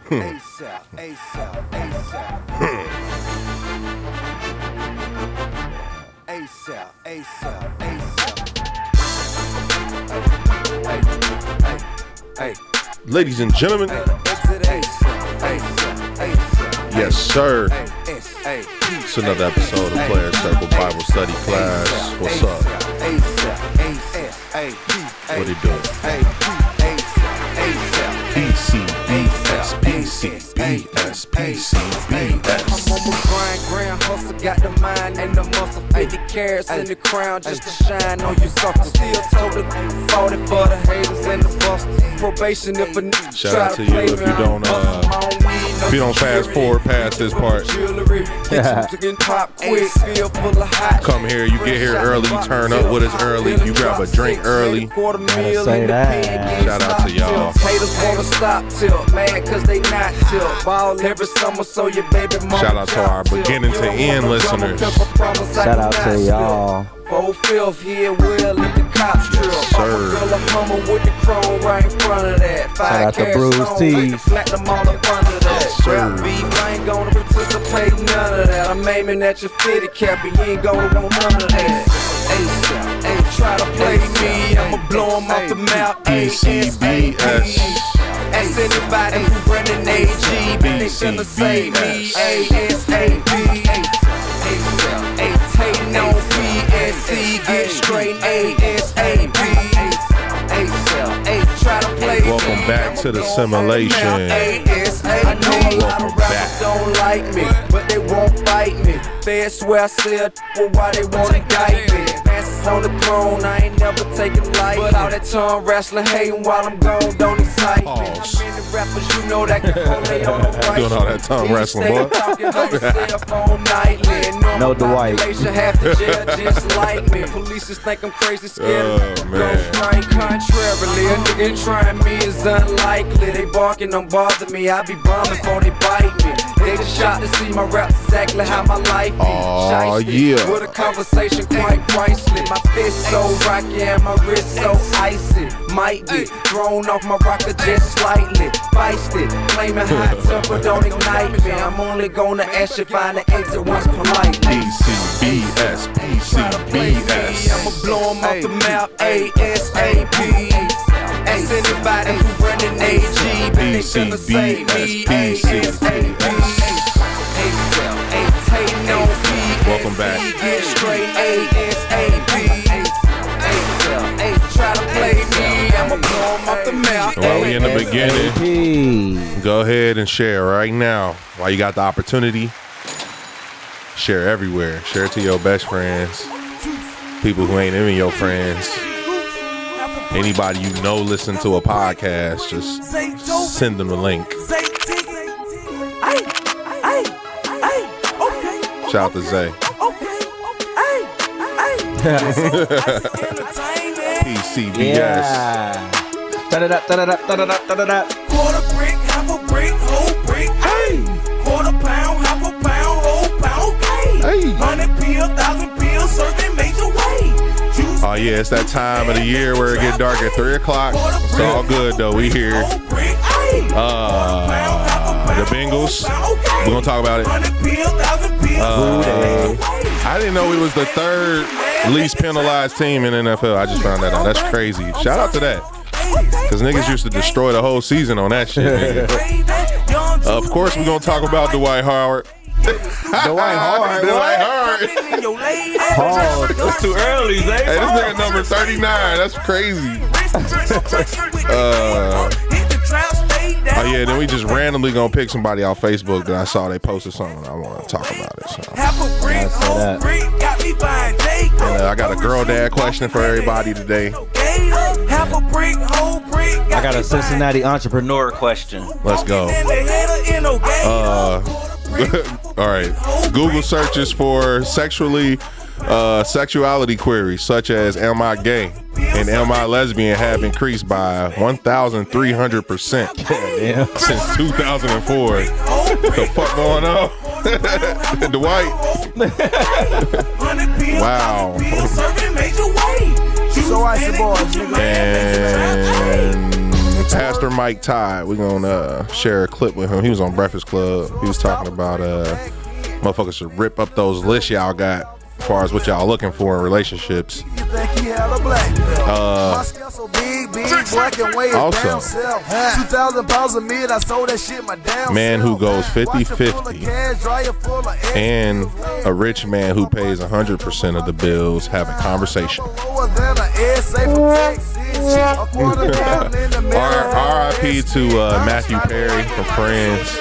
Ladies and gentlemen, yes sir, it's another episode of Player Circle Bible Study Class. What's up? What are you doing? PCBS. I'm on my grind, hustle, got the mind and the muscle, 50 carats in the crown just to shine on you suckers. Still told it, fought it for the haters and the busters. Probation if a nigga shout try out to to you play if me, you don't fast forward past this part. Come here, you get here early, you turn up with us early, you grab a drink early. Say that. Shout out to y'all. Haters wanna stop till mad cause they not till ball every summer so your baby mama. Shout out to our beginning to end listeners. Shout out to y'all. 4/5 here, will if the cops drill. Sir. I'ma Hummer with the chrome right in front of that. Shout out to Bruce T. Platinum all up under that. Sir. Rap beef, I ain't gonna participate in none of that. I'm aiming at your fitted cap, and you ain't gonna want none of that. Ain't try to play me, I'ma blow 'em off the map. PCBS. Ask anybody who running AG, but they finna say me. ASAP. Ain't taking on PSC, get straight ASAP. Ain't try to play me. Welcome back to the simulation. I know a lot of rappers don't like me, but they won't fight me. Feds swear I said, well, why they wanna indict me? Fastest on the throne, I ain't never taking life. But all that tongue wrestling, hating while I'm gone, don't excite me. How many rappers you know that can hold they on the right? Doing all that tongue wrestling, boy. No Dwhight. Half the jail just like me. Police just think I'm crazy, scared of me. Right, contrarily, a nigga trying me is unlikely. They barking, don't bother me. I be bombing before they bite me. They just shot to see my raps exactly how my life is. Oh yeah. With a conversation quite priceless. My fist so rocky and my wrist so icy. Might get thrown off my rocker just slightly. Feisty, claiming hot temper don't ignite me. I'm only gonna ask you find the exit once politely. PCBS. I'ma blow 'em off the map ASAP. Ask anybody who running AG, but they finna say me. Welcome back. Get straight ASAP. Ain't try to play me, I'ma blow 'em off the map. While we in the beginning, go ahead and share right now. While you got the opportunity, share everywhere. Share it to your best friends, people who ain't even your friends. Anybody you know listen to a podcast, just send them the link. Shout out to Zay. PCBS. Yeah. Quarter brick, half a brick, whole brick. Hey. Quarter pound, half a pound, whole pound. Hey. 100 pills, 1,000 pills, serving major way. Oh yeah, it's that time of the year where it get dark at 3 o'clock. It's all good though. We here. The Bengals. We're gonna talk about it. I didn't know we was the third least penalized team in NFL. I just found that out. That's crazy. Shout out to that. Cause niggas used to destroy the whole season on that shit. Of course, we're gonna talk about Dwhight Howard. Dwight Howard. That's too early, Zay. Hey, this nigga number 39. That's crazy. Oh yeah, then we just randomly gonna pick somebody off Facebook that I saw they posted something. I want to talk about it. So. And I got a girl dad question for everybody today. I got a Cincinnati entrepreneur question. Let's go. All right. Google searches for sexuality queries such as "Am I gay?" and "Am I lesbian?" have increased by 1,300% since 2004. The fuck going on? Dwhight. Wow. And Pastor Rapper Mike Todd. We're gonna share a clip with him. He was on Breakfast Club. He was talking about motherfuckers should rip up those lists y'all got as far as what y'all looking for in relationships. Also, man who goes 50-50 and a rich man who pays 100% of the bills have a conversation. R.I.P. to Matthew Perry from Friends.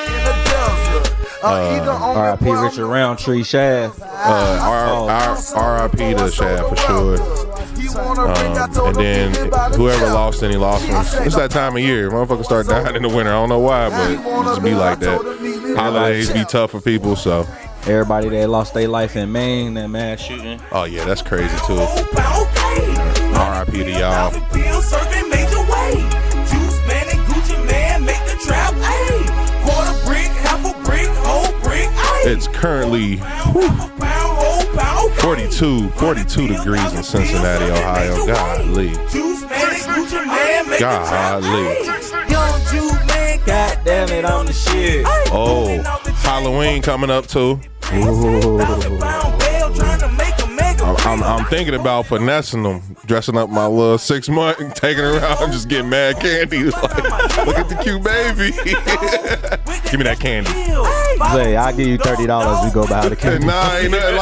R.I.P. Richard Roundtree Shaft. R.I.P. to Shaft for sure. And then whoever lost any lost ones. It's that time of year. Motherfuckers start dying in the winter. I don't know why, but it just be like that. Holidays be tough for people, so. Everybody that lost their life in Maine, that mass shooting. Oh yeah, that's crazy too. R.I.P. to y'all. It's currently 42 degrees in Cincinnati, Ohio. Golly. God damn it, on the shit. Oh, Halloween coming up too. I'm thinking about finessing them, dressing up my little 6 month and taking her around and just getting mad candy. Like, look at the cute baby. Give me that candy. Say, I'll give you $30. We go buy the candy. Nah, ain't nothing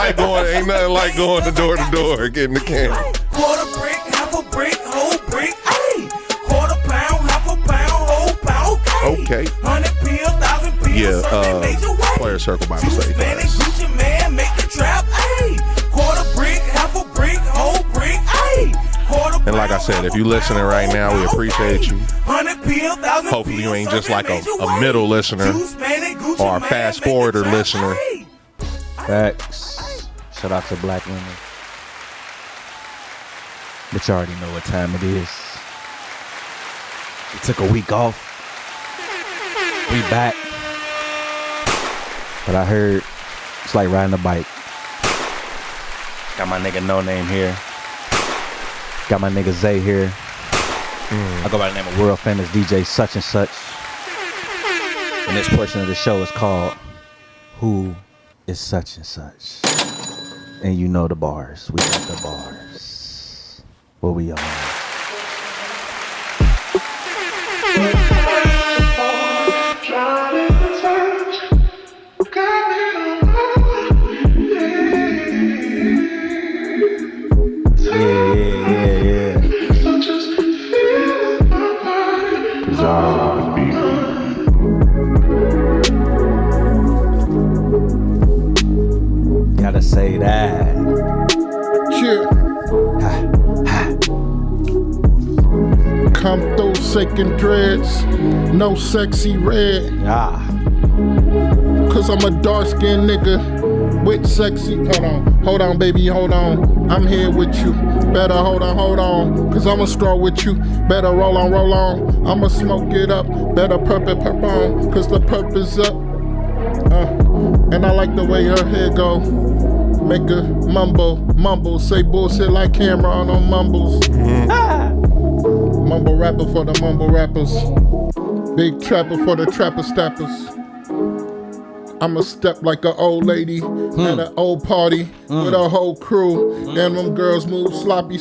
like going to door, getting the candy. Quarter brick, half a brick, whole brick, ayy. Quarter pound, half a pound, whole pound, okay. 100 pills, 1,000 pills. Yeah, player circle Bible study class. Gucci man, make the trap, ayy. Quarter brick, half a brick, whole brick, ayy. And like I said, if you listening right now, we appreciate you. Hopefully you ain't just like a middle listener or a fast forwarder listener. Facts. Shout out to black women. But you already know what time it is. We took a week off. We back. But I heard it's like riding a bike. Got my nigga No Name here. Got my nigga Zay here. I go by the name of world famous DJ such and such. And this portion of the show is called Who is Such and Such? And you know the bars. We got the bars. What we on? Yeah. Gotta say that. Cheer. Come through shaking dreads, no sexy red. Cause I'm a dark skinned nigga with sexy. Hold on, baby, hold on. I'm here with you. Better hold on. Cause I'ma straw with you. Better roll on. I'ma smoke it up. Better perp on. Cause the perp is up. And I like the way her hair go. Make her mumble. Say bullshit like Cameron on mumbles. Mumble rapper for the mumble rappers. Big trapper for the trapper stappers. I'ma step like an old lady at an old party with a whole crew. And them girls move sloppy.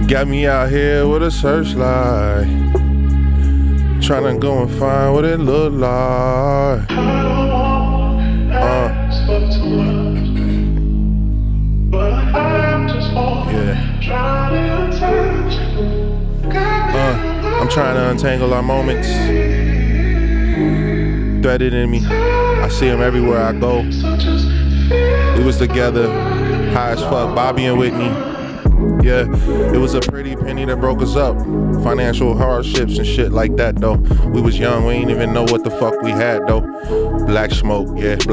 Got me out here with a searchlight, tryna go and find what it look like. I'm trying to untangle our moments. Threaded in me. I see them everywhere I go. We was together, high as fuck, Bobby and Whitney. Yeah, it was a pretty penny that broke us up. Financial hardships and shit like that though. We was young, we ain't even know what the fuck we had though. Black smoke after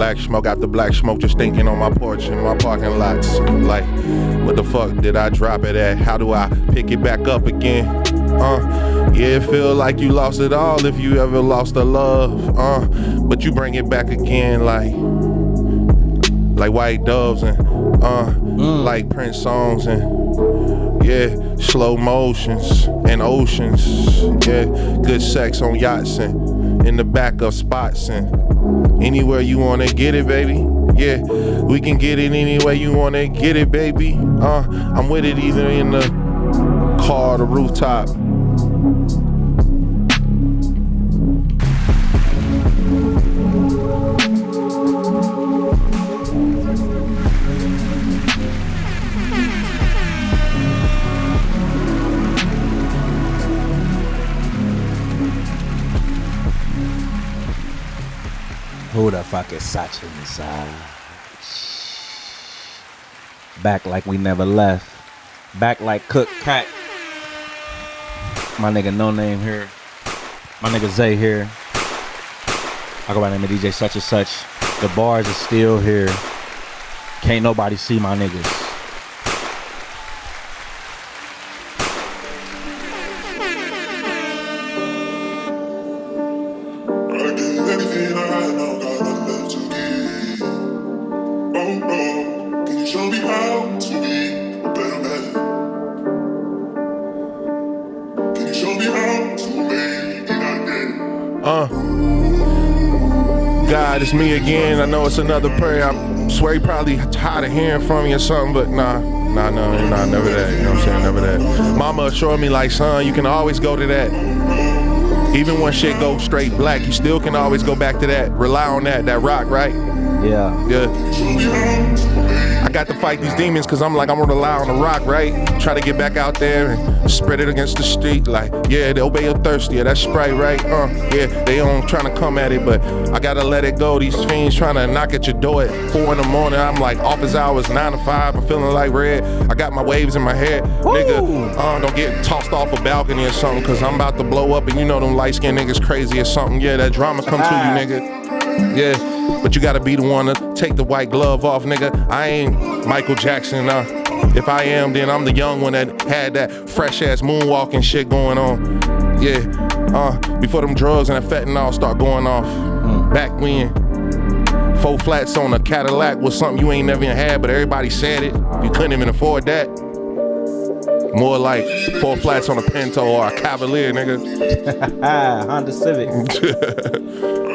black smoke, just thinking on my porch in my parking lots. Like, what the fuck did I drop it at? How do I pick it back up again? Yeah, it feel like you lost it all if you ever lost a love. But you bring it back again like white doves and like Prince songs and Yeah, slow motions and oceans. Yeah, good sex on yachts and in the back of spots and anywhere you wanna get it, baby. Yeah, we can get it any way you wanna get it, baby. I'm with it either in the car or the rooftop. Who the fuck is such inside? Back like we never left. Back like cook crack. My nigga No Name here. My nigga Zay here. I go by the name of DJ such and such. The bars is still here. Can't nobody see my niggas. God, it's me again. I know it's another prayer. I swear he probably tired of hearing from me or something, but nah, never that. You know what I'm saying? Never that. Mama assured me, like, son, you can always go to that. Even when shit goes straight black, you still can always go back to that. Rely on that rock, right? Yeah. I got to fight these demons because I'm gonna rely on the rock, right? Try to get back out there and spread it against the street. Like, yeah, they obey your thirst. Yeah, that's Sprite, right? Yeah, they on trying to come at it, but I gotta let it go. These fiends trying to knock at your door at 4 in the morning. I'm like, office hours 9 to 5. I'm feeling like red. I got my waves in my head. Woo! Nigga, don't get tossed off a balcony or something because I'm about to blow up and you know them light-skinned niggas crazy or something. Yeah, that drama come to you, nigga. Yeah. But you gotta be the one to take the white glove off, nigga. I ain't Michael Jackson. If I am, then I'm the young one that had that fresh ass moonwalking shit going on. Yeah, before them drugs and that fentanyl start going off. Back when 4 flats on a Cadillac was something you ain't never even had, but everybody said it. You couldn't even afford that. More like 4 flats on a Pinto or a Cavalier, nigga. Honda Civic.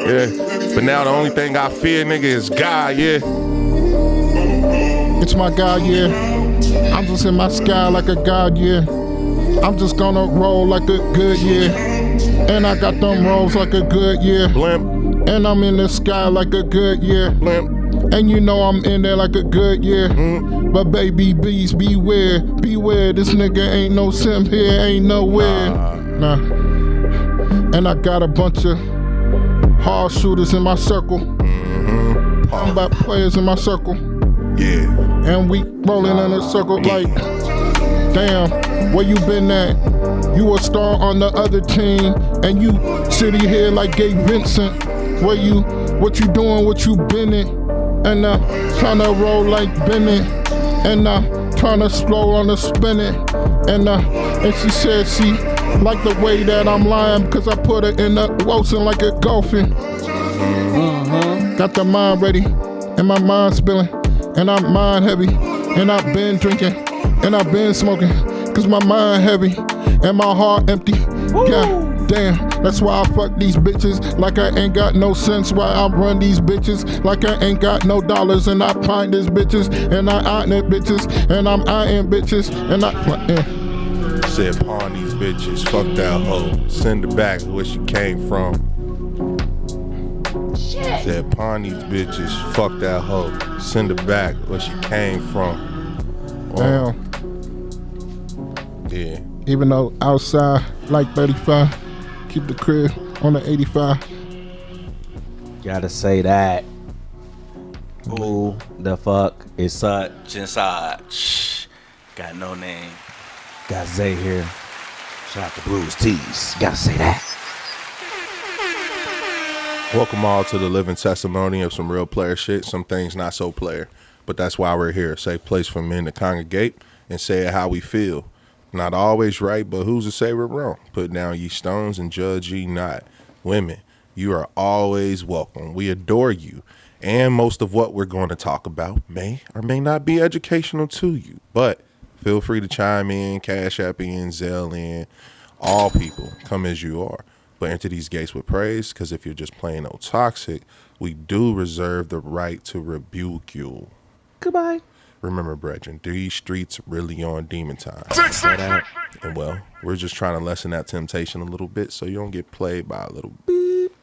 Yeah, but now the only thing I fear, nigga, is God, yeah. It's my God, yeah. I'm just in my sky like a God, yeah. I'm just gonna roll like a good, yeah. And I got them rolls like a good, yeah. Blimp. And I'm in the sky like a good, yeah. Blimp. And you know I'm in there like a good, yeah. But baby bees, beware, beware. This nigga ain't no simp here, ain't nowhere. Nah. And I got a bunch of hard shooters in my circle. Combat players in my circle. Yeah. And we rolling in a circle like, damn, where you been at? You a star on the other team, and you sitting here like Gabe Vincent. What you doing, what you been in? And tryna roll like Bennett. And tryna slow on the spinning. And she said she like the way that I'm lying because I put her in the Wilson like a golfing. Got the mind ready and my mind spilling and I'm mind heavy and I've been drinking and I've been smoking cause my mind heavy and my heart empty. God damn, that's why I fuck these bitches like I ain't got no sense. Why I run these bitches like I ain't got no dollars and I find these bitches and I eyeing bitches and I'm eyeing bitches and Said pawn these bitches, fuck that hoe, send her back where she came from. Shit. Said pawn these bitches, fuck that hoe, send her back where she came from. Damn. Yeah. Even though outside like 35, keep the crib on the 85. Gotta say that. Who the fuck is such inside? Shh. Got no name. Got Zay here. Shout out to Bruce Tees. Gotta say that. Welcome all to the living testimony of some real player shit, some things not so player. But that's why we're here, a safe place for men to congregate and say it how we feel. Not always right, but who's to say we're wrong? Put down ye stones and judge ye not. Women, you are always welcome. We adore you. And most of what we're going to talk about may or may not be educational to you. But Feel free to chime in, Cash App in, Zelle in. All people, come as you are. But enter these gates with praise, because if you're just plain old toxic, we do reserve the right to rebuke you. Goodbye. Remember, brethren, these streets really on demon time. And well, we're just trying to lessen that temptation a little bit so you don't get played by a little beep.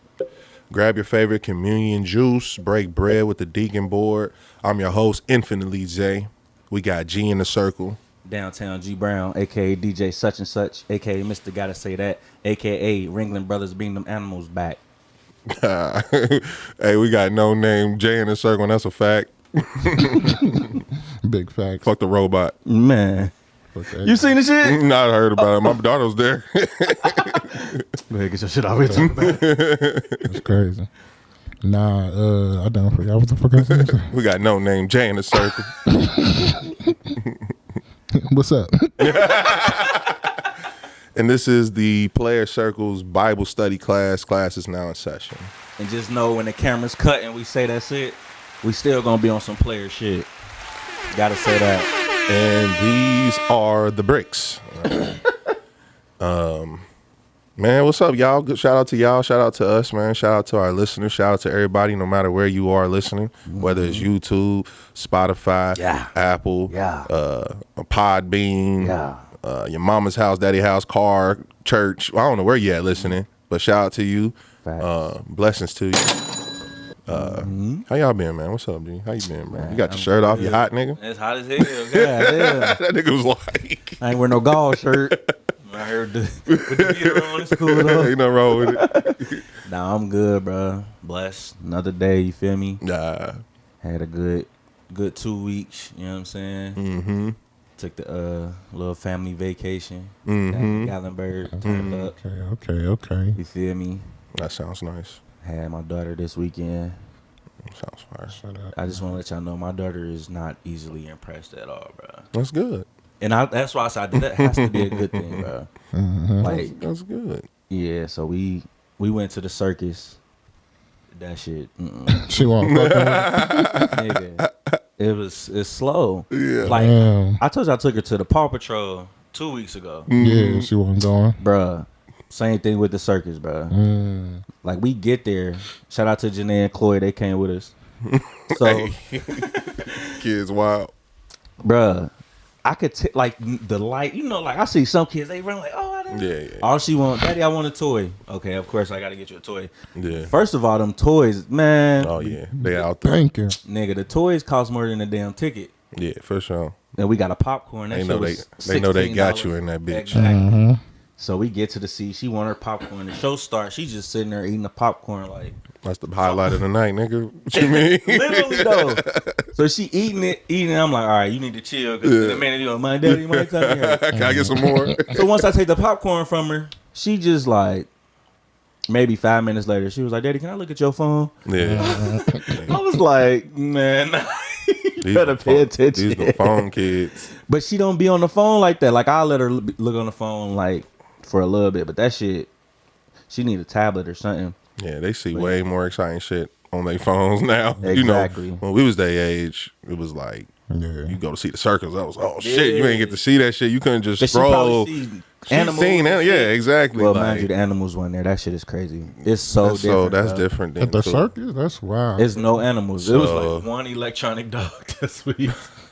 Grab your favorite communion juice, break bread with the deacon board. I'm your host, Infinitely Zay. We got G in the circle. Downtown G Brown, a.k.a. DJ such and such, a.k.a. Mr. Gotta Say That, a.k.a. Ringling Brothers Bring Them Animals Back. Hey, we got no name J in the circle, and that's a fact. Big fact. Fuck the robot. Man. Okay. You seen the shit? Not heard about it. My daughter was there. Go ahead, get your shit out. We'll talk about it. That's crazy. Nah, I don't forget what the fuck I was saying. We got no name J in the circle. What's up? And this is the Player Circle's Bible study class. Class is now in session. And just know when the camera's cut and we say that's it, we still gonna be on some player shit. Gotta say that. And these are the bricks. Man, what's up, y'all? Good shout out to y'all. Shout out to us, man. Shout out to our listeners. Shout out to everybody, no matter where you are listening, whether it's YouTube, Spotify, Apple, Podbean, your mama's house, daddy house, car, church. I don't know where you at listening, but shout out to you. Blessings to you. How y'all been, man? What's up, G? How you been, man? You got your shirt off? You hot, nigga? It's hot as hell. Yeah. That nigga was like, I ain't wearing no golf shirt. I heard with the gear on, it's cool though. Ain't nothing wrong with it. Nah, I'm good, bro. Blessed. Another day, you feel me? Nah. Had a good 2 weeks, you know what I'm saying? Mm-hmm. Took the little family vacation. Mm-hmm. Gatlinburg, turned up. Okay. You feel me? That sounds nice. Had my daughter this weekend. Sounds fire. Shut up. I just want to let y'all know my daughter is not easily impressed at all, bro. That's good. And that's why I said that has to be a good thing, bro. Mm-hmm. Like, That's good. yeah. So we went to the circus. That shit, She won't fuck nigga. It's slow. Yeah. Like Damn. I told you, I took her to the Paw Patrol 2 weeks ago, Yeah, she wasn't going. bruh. Same thing with the circus, bruh. Like we get there. Shout out to Janae and Chloe. They came with us. So, Kids wild. bruh, I could like the light. You know, like I see some kids. They run like, oh, I didn't. Yeah. All she want, Daddy, I want a toy. Okay, of course I got to get you a toy. Yeah. First of all, them toys, man. Oh, yeah. They out there. Thank you. Nigga, the toys cost more than a damn ticket. Yeah, for sure. And we got a popcorn. That They shit know was they know they got $16. you in that bitch. Exactly. So we get to the seat. She want her popcorn. The show starts. She's just sitting there eating the popcorn like. That's the highlight of the night, nigga. What you mean? Literally though. So she eating it. I'm like, all right, you need to chill. Cause in a minute, you know, my daddy, my time here. Can I get some more? So once I take the popcorn from her, she just like, maybe 5 minutes later, she was like, Daddy, can I look at your phone? Yeah. I was like, man, you better pay attention. These the phone kids. But she don't be on the phone like that. Like I'll let her look on the phone like for a little bit, but that shit, she need a tablet or something. Yeah, they see way more exciting shit on their phones now. Exactly. You know, when we was their age, it was like, you go to see the circus. I was, oh shit, Yeah. you ain't get to see that shit. You couldn't just But she scroll. probably see She animals. seen that. Yeah, exactly. Well, like, mind you, the animals one there. That shit is crazy. It's so that's different. that's bro. different. Than At the too. circus? That's wild. It's no animals. It was So- like one electronic dog this week.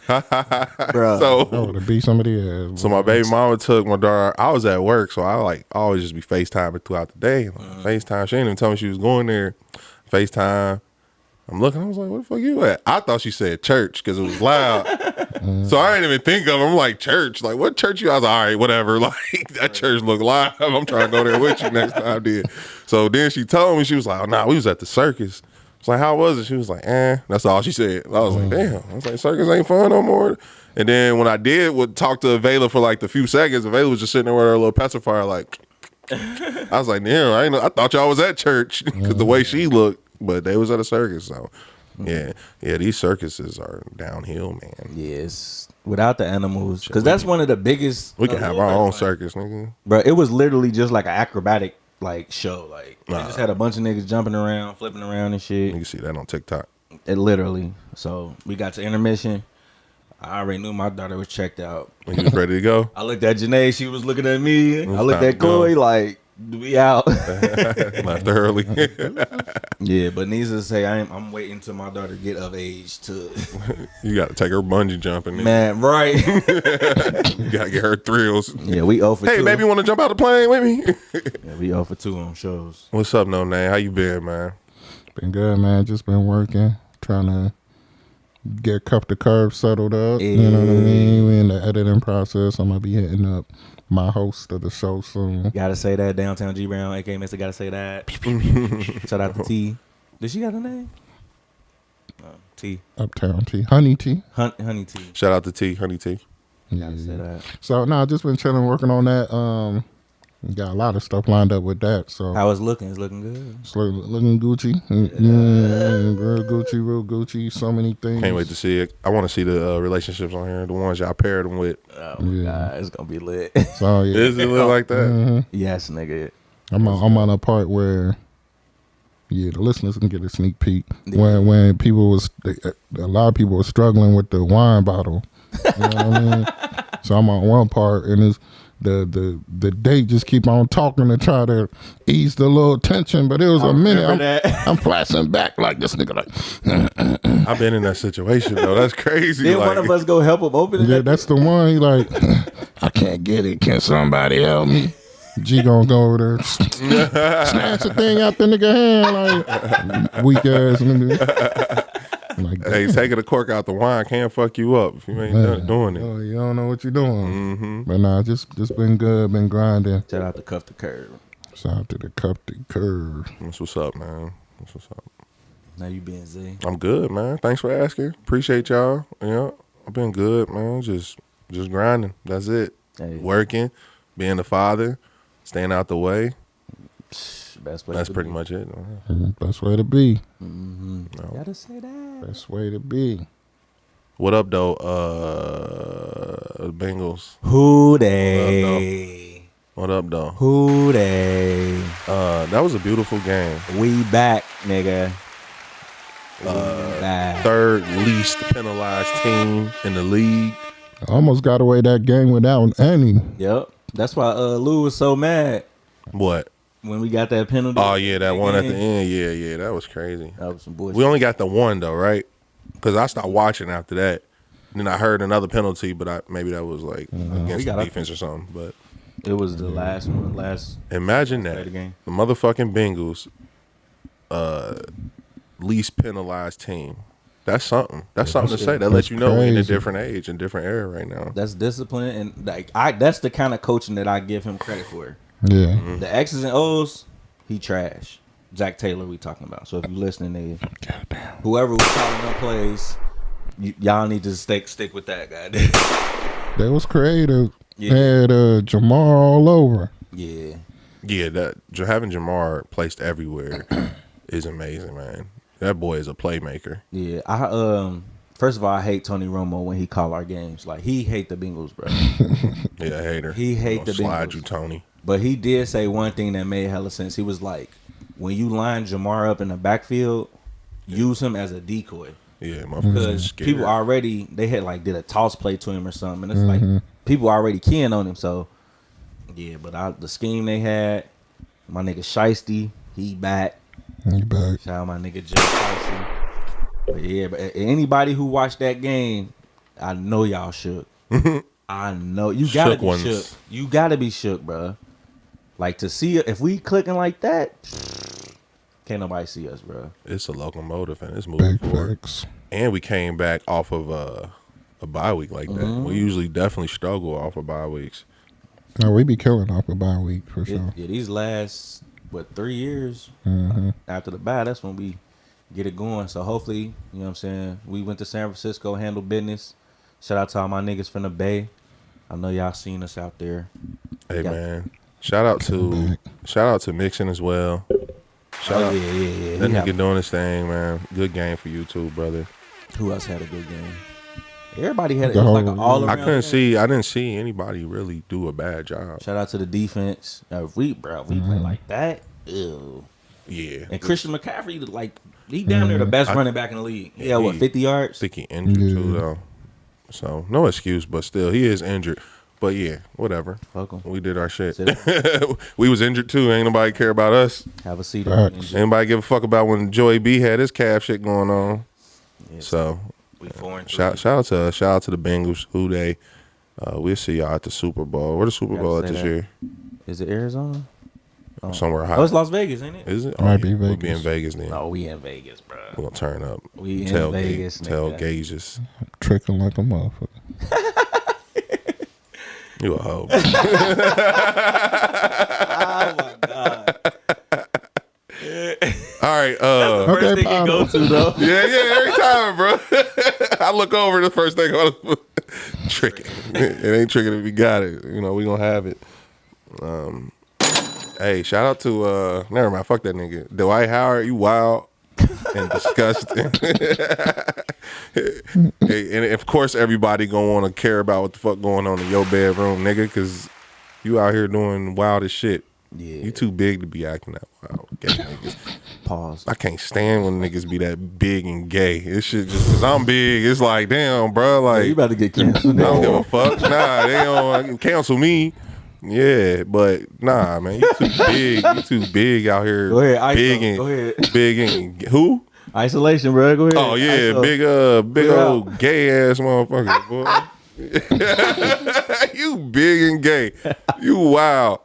Bro. So, Oh, to beat somebody else. so my baby mama took my daughter. I was at work, so I like always just be FaceTiming throughout the day. FaceTime. She didn't even tell me she was going there. FaceTime. I'm looking. I was like, "Where the fuck you at?" I thought she said church because it was loud. So I didn't even think of it. I'm like, church? Like, what church you? I was like, all right, whatever. Like, that church look live. I'm trying to go there with you next time, dude. So then she told me, she was like, oh, nah, we was at the circus. I was like, how was it? She was like, That's all she said. I was like, damn. I was like, circus ain't fun no more. And then when I would talk to Avela for like the few seconds, Avela was just sitting there with her little pacifier, like, I was like, damn, I thought y'all was at church because the way she looked, but they was at a circus. So, yeah, these circuses are downhill, man. Yes. Without the animals. Because that's one of the biggest. We can have our own circus, nigga. Bro, it was literally just like an acrobatic like show. Like, they just had a bunch of niggas jumping around, flipping around and shit. You can see that on TikTok. It literally. So we got to intermission. I already knew my daughter was checked out. You was ready to go? I looked at Janae. She was looking at me. I looked time at to go. Chloe like, we out. Left early. Yeah, but needless to say, I'm waiting till my daughter get of age to. You got to take her bungee jumping. Man, right. You got to get her thrills. Yeah, we 0 for 2. Hey, baby, you want to jump out the plane with me? Yeah, we 0 for 2 on shows. What's up, No Name? How you been, man? Been good, man. Just been working, trying to get Cup the Curve settled up. Yeah. You know what I mean? We in the editing process. I'm gonna be hitting up my host of the show soon. Gotta say that. Downtown G Brown, aka Mr. Gotta say that. Shout out to T. Does she got a name? T. Uptown T, Honey T. Honey T. Shout out to T, Honey T. Yeah, Gotta say that. So no, just been chilling, working on that. Got a lot of stuff lined up with that. So How it's looking? It's looking good. it's looking Gucci. Yeah, real Gucci. So many things. Can't wait to see it. I want to see the relationships on here, the ones y'all paired them with. Oh my God, it's gonna be lit. So yeah, Does it look like that? Yes, nigga. I'm on a part where, the listeners can get a sneak peek. When people a lot of people were struggling with the wine bottle. You know what I mean? So I'm on one part, and it's the date just keep on talking to try to ease the little tension. But it was a minute. I'm flashing back like this nigga like. I've been in that situation though. That's crazy. Then like, one of us go help him open it. Yeah, that's the one. He like, I can't get it. Can somebody help me? G gonna go over there, snatch the thing out the nigga hand like weak ass nigga. Like, hey, taking the cork out the wine can't fuck you up if you ain't doing it. Oh, you don't know what you're doing. But nah, just been good, been grinding. Shout out to Cuff the Curve. Shout out to the Cup the Curve. That's what's up, man. That's what's up. Now you being Z. I'm good, man. Thanks for asking. Appreciate y'all. Yeah, I've been good, man. Just grinding. That's it. Hey. Working, being a father, staying out the way. Best way. That's pretty much it. Best way to be. Gotta say that. Best way to be. What up, though? Bengals. Who they? What up, though? Who they? That was a beautiful game. We back, nigga. We back. Third least penalized team in the league. Almost got away that game without any. Yep. That's why Lou was so mad What? when we got that penalty. Oh, yeah, that one at the end. Yeah, that was crazy. That was some bullshit. We only got the one, though, right? Because I stopped watching after that. Then I heard another penalty, but maybe that was like against the defense or something. But it was the last one. imagine play that. the game. The motherfucking Bengals least penalized team. That's something. That's something to say. That lets you know we're in a crazy. different age and different era right now. That's discipline, and like that's the kind of coaching that I give him credit for. Yeah. The X's and O's, he trash. Zach Taylor, we talking about. So if you listening, whoever was calling up plays, y'all need to stick with that guy. That was creative. Yeah. Had Jamar all over. Yeah. Yeah, that having Jamar placed everywhere is amazing, man. That boy is a playmaker. Yeah. First of all, I hate Tony Romo when he call our games. Like he hate the Bengals, bro. Yeah, hater. He hate the slide Bengals. you, Tony. But he did say one thing that made hella sense. He was like, when you line Jamar up in the backfield, use him as a decoy. Yeah, motherfuckers Because scared. people already, they had like did a toss play to him or something. And it's like, people already keying on him. So, yeah, but the scheme they had, my nigga Shiesty, he back. You back. Shout out my nigga Jay Shiesty. But yeah, but anybody who watched that game, I know y'all shook. I know. You gotta Shook be ones. shook. You gotta be shook, bro. Like to see if we clicking like that, can't nobody see us, bro. It's a locomotive and it's moving Big forward. facts. And we came back off of a bye week like that. We usually definitely struggle off of bye weeks. No, we be killing off a bye week for sure. Yeah, these last 3 years after the bye, that's when we get it going. So hopefully, you know what I'm saying, we went to San Francisco, handled business. Shout out to all my niggas from the Bay. I know y'all seen us out there. Hey man, shout out to Mixon as well. Shout out Yeah. that nigga doing his thing, man. Good game for you too, brother. Who else had a good game? Everybody had it. It was like an all I around. I didn't see anybody really do a bad job. Shout out to the defense. If we play like that, ew. Yeah, And Christian McCaffrey, like he down there the best running back in the league. Yeah, what 50 yards? I think he injured too though. So no excuse, but still he is injured. But yeah, whatever. Welcome. We did our shit. Sit We was injured too. Ain't nobody care about us. Have a seat. Anybody give a fuck about when Joey B had his calf shit going on? Yeah, so we foreign. Shout out to the Bengals. Who they? We'll see y'all at the Super Bowl. Where the Super Bowl at this year? Is it Arizona? Somewhere high. Oh, it's Las Vegas, ain't it? Is it? Might be Vegas. We'll be in Vegas then. No, we in Vegas, bro. We're gonna turn up. We in Vegas. Tell gauges. Tricking like a motherfucker. You a hoe. Oh my god. All right. That's the first thing you go to, though. Yeah, every time, bro. I look over, the first thing I was tricking. It ain't tricking if we got it. You know, we gonna have it. Hey, shout out to never mind, fuck that nigga. Dwight Howard, you wild and disgusting. Hey, and of course everybody gonna wanna care about what the fuck going on in your bedroom, nigga, cause you out here doing wild as shit. Yeah. You too big to be acting that wild. Gay niggas. Pause. I can't stand when niggas be that big and gay. It shit just cause I'm big, it's like, damn, bro, like You about to get canceled. I don't give a fuck. Nah, they don't cancel me. Yeah, but nah, man, you too big. You too big out here. Go ahead, big ISO. and Go ahead. big and who? Isolation, bro. Go ahead. Oh yeah, ISO. big old gay ass motherfucker, boy. You big and gay. You wild.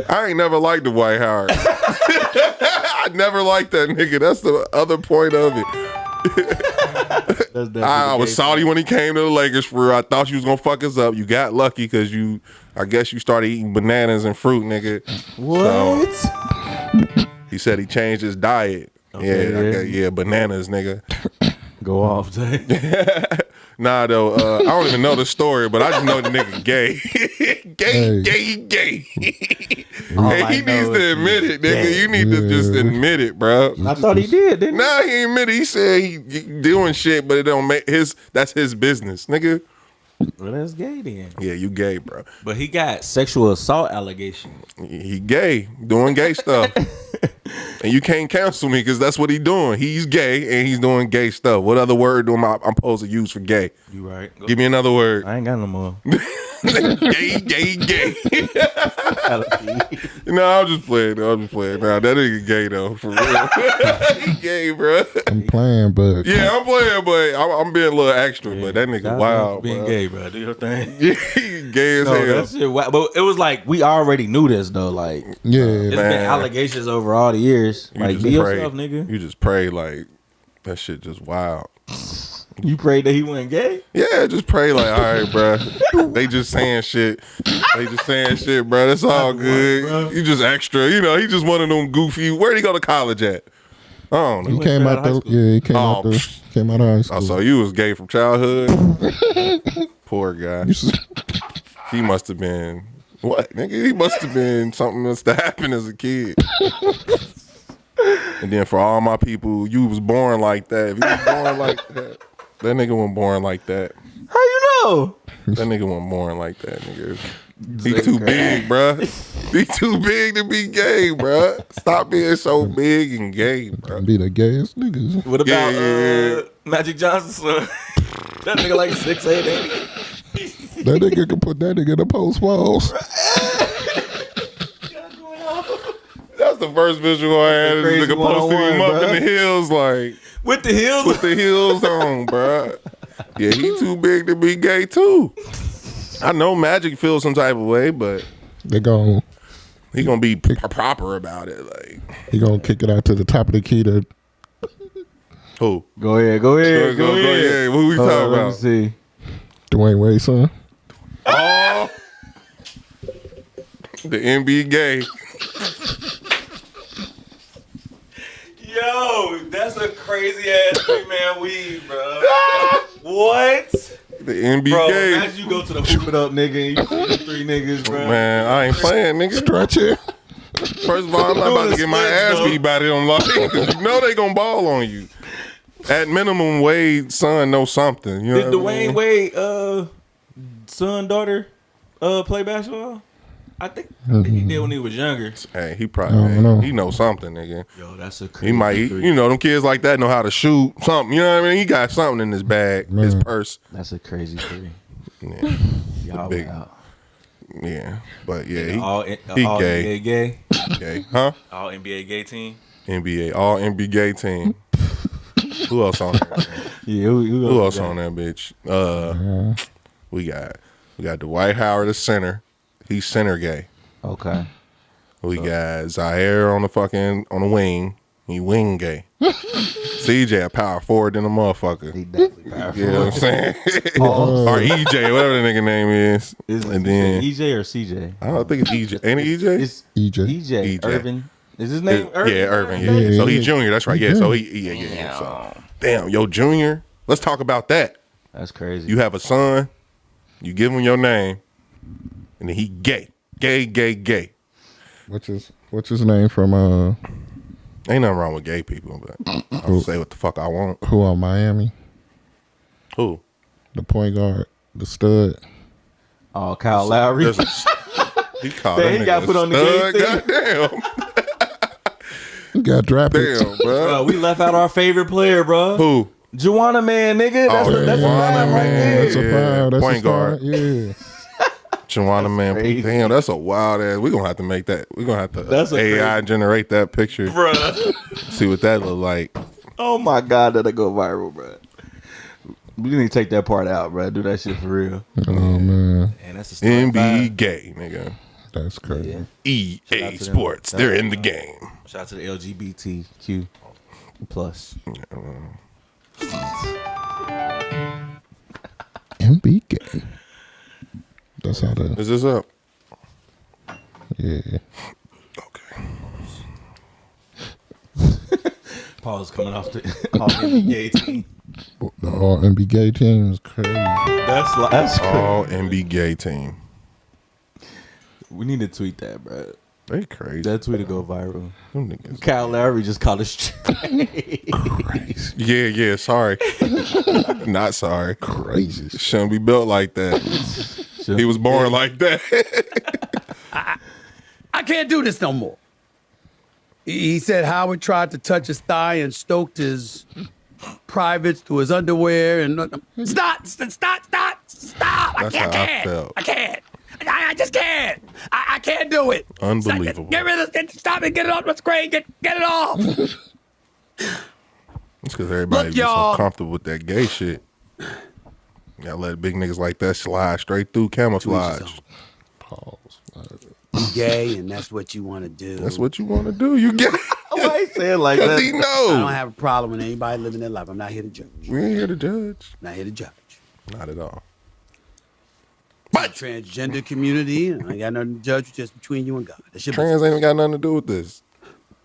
I ain't never liked Dwhight Howard. I never liked that nigga. That's the other point of it. I was salty when he came to the Lakers for real. I thought you was gonna fuck us up. You got lucky because I guess you started eating bananas and fruit, nigga. What? So, he said he changed his diet. Okay, Yeah, bananas, nigga. Go off, Jay. Nah, though, I don't even know the story, but I just know the nigga gay. Gay. Hey, he needs to admit it, nigga. Gay. You need to just admit it, bro. I thought he did, didn't he? Nah, he admitted. He said he doing shit, but it don't make that's his business, nigga. Well, that's gay then. Yeah, you gay, bro. But he got sexual assault allegations. He gay, doing gay stuff. And you can't cancel me because that's what he doing. He's gay and he's doing gay stuff. What other word am I'm supposed to use for gay? You right. Give me another word. I ain't got no more. Gay. No, I'm just playing. Nah, that nigga gay though, for real. He gay, bro. I'm playing, but Yeah, I'm playing, but I'm being a little extra. But that nigga wild, being bro. gay, bro. Do your thing. Yeah, he gay as No, hell. that shit wild. But it was like we already knew this though. Like yeah, it's been allegations over all the years. You Like just be pray. yourself, nigga. You just pray like that shit just wild. You prayed that he went gay. Yeah, just pray like, all right, bro. They just saying shit. Bro. That's all good. bro. You just extra. You know, he just one of them goofy. Where'd he go to college at? I don't know. he came out the he came out of high school. Oh, so you was gay from childhood? Poor guy. He must have been what, nigga? He must have been something must have happened as a kid. And then for all my people, you was born like that. If you was born like that nigga wasn't born like that. How you know? That nigga wasn't born like that, nigga. He too big, bruh. He too big to be gay, bruh. Stop being so big and gay, bruh. Be the gayest niggas. What about Yeah. Magic Johnson's son? That nigga like 6'8", ain't he? That nigga can put that nigga in the post walls. That's the first visual I had. This crazy nigga posting him up one-on-one, in the hills, like With the heels? with the heels on, bruh. Yeah, he too big to be gay too. I know Magic feels some type of way, but They gon' he gonna be proper about it. Like he gonna kick it out to the top of the key to who? Go ahead. Go ahead. What we talking Let me about? see. Dwayne Wade's son. Oh, the NB gay. Yo, that's a crazy ass 3-man weave, bro. What? The NB Bro, gay. imagine you go to the hoop it up, nigga, and you see the 3 niggas, bro. Man, I ain't playing, nigga. Stretch it. First of all, I'm not about to get my Doing the ass splits, beat by them. Like, you know they gonna ball on you. At minimum, Wade's son know something. You know Did what I mean? Dwayne Wade, son, daughter, play basketball? I think he did when he was younger. Hey, he probably he knows something, nigga. Yo, that's a crazy. He might, you know, them kids like that know how to shoot something. You know what I mean? He got something in his bag, his purse. That's a crazy theory. Yeah, Y'all big. out. Yeah, but yeah, all he gay. gay. Gay, Gay, huh? all NBA gay team. NBA, all NBA team. Who else on there? Yeah, Who else on that bitch? We got Dwhight Howard, the center. He's center gay. Okay. We got Zaire on the wing. He wing gay. CJ a power forward than a motherfucker. He definitely powerful. You know what I'm saying? Or EJ, whatever the nigga name is. And then EJ or CJ? I don't think it's EJ. Ain't it EJ? It's EJ. EJ. Irvin. Is his name Irvin? Yeah, Irvin. Yeah. So he junior. That's right. Yeah. So yeah. So, damn, yo, junior. Let's talk about that. That's crazy. You have a son. You give him your name, and then he gay. Gay. What's his name from Ain't nothing wrong with gay people, but I'll say what the fuck I want. who on Miami? Who? The point guard, the stud. Oh, Kyle Lowry. He called Man, that he got nigga put on the stud. gay team. Goddamn. He got drafted. Damn, bro. We left out our favorite player, bro. Who? Juana Man, nigga. That's a Juana vibe right there. That's a vibe. That's Point a guard. star. Yeah. Juana Man. crazy. Damn, that's a wild ass. We're gonna have to make that. We're gonna have to That's a AI generate that picture. Bruh. See what that look like. Oh my God, that'll go viral, bro. We need to take that part out, bro. Do that shit for real. Oh man, And that's a start NB gay, nigga. that's crazy. Yeah. EA out to them. Sports. They're in the game. Shout out to the LGBTQ plus. MBK. That's how that. Is this up? Yeah. Okay. Paul's coming off the NBA team. The all MBK team is crazy. That's crazy. All NB gay team. We need to tweet that, bro. They crazy. That tweet will go viral. Them niggas. Kyle Lowry just called us. Yeah. Sorry. Not sorry. Crazy. Shouldn't be built like that. He was born like that. I can't do this no more. He said Howard tried to touch his thigh and stoked his privates through his underwear and stop. That's I how I felt. can't. I just can't. I can't do it. Unbelievable. Get rid of it. Stop it. Get it off the screen. Get it off. It's because everybody Look, be so y'all. comfortable with that gay shit. Gotta let big niggas like that slide straight through camouflage. Pause. You gay, and that's what you want to do. That's what you want to do. You gay. Why he saying like Because he that? I don't know. have a problem with anybody living their life. I'm not here to judge. We ain't here to judge. Not here to judge. Not at all. But transgender community, I ain't got nothing to judge. Just between you and God. That's your Trans ain't got nothing to do with this.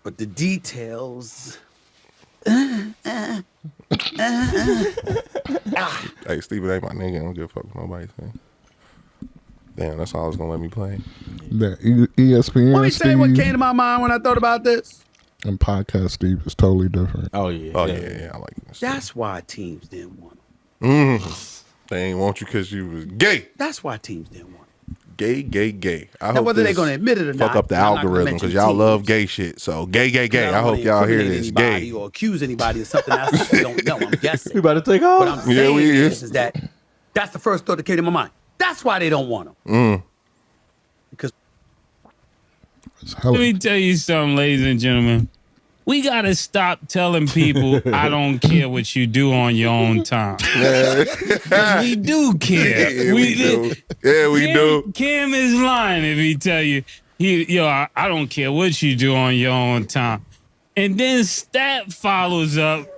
But the details. Hey, Steven ain't my nigga. I don't give a fuck what nobody saying. Damn, that's all I was gonna let me play. That ESPN Let me tell you what Steve came to my mind when I thought about this. and podcast Steve is totally different. Oh yeah. Oh yeah, I like this. That's why teams didn't want him. They ain't want you because you was gay. That's why teams didn't want him. Gay. I Now, hope whether they're this going to admit it or fuck not, up the I'm not gonna algorithm mention because y'all teams. love gay shit. So gay. I don't hope wanna y'all hear incriminate this. anybody Gay. or accuse anybody of something else they don't know. I'm guessing. We about to take What off. I'm Yeah, saying we is that that's the first thought that came to my mind. That's why they don't want him. Because It's hella- Let me tell you something, ladies and gentlemen. We gotta stop telling people I don't care what you do on your own time. 'Cause we do care. Yeah, we do. Yeah, we do. Cam is lying if he tell you, I don't care what you do on your own time. And then Stat follows up.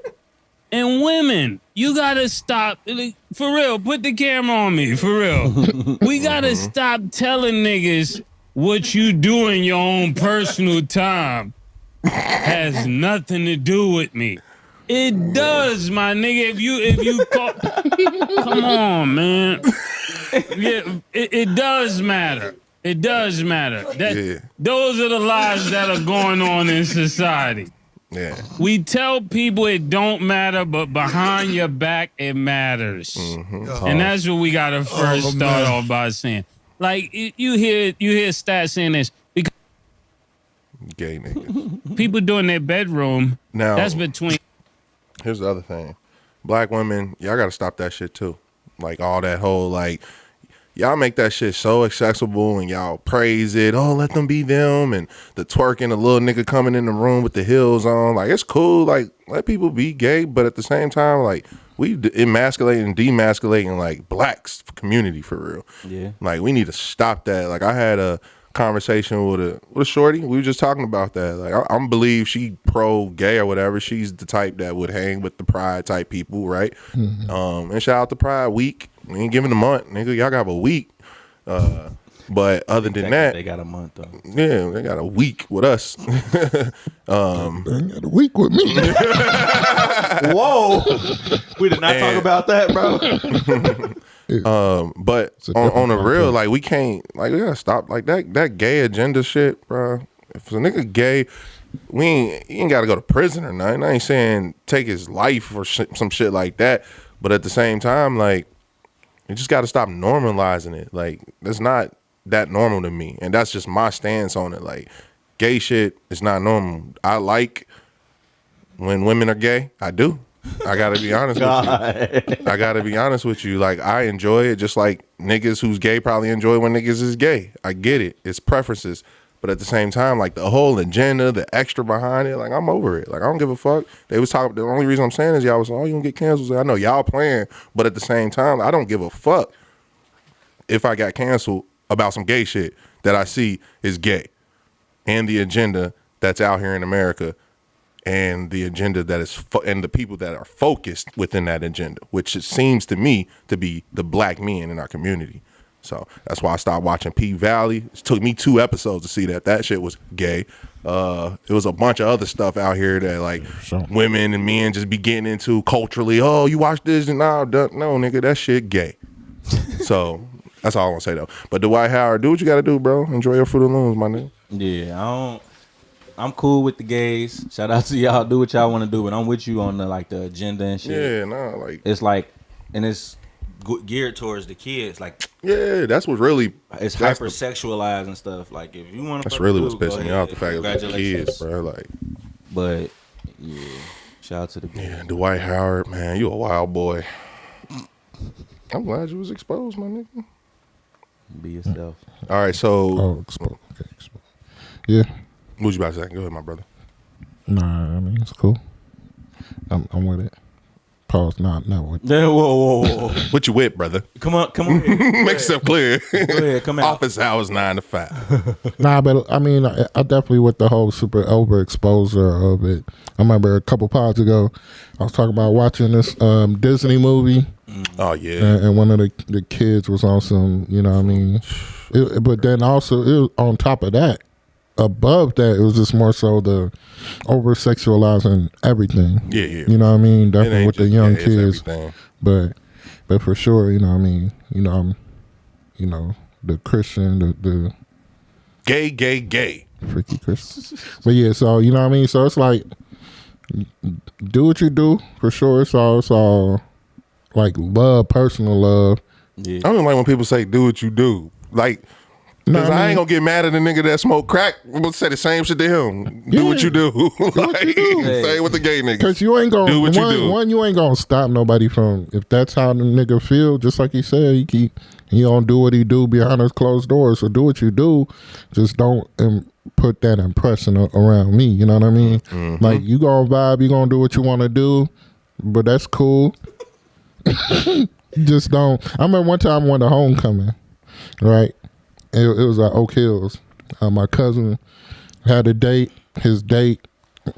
And women, you gotta stop. For real, put the camera on me. For real. We gotta stop telling niggas what you do in your own personal time has nothing to do with me. It does, my nigga. If you call, come on, man. Yeah, it does matter. It does matter. Those are the lies that are going on in society. Yeah. We tell people it don't matter, but behind your back, it matters. And that's what we got to first start off by saying. Like you hear stats saying this because Gay niggas. people do in their bedroom. Now That's between. Here's the other thing. Black women, y'all gotta stop that shit too. Like all that whole like y'all make that shit so accessible and y'all praise it. Oh, let them be them, and the twerking, the little nigga coming in the room with the heels on. Like it's cool. Like let people be gay, but at the same time, like we emasculating and demasculating like blacks community for real. Yeah. Like we need to stop that. Like I had a conversation with a shorty. We were just talking about that. Like I believe she pro gay or whatever. She's the type that would hang with the pride type people, right? Mm-hmm. And shout out to Pride Week. We ain't giving a month, nigga. Y'all got a week. But other than that, they got a month though. Yeah, they got a week with us. They got a week with me. Whoa, we did not talk about that, bro. But on the real, like we can't, like we gotta stop like that gay agenda shit, bro. If a nigga gay, he ain't gotta go to prison or nothing. I ain't saying take his life or some shit like that. But at the same time, like you just gotta stop normalizing it. Like that's not that normal to me, and that's just my stance on it. Like gay shit is not normal. I like when women are gay. I do. I gotta be honest with you. I gotta be honest with you. Like I enjoy it, just like niggas who's gay probably enjoy when niggas is gay. I get it. It's preferences. But at the same time, like the whole agenda, the extra behind it, like I'm over it. Like I don't give a fuck. They was talking. The only reason I'm saying is y'all was like, oh, you gonna get canceled. I know y'all playing, but at the same time, I don't give a fuck if I got canceled about some gay shit that I see is gay, and the agenda that's out here in America, and the agenda that is and the people that are focused within that agenda, which it seems to me to be the black men in our community. So that's why I stopped watching P Valley. It took me 2 episodes to see that shit was gay. It was a bunch of other stuff out here that like women and men just be getting into culturally. Oh, you watch this and no, nigga, that shit gay. So that's all I want to say though. But Dwhight Howard, do what you got to do, bro. Enjoy your Fruit of the Looms, my nigga. Yeah, I'm cool with the gays. Shout out to y'all. Do what y'all want to do, but I'm with you on the agenda and shit. Yeah, like it's like, and it's geared towards the kids. Like, yeah, that's what really it's hypersexualized and stuff. Like, if you want to, that's really what's pissing me off. The fact that the kids, bro. Like, but yeah, shout out to the gays. Yeah, Dwhight Howard, man, you a wild boy. I'm glad you was exposed, my nigga. Be yourself. All right, so exposed. Okay, exposed. Yeah. What you about to say? Go ahead, my brother. Nah, I mean it's cool. I'm with it. Pause. Not with it. Yeah, whoa. What you with, brother? Come on. Make yourself clear. Go ahead, come out. Office hours 9 to 5. Nah, but I mean, I definitely with the whole super overexposure of it. I remember a couple pods ago, I was talking about watching this Disney movie. Oh yeah. And one of the kids was on some, you know what I mean? But then also, it was on top of that, above that, it was just more so the over sexualizing everything. Yeah. You know what I mean? Definitely with the young kids. But for sure, you know what I mean? I'm the Christian, the gay. Freaky Christian. But yeah, so you know what I mean? So it's like, do what you do, for sure. It's all like love, personal love. Yeah. I don't like when people say do what you do. Like, because I ain't gonna get mad at a nigga that smoke crack. We'll say the same shit to him. Do what you do. Say with the gay niggas. Because you ain't gonna do what you do. One, you ain't gonna stop nobody from, if that's how the nigga feel, just like he said, he don't do what he do behind his closed doors. So do what you do. Just don't put that impression around me. You know what I mean? Mm-hmm. Like, you gonna vibe, you gonna do what you wanna do, but that's cool. Just don't. I remember one time I went to homecoming, right? It was at Oak Hills. My cousin had a date. His date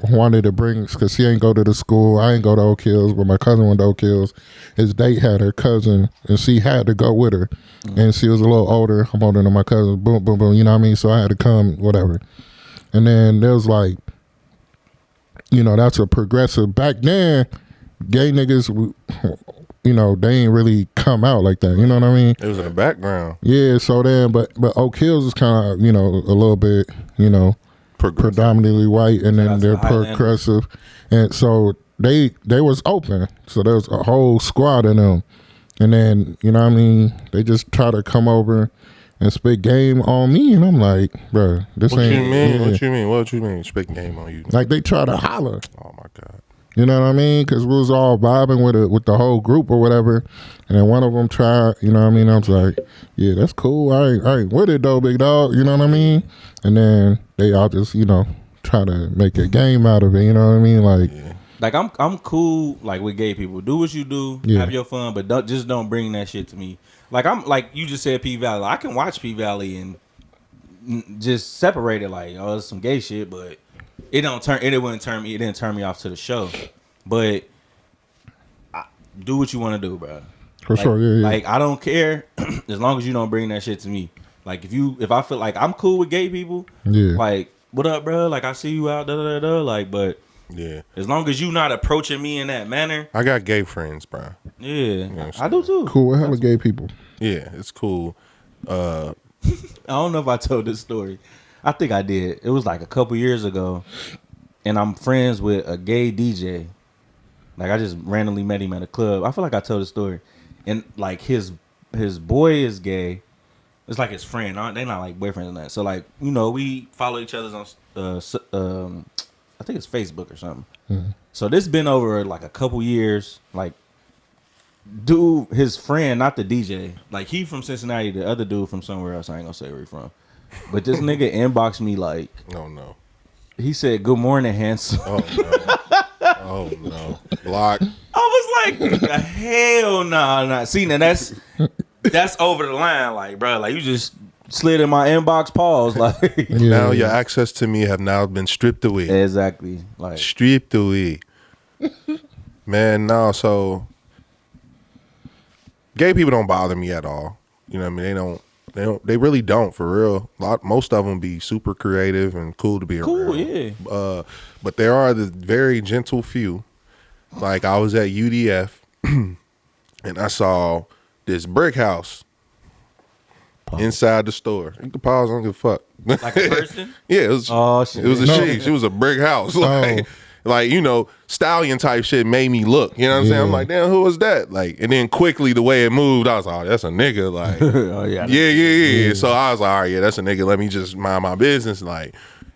wanted to bring, because he ain't go to the school. I ain't go to Oak Hills, but my cousin went to Oak Hills. His date had her cousin, and she had to go with her. Mm-hmm. And she was a little older. I'm older than my cousin. Boom, boom, boom. You know what I mean? So I had to come, whatever. And then there was like, that's a progressive. Back then, gay niggas, they ain't really come out like that. You know what I mean? It was in the background. Yeah, so then, but Oak Hills is kind of, a little bit, predominantly white, and then they're progressive. And so they was open. So there was a whole squad of them. And then, they just try to come over and spit game on me, and I'm like, bro, this What ain't. you mean? Yeah. What you mean? What you mean? Spitting game on you? Like they try to holler. Oh my god. You know what I mean? Because we was all vibing with the whole group or whatever, and then one of them tried. You know what I mean? I was like, yeah, that's cool. I ain't with it though, big dog. You know what I mean? And then they all just try to make a game out of it. You know what I mean? Like. Yeah. Like I'm cool like with gay people. Do what you do, have your fun, but don't bring that shit to me. Like I'm like you just said P Valley. I can watch P Valley and just separate it like, oh, it's some gay shit, but it didn't turn me off to the show. But do what you want to do, bro. For sure, yeah. Like I don't care as long as you don't bring that shit to me. Like if I feel like I'm cool with gay people, like what up, bro? Like I see you out, like, but. Yeah. As long as you not approaching me in that manner. I got gay friends, bro. Yeah. You know I do too. Cool with hella gay people. Yeah, it's cool. I don't know if I told this story. I think I did. It was like a couple years ago. And I'm friends with a gay DJ. Like I just randomly met him at a club. I feel like I told the story. And like his boy is gay. It's like his friend. They're not like boyfriends and that. So like, we follow each other on I think it's Facebook or something. Mm-hmm. So this been over like a couple years. Like, dude, his friend, not the DJ. Like he from Cincinnati, the other dude from somewhere else. I ain't gonna say where he from. But this nigga inboxed me like, oh no. He said, "Good morning, handsome." Oh no. Oh no. Block. I was like, hell nah. See, now that's over the line, like, bro. Like you just slid in my inbox, pause, like. Now your access to me have now been stripped away. Exactly, like stripped away. Man, no. So gay people don't bother me at all. You know what I mean? They really don't, for real. Most of them be super creative and cool to be around. Cool, yeah. But there are the very gentle few. Like I was at UDF and I saw this brick house inside the store. You can pause, I don't give a fuck. Like a person? Yeah, it was. Oh shit! It was a she. She was a brick house. Like stallion type shit made me look. You know what I'm saying? I'm like, damn, who was that? Like, and then quickly the way it moved, I was like, oh, that's a nigga. Like, oh yeah. Yeah. So I was like, all right, yeah, that's a nigga. Let me just mind my business. Like,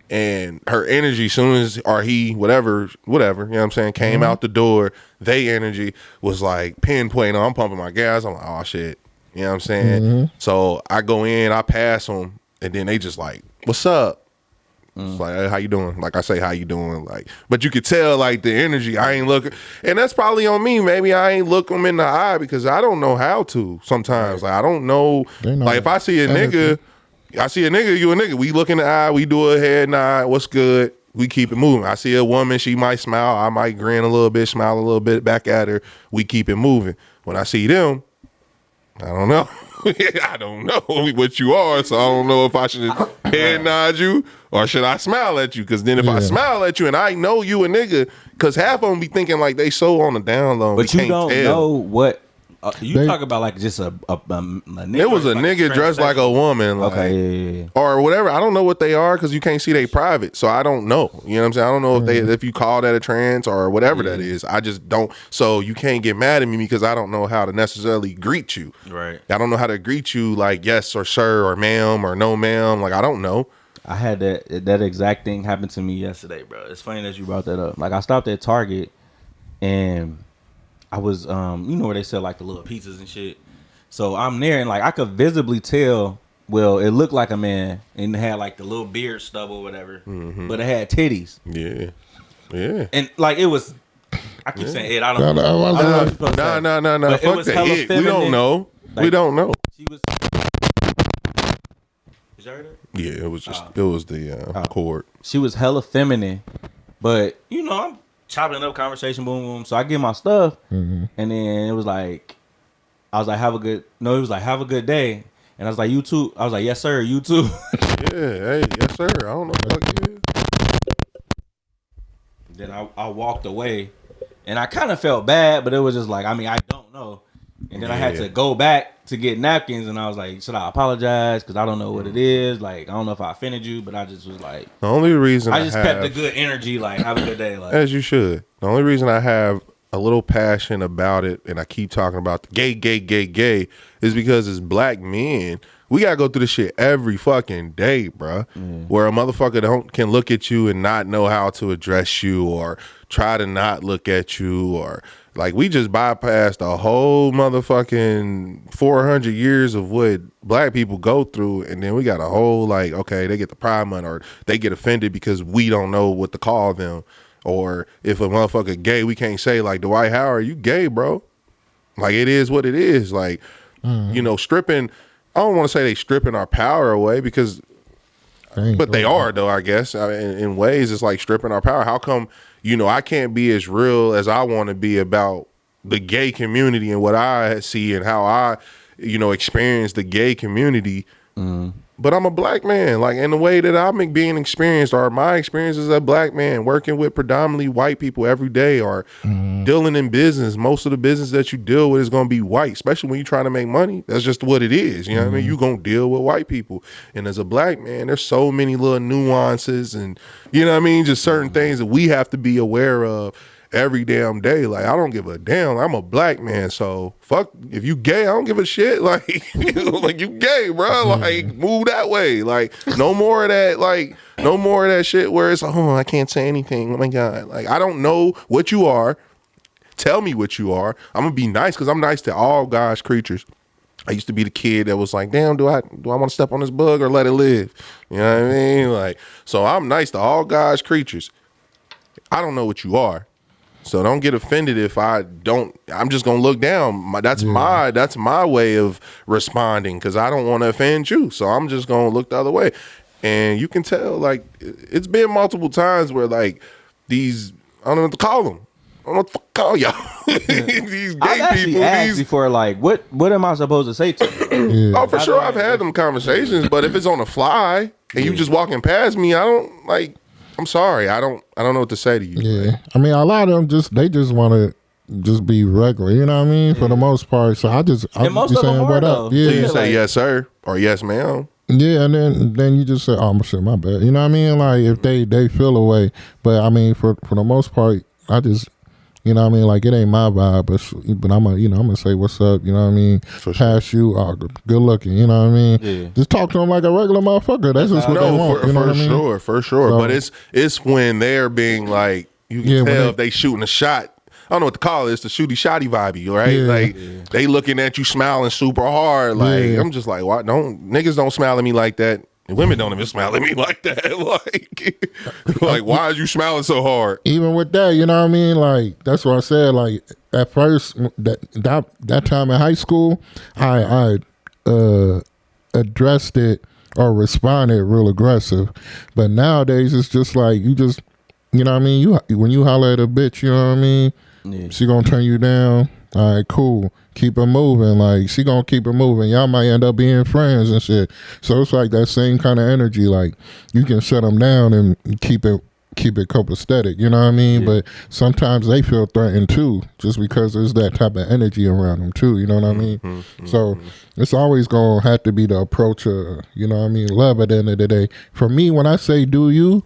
and her energy, soon as or he, whatever, you know what I'm saying, came out the door, they energy was like pinpointing. I'm pumping my gas. I'm like, oh shit. You know what I'm saying? So I go in, I pass them, and then they just like, what's up? It's like, hey, how you doing? Like I say, how you doing? Like, but you could tell like the energy. I ain't looking, and that's probably on me. Maybe I ain't look them in the eye because I don't know how to. Sometimes, like I don't know. Like if I see a nigga, you a nigga. We look in the eye, we do a head nod. What's good? We keep it moving. I see a woman, she might smile. I might grin a little bit, smile a little bit back at her. We keep it moving. When I see them, I don't know. I don't know what you are, so I don't know if I should head nod you or should I smile at you. Because then if I smile at you and I know you a nigga, because half of them be thinking like they so on the down low. But you don't know what you talk about, like just a nigga. It was a nigga dressed like a woman, like, okay, or whatever. I don't know what they are because you can't see they private, so I don't know. You know what I'm saying? I don't know if you call that a trans or whatever that is. I just don't. So you can't get mad at me because I don't know how to necessarily greet you. Right. I don't know how to greet you like yes or sir or ma'am or no ma'am. Like I don't know. I had that exact thing happen to me yesterday, bro. It's funny that you brought that up. Like I stopped at Target and I was, where they sell like the little pizzas and shit. So I'm there and like I could visibly tell. Well, it looked like a man and it had like the little beard stubble or whatever, but it had titties. Yeah. And like it was. I keep saying it. I don't know. No. Fuck that. We don't know. Like, we don't know. She was. Did you heard her? Yeah, it was just it was the cord. She was hella feminine, but I'm chopping up conversation, boom, boom. So I get my stuff, and then it was like, I was like, have a good day. And I was like, you too. I was like, yes, sir, you too. Yeah, hey, yes, sir. I don't know what the fuck you is. Then I walked away, and I kind of felt bad, but it was just like, I don't know. And then I had to go back to get napkins, and I was like, should I apologize? Because I don't know what it is. Like, I don't know if I offended you, but I just was like, the only reason I just kept the good energy, like, have a good day. Like, as you should. The only reason I have a little passion about it, and I keep talking about the gay, is because as black men, We gotta go through this shit every fucking day, bruh. Where a motherfucker can look at you and not know how to address you, or try to not look at you, or like we just bypassed a whole motherfucking 400 years of what black people go through, and then we got a whole like, okay, they get the Pride Month, or they get offended because we don't know what to call them, or if a motherfucker gay, we can't say like, Dwhight, how are you gay, bro? Like it is what it is. Like you know, stripping. I don't want to say they stripping our power away because, but they are though. I guess in ways it's like stripping our power. How come? You know, I can't be as real as I want to be about the gay community and what I see and how I, you know, experience the gay community. But I'm a black man, like in the way that I'm being experienced, or my experience as a black man working with predominantly white people every day, or dealing in business. Most of the business that you deal with is going to be white, especially when you're trying to make money. That's just what it is. You know what I mean? You're going to deal with white people. And as a black man, there's so many little nuances and, you know what I mean? Just certain things that we have to be aware of every damn day. Like, I don't give a damn. I'm a black man, so fuck if you gay, I don't give a shit. Like, like you gay, bro. Like, move that way. Like, no more of that. Like, no more of that shit where it's oh, I can't say anything. Oh my god. Like, I don't know what you are. Tell me what you are. I'm gonna be nice because I'm nice to all God's creatures. I used to be the kid that was like, damn, do I want to step on this bug or let it live? You know what I mean? Like, so I'm nice to all God's creatures. I don't know what you are. So don't get offended if I don't. I'm just gonna look down. That's my way of responding because I don't want to offend you. So I'm just gonna look the other way. And you can tell, like, it's been multiple times where like these, I don't know what to call them. I don't know what to call y'all. These gay people. Asked before, like, what am I supposed to say to you? Oh, for sure, I've had them conversations. But if it's on the fly and you just walking past me, I don't like. I'm sorry. I don't know what to say to you. Yeah. I mean, a lot of them they just want to just be regular. You know what I mean? For the most part. So I be saying what up. Yeah. So you say yes, sir, or yes, ma'am. Yeah, and then you just say, oh, shit, my bad. You know what I mean? Like if they feel away. But I mean, for the most part, I just, you know what I mean? Like it ain't my vibe, but I'm gonna say what's up. You know what I mean? Pass you, good looking. You know what I mean? Yeah. Just talk to them like a regular motherfucker. That's just what they want. You know what I mean? For sure. So, but it's when they're being like, you can tell if they shooting a shot. I don't know what to call it. It's the shotty vibey, right? Yeah. Like they looking at you smiling super hard. Like I'm just like, why niggas don't smile at me like that. And women don't even smile at me like that. Like why are you smiling so hard? Even with that, you know what I mean? Like that's what I said. Like at first, that time in high school, I addressed it or responded real aggressive. But nowadays, it's just like you just, you know what I mean? When you holler at a bitch, you know what I mean? Yeah. She gonna turn you down. All right, cool. Keep it moving. Like she gonna keep it moving. Y'all might end up being friends and shit. So it's like that same kind of energy. Like you can shut them down and keep it copacetic. You know what I mean? Yeah. But sometimes they feel threatened too, just because there's that type of energy around them too. You know what I mean? Mm-hmm. So it's always gonna have to be the approach of, you know what I mean, love at the end of the day. For me, when I say do you,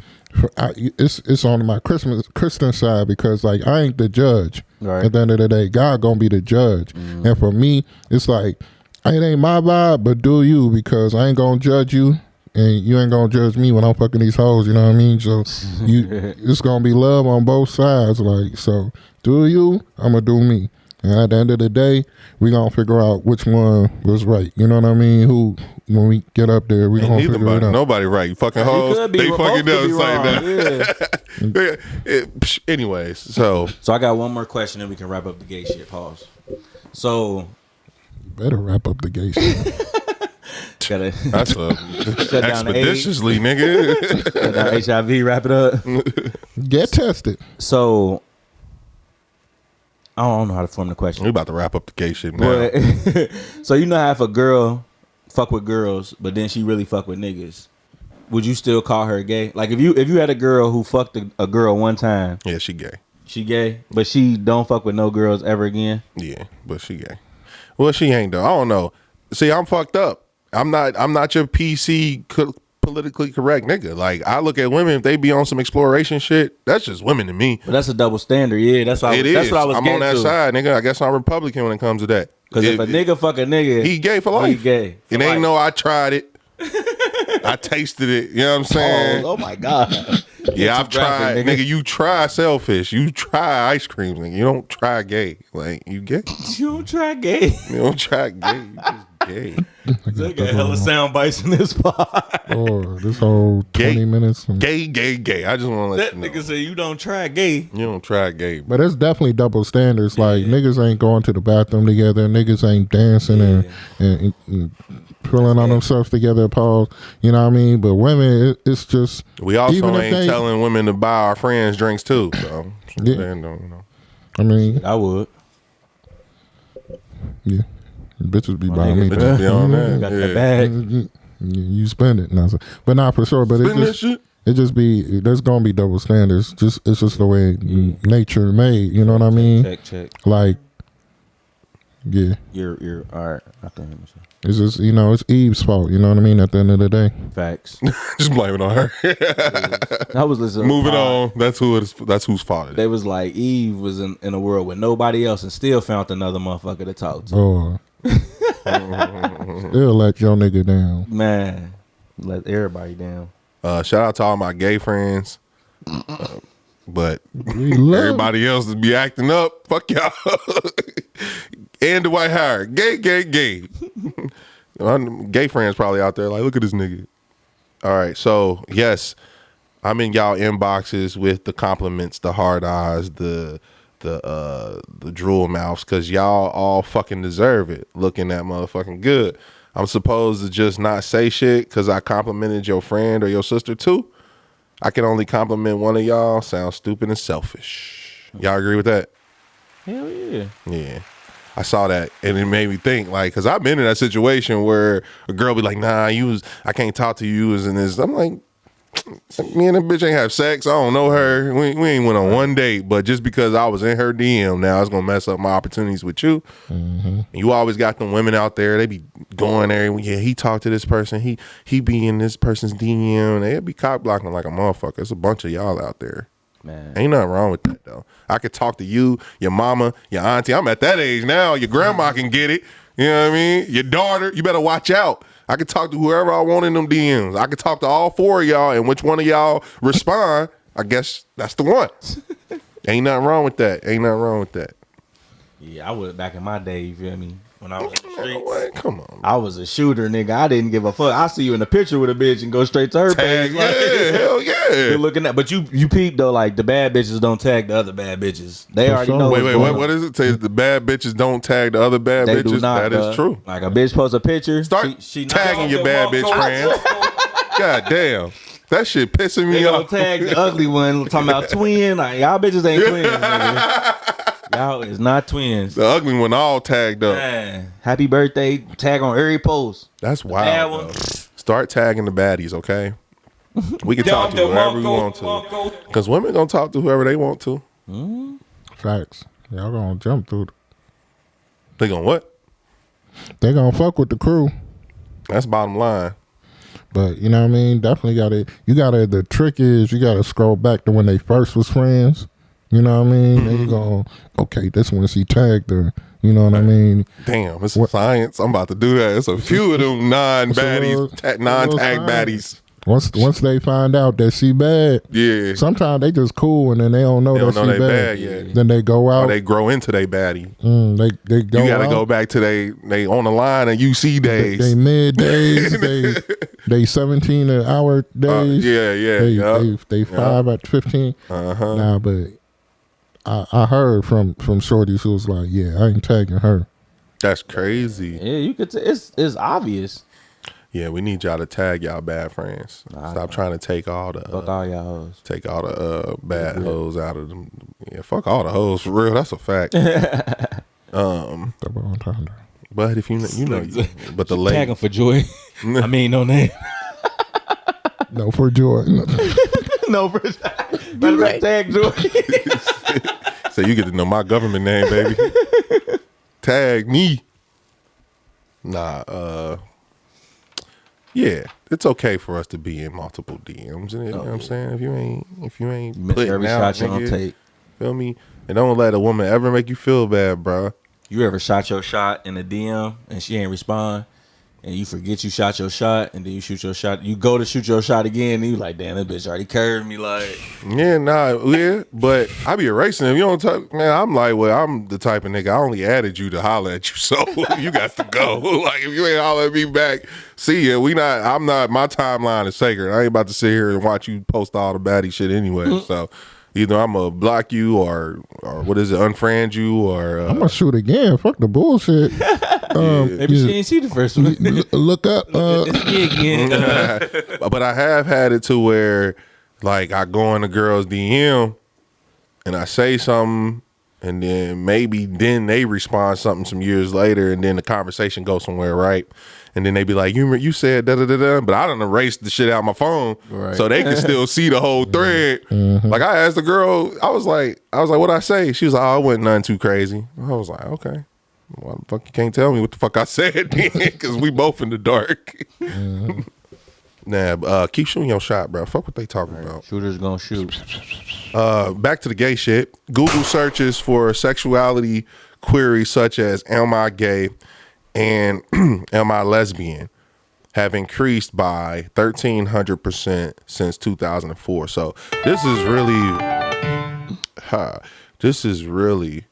it's on my Christian side because like I ain't the judge. Right. At the end of the day, God gonna be the judge. Mm. And for me, it's like it ain't my vibe, but do you, because I ain't gonna judge you and you ain't gonna judge me when I'm fucking these hoes. You know what I mean? So it's gonna be love on both sides. Like, so do you, I'm gonna do me. And at the end of the day, we gonna figure out which one was right. You know what I mean? When we get up there, we gonna figure it out. Nobody right. You fucking hoes. They fucking know saying that. Anyways, so I got one more question, and we can wrap up the gay shit. Pause. So better wrap up the gay shit. That's expeditiously, nigga. Shut down HIV. Wrap it up. Get tested. So. I don't know how to form the question. We're about to wrap up the gay shit now. So you know how if a girl fuck with girls, but then she really fuck with niggas, would you still call her gay? Like if you had a girl who fucked a girl one time. Yeah, she gay. She gay, but she don't fuck with no girls ever again? Yeah, but she gay. Well, she ain't though. I don't know. See, I'm fucked up. I'm not your PC politically correct nigga. Like I look at women, if they be on some exploration shit, that's just women to me. But that's a double standard. Yeah, that's what I was I'm on that side, nigga. I guess I'm Republican when it comes to that. Because if a nigga fuck a nigga, he gay for life. He gay. It ain't no I tried it. I tasted it. You know what I'm saying? Oh my God. Yeah, I've tried. Nigga, you try selfish. You try ice cream. Nigga. You don't try gay. Like, you gay. You don't try gay. You don't try gay. You just gay. They got hella sound bites in this pod. Oh, this whole 20 minutes. Gay. I just want to let That you know. nigga say you don't try gay. You don't try gay. But it's definitely double standards. Like, niggas ain't going to the bathroom together. Niggas ain't dancing and pulling on themselves together. Pause. You know what I mean? But women, it's just. We also ain't telling women to buy our friends drinks too. So, yeah. Don't, you know. I mean, I would. Yeah. Bitches be buying me. Bitches be on that. Got that bag. You spend it. But not for sure. But it just be, there's going to be double standards. It's just the way nature made. You know what I mean? Check. Like, yeah. You're all right. I can hear myself. It's just, it's Eve's fault. You know what I mean? At the end of the day. Facts. Just blame it on her. I was listening. Moving on. That's whose fault it is. They was like, Eve was in a world with nobody else and still found another motherfucker to talk to. Oh. Still let your nigga down. Man, let everybody down. Shout out to all my gay friends. But everybody else be acting up. Fuck y'all. And Dwhight Howard. Gay. Gay friends probably out there like, look at this nigga. All right, so yes, I'm in y'all inboxes with the compliments, the hard eyes, the drool mouths, because y'all all fucking deserve it. Looking that motherfucking good. I'm supposed to just not say shit because I complimented your friend or your sister too? I can only compliment one of y'all. Sounds stupid and selfish. Y'all agree with that? Hell yeah. Yeah. I saw that and it made me think, like, because I've been in that situation where a girl be like, nah, I can't talk to you as in this. I'm like, me and that bitch ain't have sex. I don't know her. We ain't went on one date, but just because I was in her DM, now it's gonna mess up my opportunities with you. Mm-hmm. You always got them women out there. They be going there. Yeah, he talked to this person. He be in this person's DM. They be cock blocking like a motherfucker. It's a bunch of y'all out there. Man, ain't nothing wrong with that though. I could talk to you, your mama, your auntie. I'm at that age now. Your grandma can get it. You know what I mean? Your daughter. You better watch out. I could talk to whoever I want in them DMs. I could talk to all four of y'all, and which one of y'all respond, I guess that's the one. Ain't nothing wrong with that. Yeah, I was back in my day, you feel me? When I was in the streets. Come on. I was a shooter, nigga. I didn't give a fuck. I see you in a picture with a bitch and go straight to her page. Like, yeah, hell yeah. You're looking at, but you peep though, like the bad bitches don't tag the other bad bitches. They already know. Wait, what is it? Say the bad bitches don't tag the other bad bitches? Do not, that is true. Like a bitch posts a picture. Start she tagging your bad bitch friends. God damn. That shit pissing me off. Tag the ugly one talking about twin. Like, y'all bitches ain't twins, nigga. Y'all is not twins. The ugly one all tagged up. Man, happy birthday. Tag on every post. That's wild. Start tagging the baddies, okay? We can talk to whoever we want to. Because women gonna talk to whoever they want to. Facts. Y'all gonna jump through. They gonna what? They gonna fuck with the crew. That's bottom line. But you know what I mean? Definitely the trick is you gotta scroll back to when they first was friends. You know what I mean? Then you go, okay, this one she tagged her. You know what I mean? Damn, it's science. I'm about to do that. It's a few of them non-baddies, non-tag baddies. Once they find out that she bad, yeah. Sometimes they just cool and then they don't know that she bad yet. Then they go out. Or they grow into they baddie. They go. You gotta go back to they on the line and UC days. They mid days. they 17 an hour days. They 5 at 15. Nah, but I heard from shorties who was like, yeah, I ain't tagging her. That's crazy. Yeah, you could. It's obvious. Yeah, we need y'all to tag y'all bad friends. Stop trying to take all the fuck all y'all hoes. Take all the bad hoes out of them. Yeah, fuck all the hoes for real. That's a fact. But if you know, but the lady tag them for joy. I mean, no name. No for joy. No for right. Tag joy. So you get to know my government name, baby. Tag me. Nah, yeah, it's okay for us to be in multiple DMs. You know what I'm saying? If you ain't putting every out, shot you don't take. Feel me? And don't let a woman ever make you feel bad, bro. You ever shot your shot in a DM and she ain't respond, and you forget you shot your shot, and then you shoot your shot. You go to shoot your shot again, and you like, damn, that bitch already curved me. Like, yeah, but I be erasing them. You don't talk, man. I'm like, well, I'm the type of nigga. I only added you to holler at you, so you got to go. Like, if you ain't holler at me back, see ya. I'm not. My timeline is sacred. I ain't about to sit here and watch you post all the baddie shit anyway. So. Either I'm gonna block you or what is it, unfriend you, or I'm gonna shoot again. Fuck the bullshit. maybe she ain't see the first one. Look up. But I have had it to where, like, I go in the girl's DM and I say something, and then maybe they respond something some years later, and then the conversation goes somewhere, right? And then they be like, you said da da da da, but I done erased the shit out of my phone, right, so they can still see the whole thread. Mm-hmm. Like, I asked the girl, I was like, what'd I say? She was like, oh, it wasn't nothing too crazy. I was like, okay. Why the fuck you can't tell me what the fuck I said then? Because we both in the dark. Mm-hmm. Nah, keep shooting your shot, bro. Fuck what they talking about. Shooters gonna shoot. Back to the gay shit. Google searches for sexuality queries such as am I gay and am I lesbian have increased by 1,300% since 2004. So this is really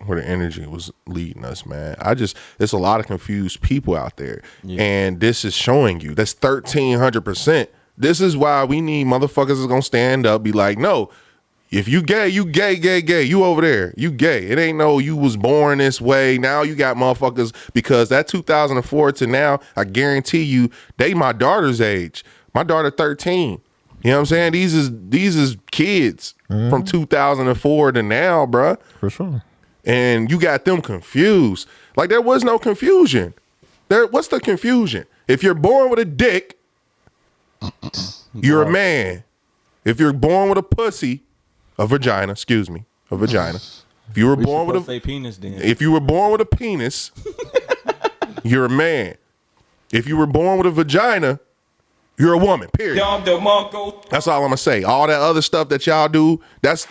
where the energy was leading us, man. It's a lot of confused people out there. Yeah. And this is showing you that's 1,300%. This is why we need motherfuckers that's gonna stand up, be like, no, if you gay, you gay. You over there, you gay. It ain't no you was born this way. Now you got motherfuckers, because that 2004 to now, I guarantee you, they my daughter's age. My daughter 13. You know what I'm saying? These is kids from 2004 to now, bruh. For sure. And you got them confused. Like, there was no confusion. What's the confusion? If you're born with a dick, you're a man. If you're born with a pussy, a vagina. If you were born with a penis, then. If you were born with a penis, you're a man. If you were born with a vagina, you're a woman. Period. That's all I'm gonna say. All that other stuff that y'all do, that's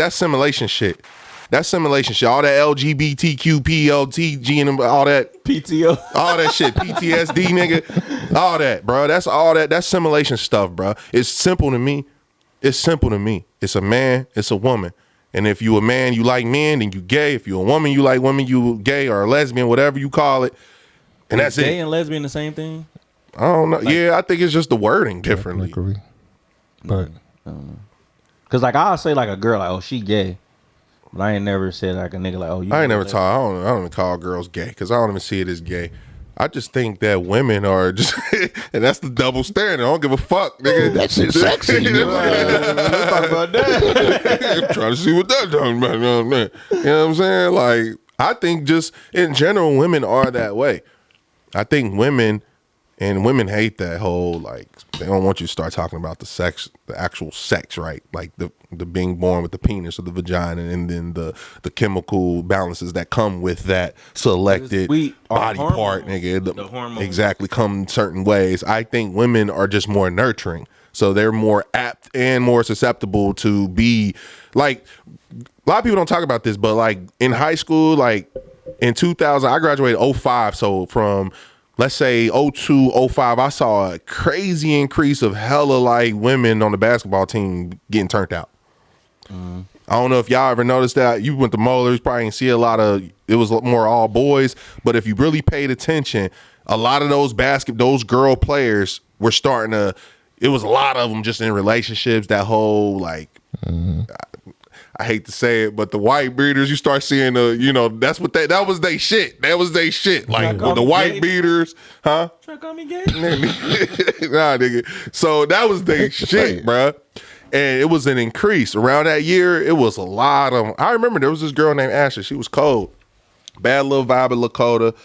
simulation shit. That's simulation shit. All that LGBTQ, PLTG, and all that PTO, all that shit, PTSD, nigga, all that, bro. That's all that. That's simulation stuff, bro. It's simple to me. It's a man. It's a woman. And if you a man, you like men, then you gay. If you a woman, you like women, you gay or a lesbian, whatever you call it. And that's gay it. And lesbian the same thing? I don't know. Like, yeah, I think it's just the wording differently. But I don't know. Cause like I'll say like a girl like, oh, she gay. But I ain't never said like a nigga like, oh, you. I ain't never I don't even call girls gay, because I don't even see it as gay. I just think that women are just, and that's the double standard. I don't give a fuck, nigga. That shit's sexy. Let's talk about that. I'm trying to see what that's talking about. You know what I'm saying? Like, I think just in general, women are that way. I think women hate that whole, like, they don't want you to start talking about the actual sex, right? Like the being born with the penis or the vagina, and then the chemical balances that come with that selected body part, nigga. The hormones. Exactly, come certain ways. I think women are just more nurturing. So they're more apt and more susceptible to be, like, a lot of people don't talk about this, but like in high school, like in 2000, I graduated 05. So from, let's say 02, 05, I saw a crazy increase of hella like women on the basketball team getting turned out. I don't know if y'all ever noticed that. You went to Moeller, you probably didn't see a lot of, it was more all boys, but if you really paid attention, a lot of those girl players were starting to, it was a lot of them just in relationships, that whole like, I hate to say it, but the white beaters, you start seeing that was they shit. That was they shit. Like the white beaters, huh? Try to call me gay? Nah, nigga. So that was they shit, bruh. And it was an increase. Around that year, it was a lot of them. I remember there was this girl named Ashley. She was cold. Bad little vibe at Lakota.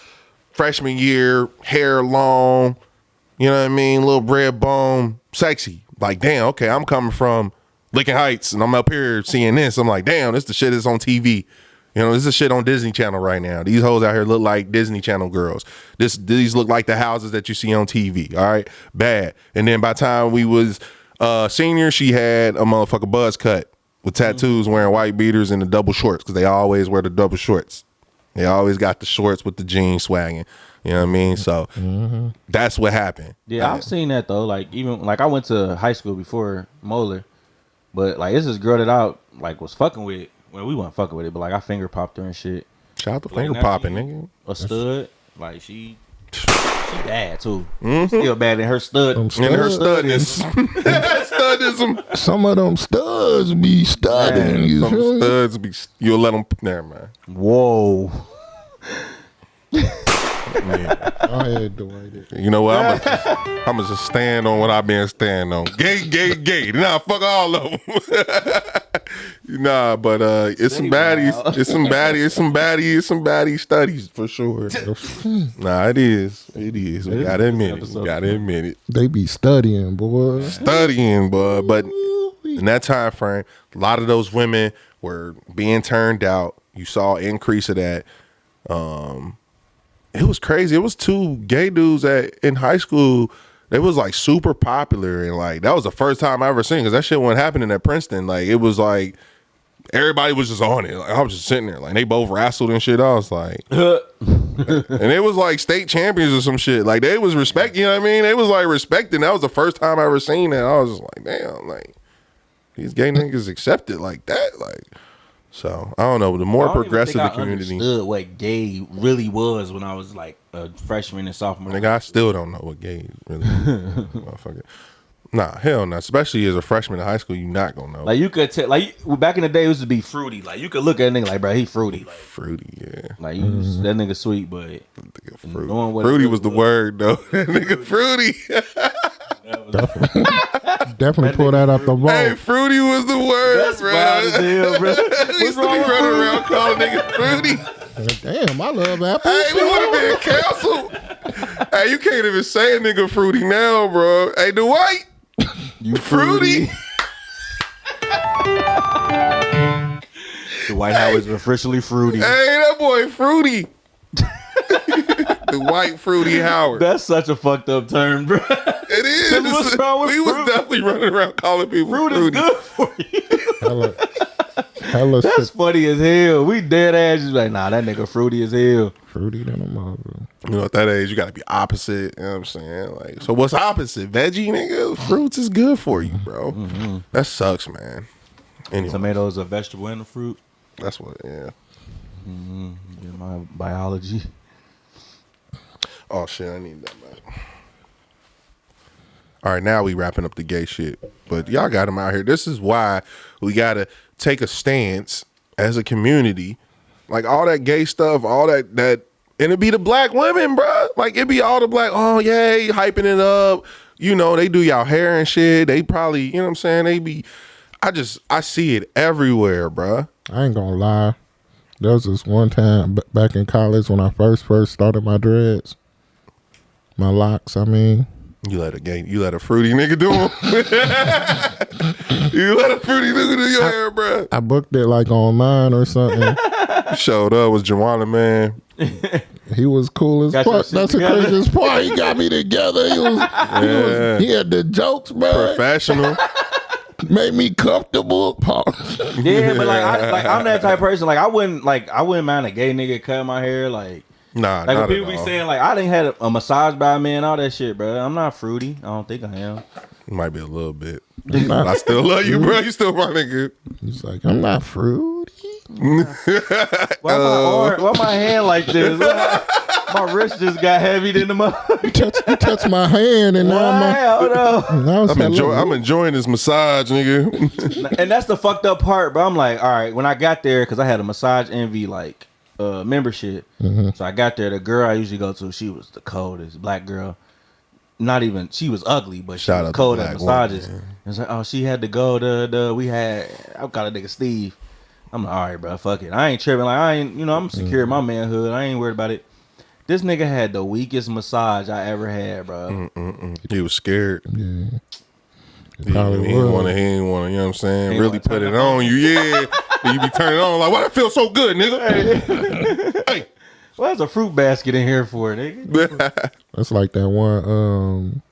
Freshman year, hair long, you know what I mean? Little red bone, sexy. Like, damn, okay, I'm coming from Lincoln Heights, and I'm up here seeing this. I'm like, damn, this the shit that's on TV. You know, this is the shit on Disney Channel right now. These hoes out here look like Disney Channel girls. These look like the houses that you see on TV. All right, bad. And then by the time we was senior, she had a motherfucker buzz cut with tattoos, wearing white beaters and the double shorts, because they always wear the double shorts. They always got the shorts with the jeans swagging. You know what I mean? So that's what happened. Yeah, I've seen that though. Like even like I went to high school before Moeller, but like it's this girl that I like was fucking with. Well, we weren't fucking with it, but like I finger popped her and shit. Shout out to finger popping, nigga. A stud, like she bad too. Still bad in her stud. And her studness. Studism. Some of them studs be studying. You Some feel me? studs be. You'll let them. Never mind. Whoa. Go ahead, Dwhight. You know what? I'm gonna just stand on what I've been standing on. Gay. Nah, fuck all of them. Nah, but it's some baddies. It's some baddie studies for sure. Nah, it is. We gotta admit it. They be studying, boy. But in that time frame, a lot of those women were being turned out. You saw an increase of that. It was crazy. It was 2 gay dudes in high school. They was like super popular, and like that was the first time I ever seen, because that shit wasn't happening at Princeton. Like it was like everybody was just on it. Like I was just sitting there, like they both wrestled and shit. I was like, and it was like state champions or some shit. Like they was respecting. You know what I mean? They was like respecting. That was the first time I ever seen that. I was just like, damn, like these gay niggas accepted like that, like. So I don't know. The more progressive the community, understood what gay really was when I was like a freshman and sophomore. Nigga, I still don't know what gay really is. Motherfucker. Nah, hell no. Especially as a freshman in high school, you not gonna know. Like you could tell, like back in the day, it used to be fruity. Like you could look at a nigga like, bro, he fruity. Like, fruity, yeah. Like that nigga sweet, but fruity was the word though. Nigga, fruity. Definitely pull that out the vault. Hey, fruity was the word, that's bro. wild as hell, bro. What's wrong with running around calling nigga fruity? Damn, I love apples. Hey, we would have been canceled. Hey, you can't even say a nigga fruity now, bro. Hey, Dwhight, You fruity. Dwhight Howard's officially fruity. Hey, that boy fruity. The white fruity Howard. That's such a fucked up term, bro. It is. What's wrong with we fruit? was definitely running around calling people Fruit is fruity. good for you. Hella That's shit. funny as hell. We dead ass just like, nah, that nigga fruity as hell. Fruity than a mother. You know, at that age, you got to be opposite. You know what I'm saying? Like, so what's opposite? Veggie, nigga? Fruits is good for you, bro. That sucks, man. Anyway, Tomatoes a vegetable and a fruit. that's what, yeah. Yeah, my biology. Oh, shit, I need that, man. All right, now we wrapping up the gay shit. But y'all got them out here. This is why we got to take a stance as a community. Like, all that gay stuff, all that, and it be the black women, bro. Like, it be all the black, oh, yay, hyping it up. You know, they do y'all hair and shit. They probably, you know what I'm saying? They be, I see it everywhere, bro. I ain't gonna lie. There was this one time back in college when I first started my dreads. My locks, I mean. You let a fruity nigga do them. You let a fruity nigga do your hair, bro. I booked it like online or something. Showed up, was Juana, man. He was cool as Got fuck. your shit That's the together. craziest part. He got me together. He had the jokes, man. Professional. Made me comfortable. Yeah, but like I'm that type of person. Like I wouldn't mind a gay nigga cutting my hair. Like Nah, when not people at be all. saying like I didn't had a massage by a man, all that shit, bro. I'm not fruity. I don't think I am. Might be a little bit. But I still love you, bro. You still my nigga. He's like, I'm not fruity. Why my hand like this? My wrist just got heavy than the mother. You touch my hand and now Hold on. now it's I'm enjoying this massage, nigga. And that's the fucked up part, bro. I'm like, all right, when I got there, because I had a Massage Envy like membership. So I got there, the girl I usually go to, she was the coldest black girl. Not even, she was ugly, but she Shout was out to cold at black massages. woman, It's like, oh, she had to go I got a nigga Steve. I'm like, all right, bro, fuck it. I ain't tripping. Like, I ain't, I'm secure in my manhood. I ain't worried about it. This nigga had the weakest massage I ever had, bro. He was scared. Yeah. He Probably ain't was. want to, you know what I'm saying? Ain't Really wanna put turn it on you, yeah. Then you be turning on like, why that feel so good, nigga? Hey. Well, there's a fruit basket in here for it, nigga. That's like that one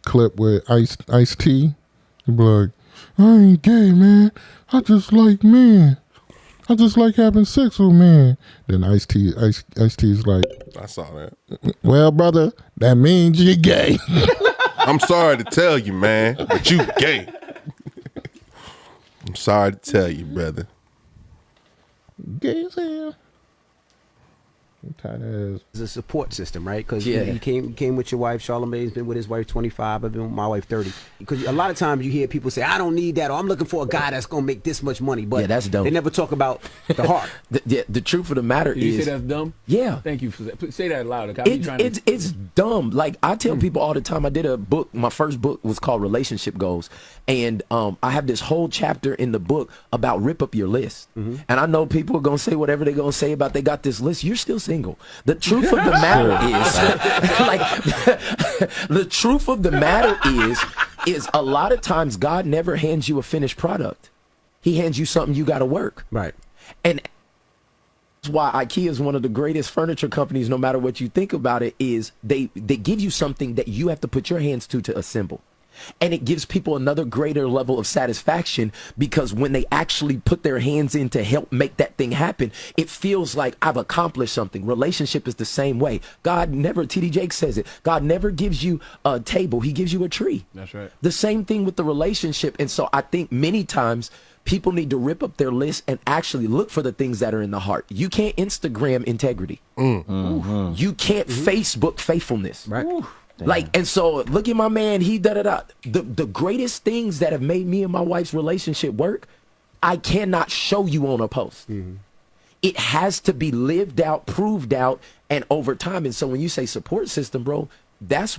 clip with Ice T. He be like, I ain't gay, man. I just like men. I just like having sex with men. Then Ice-T's like, I saw that. well, brother, that means you're gay. I'm sorry to tell you, man, but you gay. I'm sorry to tell you, brother. Gay as hell. Tight ass. It's a support system, right? Because you came with your wife. Charlamagne's been with his wife 25. I've been with my wife 30. Because a lot of times you hear people say, I don't need that, or I'm looking for a guy that's going to make this much money. But that's dumb. They never talk about the heart. the truth of the matter Did is... you say that's dumb? Yeah. Thank you for that. Say that louder. It's dumb. Like, I tell people all the time, I did a book. My first book was called Relationship Goals. And I have this whole chapter in the book about rip up your list. And I know people are going to say whatever they're going to say about they got this list. You're still single. The truth of the matter the truth of the matter is a lot of times God never hands you a finished product. He hands you something you got to work. Right. And that's why IKEA is one of the greatest furniture companies, no matter what you think about it, is they give you something that you have to put your hands to assemble. And it gives people another greater level of satisfaction, because when they actually put their hands in to help make that thing happen, it feels like I've accomplished something. Relationship is the same way. God never, TD Jakes says it, God never gives you a table, he gives you a tree. That's right. The same thing with the relationship. And so I think many times people need to rip up their list and actually look for the things that are in the heart. You can't Instagram integrity. You can't Facebook faithfulness. Right. Like, and so look at my man, the greatest things that have made me and my wife's relationship work, I cannot show you on a post. It has to be lived out, proved out, and over time. And so when you say support system, bro, that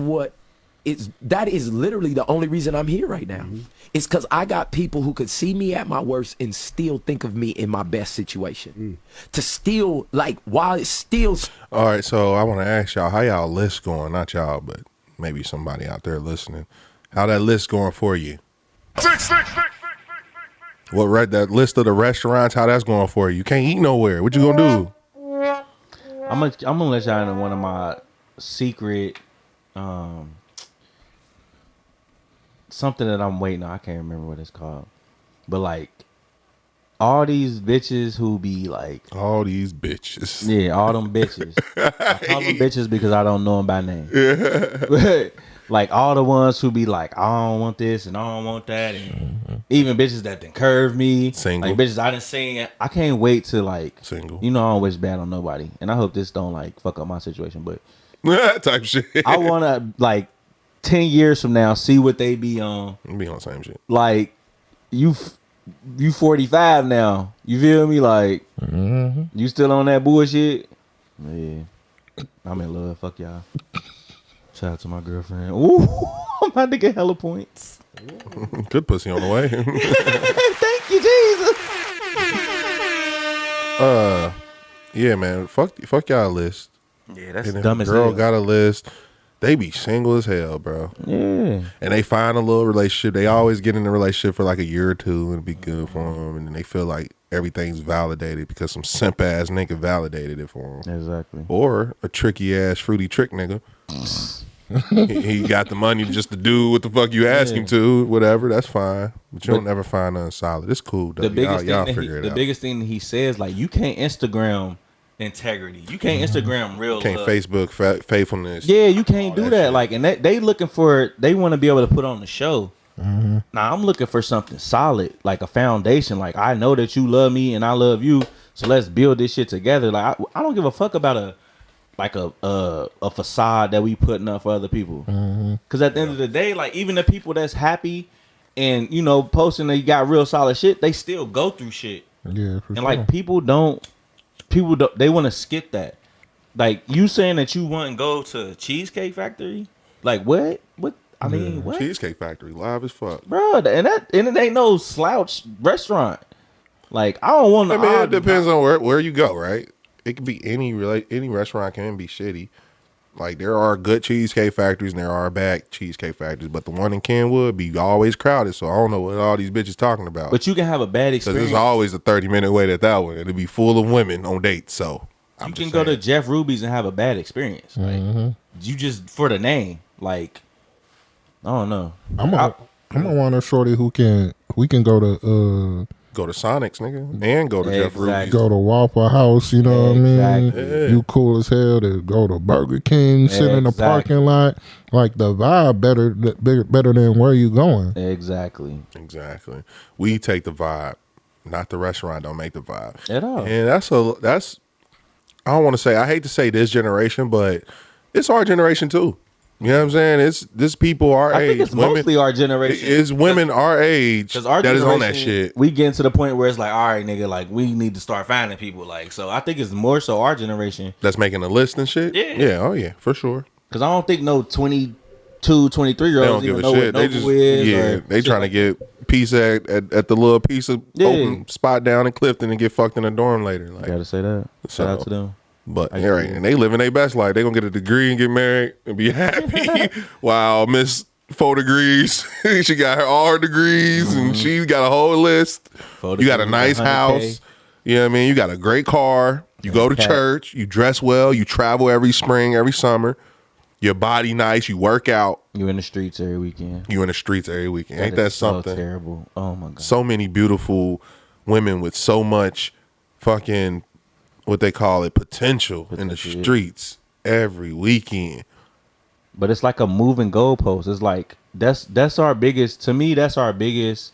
is literally the only reason I'm here right now. It's because I got people who could see me at my worst and still think of me in my best situation. To still, like, while it's still... All right, so I want to ask y'all, how y'all list going? Not y'all, but maybe somebody out there listening. How that list going for you? That list of the restaurants, how that's going for you? You can't eat nowhere. What you gonna do? I'm gonna let y'all into one of my secret... something that I'm waiting on. I can't remember what it's called. But like all these bitches who be like... All these bitches. Yeah, all them bitches. I call them bitches because I don't know them by name. Like all the ones who be like, I don't want this and I don't want that. And even bitches that done curve me. Single. Like bitches I done seen. I can't wait to like... Single. You know I don't wish bad on nobody. And I hope this don't like fuck up my situation. But... type shit. I want to like 10 years from now see what they be on. Be on the same shit. Like you 45 now. You feel me? Like you still on that bullshit? Yeah. I'm in love. Fuck y'all. Shout out to my girlfriend. Ooh, I'm about to get hella points. Good pussy on the way. Thank you, Jesus. Yeah, man. Fuck y'all list. Yeah, that's and if dumb a as girl hell. got a list, they be single as hell, bro. Yeah. And they find a little relationship. They always get in a relationship for like a year or two and it'd be good for them. And then they feel like everything's validated because some simp ass nigga validated it for them. Exactly. Or a tricky ass fruity trick nigga. he got the money just to do what the fuck you ask him to, whatever. That's fine. But you don't never find nothing solid. It's cool, though. The biggest y'all thing figure it out. The biggest thing that he says, like, you can't Instagram integrity. You can't Instagram real Can't love. Facebook faithfulness. Yeah, you can't do that. shit. Like, and they looking for, they want to be able to put on the show. Now I'm looking for something solid, like a foundation. Like, I know that you love me and I love you, so let's build this shit together. Like, I don't give a fuck about a facade that we putting up for other people. Because at the end of the day, like, even the people that's happy and, you know, posting they got real solid shit, they still go through shit. Yeah, for And sure. like people don't, they want to skip that. Like, you saying that you want to go to Cheesecake Factory? Like, what? What? I mean, what? Cheesecake Factory, live as fuck. Bro, and it ain't no slouch restaurant. Like, I don't want to. I mean, it depends on where you go, right? It could be any restaurant can be shitty. Like, there are good Cheesecake Factories and there are bad Cheesecake Factories, but the one in Kenwood be always crowded, so I don't know what all these bitches talking about. But you can have a bad Because experience. there's always a 30-minute wait at that one. It'll be full of women on dates, so You can go to Jeff Ruby's and have a bad experience. Like, you just, for the name, like, I don't know. I'm gonna want a shorty we can go to go to Sonic's, nigga, and go to Jeff Ruby's. Go to Waffle House, you know what I mean? Yeah. You cool as hell to go to Burger King, sit in the parking lot. Like the vibe better than where you going. Exactly. We take the vibe, not the restaurant. Don't make the vibe at all. And that's. I don't want to say. I hate to say this generation, but it's our generation too. You know what I'm saying? It's this people our age. I think it's mostly our generation. It's women our age that is on that shit. We getting to the point where it's like, all right, nigga, like we need to start finding people. Like, so I think it's more so our generation that's making a list and shit. Yeah. Oh yeah, for sure. Because I don't think no 22, 23-year-olds even know what Nobu is. They trying to get pizza at the little piece of open spot down in Clifton and get fucked in a dorm later. Like, gotta say that. Shout out to them. But and they living their best life. They gonna get a degree and get married and be happy. Wow, Miss 4 degrees. She got all her degrees and she got a whole list. You got a nice house. You know what I mean? You got a great car. You go to church. You dress well. You travel every spring, every summer. Your body nice. You work out. You in the streets every weekend. Ain't that something? So terrible. Oh my God. So many beautiful women with so much fucking, what they call it, potential in the streets every weekend. But it's like a moving goalpost. It's like that's our biggest, to me, that's our biggest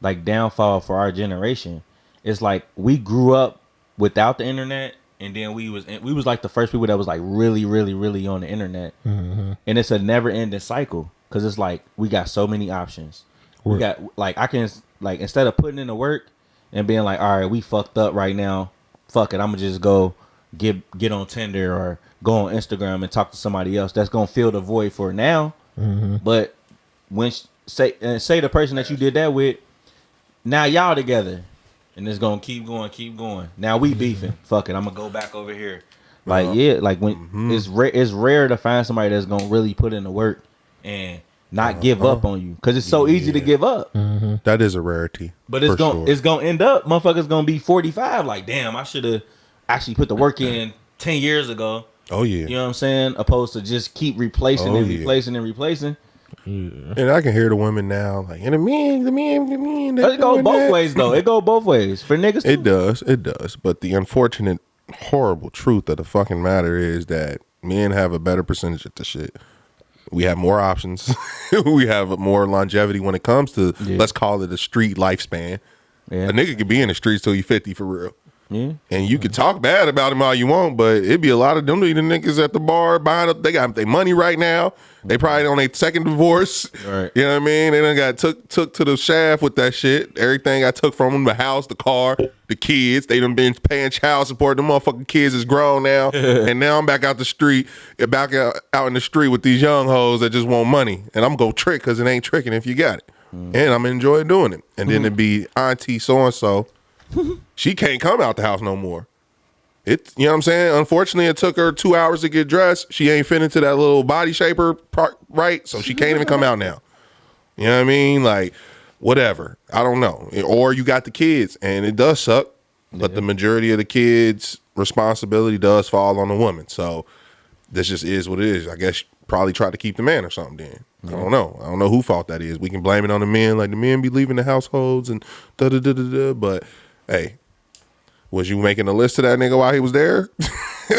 like downfall for our generation. It's like we grew up without the internet, and then we was like the first people that was like really, really, really on the internet. Mm-hmm. And it's a never ending cycle because it's like we got so many options. We got like, I can like, instead of putting in the work and being like, all right, we fucked up right now. Fuck it, I'm gonna just go get on Tinder or go on Instagram and talk to somebody else that's gonna fill the void for now. Mm-hmm. But when say the person that you did that with, now y'all together, and it's gonna keep going. Now we beefing. Fuck it, I'm gonna go back over here. Like like when it's rare to find somebody that's gonna really put in the work and not give up on you, because it's so easy to give up. Mm-hmm. That is a rarity. But it's gonna end up, motherfuckers gonna be 45. Like, damn, I should have actually put the work in 10 years ago. Oh yeah, you know what I'm saying? Opposed to just keep replacing and replacing. Yeah. And I can hear the women now, like, and the men. It go both ways though. It go both ways for niggas too. It does. But the unfortunate, horrible truth of the fucking matter is that men have a better percentage of the shit. We have more options. We have more longevity when it comes to, let's call it a street lifespan. Yeah. A nigga could be in the streets till you 50 for real. Yeah. And you can talk bad about him all you want, but it'd be a lot of them niggas at the bar buying up. They got their money right now. They probably on their second divorce. Right. You know what I mean? They done got took to the shaft with that shit. Everything I took from them, the house, the car, the kids. They done been paying child support. Them motherfucking kids is grown now. And now I'm back out the street, back out in the street with these young hoes that just want money. And I'm going to trick because it ain't tricking if you got it. And I'm enjoying doing it. And then it'd be auntie so-and-so. She can't come out the house no more. You know what I'm saying? Unfortunately, it took her 2 hours to get dressed. She ain't fit into that little body shaper part, right? So she can't even come out now. You know what I mean? Like, whatever. I don't know. Or you got the kids, and it does suck, but the majority of the kids' responsibility does fall on the woman. So this just is what it is. I guess probably try to keep the man or something then. I don't know. I don't know whose fault that is. We can blame it on the men, like the men be leaving the households and da-da-da-da-da, but hey, was you making a list of that nigga while he was there?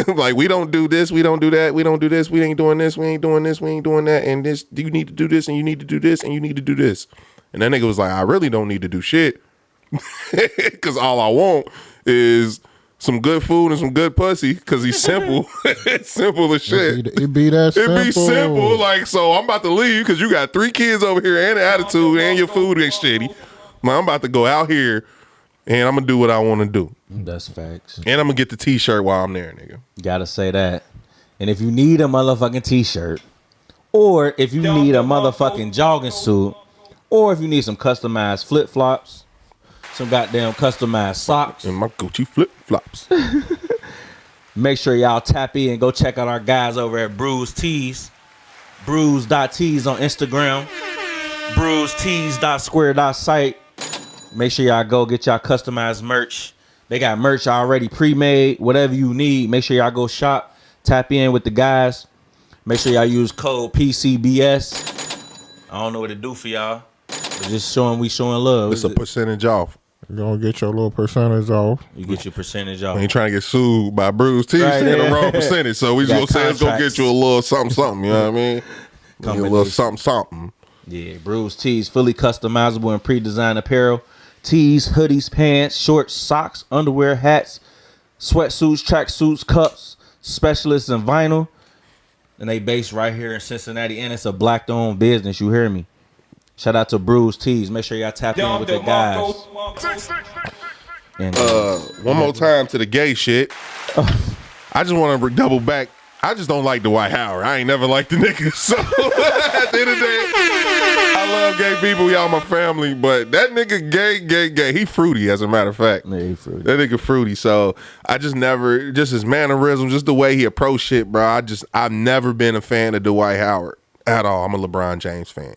Like, we don't do this, we don't do that, we don't do this, we ain't doing this, we ain't doing this, we ain't doing that, and this, you need to do this, and you need to do this, and you need to do this. And that nigga was like, I really don't need to do shit, because all I want is some good food and some good pussy, because he's simple. It's simple as shit. It be that simple. It be simple. Like, so I'm about to leave because you got 3 kids over here and an attitude and your food ain't shitty. Man, I'm about to go out here and I'm going to do what I want to do. That's facts. And I'm going to get the t-shirt while I'm there, nigga. Gotta say that. And if you need a motherfucking t-shirt, or if you need a motherfucking jogging suit, or if you need some customized flip-flops, some goddamn customized socks, and my Gucci flip-flops. Make sure y'all tap in and go check out our guys over at Bruise Tees. Bruise.tees on Instagram. BruiseTees.square.site. Make sure y'all go get y'all customized merch. They got merch already pre-made. Whatever you need, make sure y'all go shop. Tap in with the guys. Make sure y'all use code PCBS. I don't know what to do for y'all. But just we showing love. It's a percentage off. You gonna get your little percentage off. You get your percentage off. We ain't trying to get sued by Bruce T. Right, Saying yeah. the wrong percentage. So we just gonna say it's gonna get you a little something, something. You know what I mean? A little something, something. Yeah, Bruce Tees, fully customizable and pre-designed apparel. Tees, hoodies, pants, shorts, socks, underwear, hats, sweatsuits, tracksuits, cups, specialists in vinyl. And they based right here in Cincinnati, and it's a black-owned business. You hear me? Shout out to Bruce Tees. Make sure y'all tap in with the guys. And, one more time to the gay shit. I just want to double back. I just don't like Dwhight Howard. I ain't never liked the nigga. So at the end of the day, I love gay people. Y'all my family. But that nigga gay. He fruity, as a matter of fact. Yeah, he fruity. That nigga fruity. So I just never, just his mannerism, just the way he approached shit, bro. I've never been a fan of Dwhight Howard at all. I'm a LeBron James fan.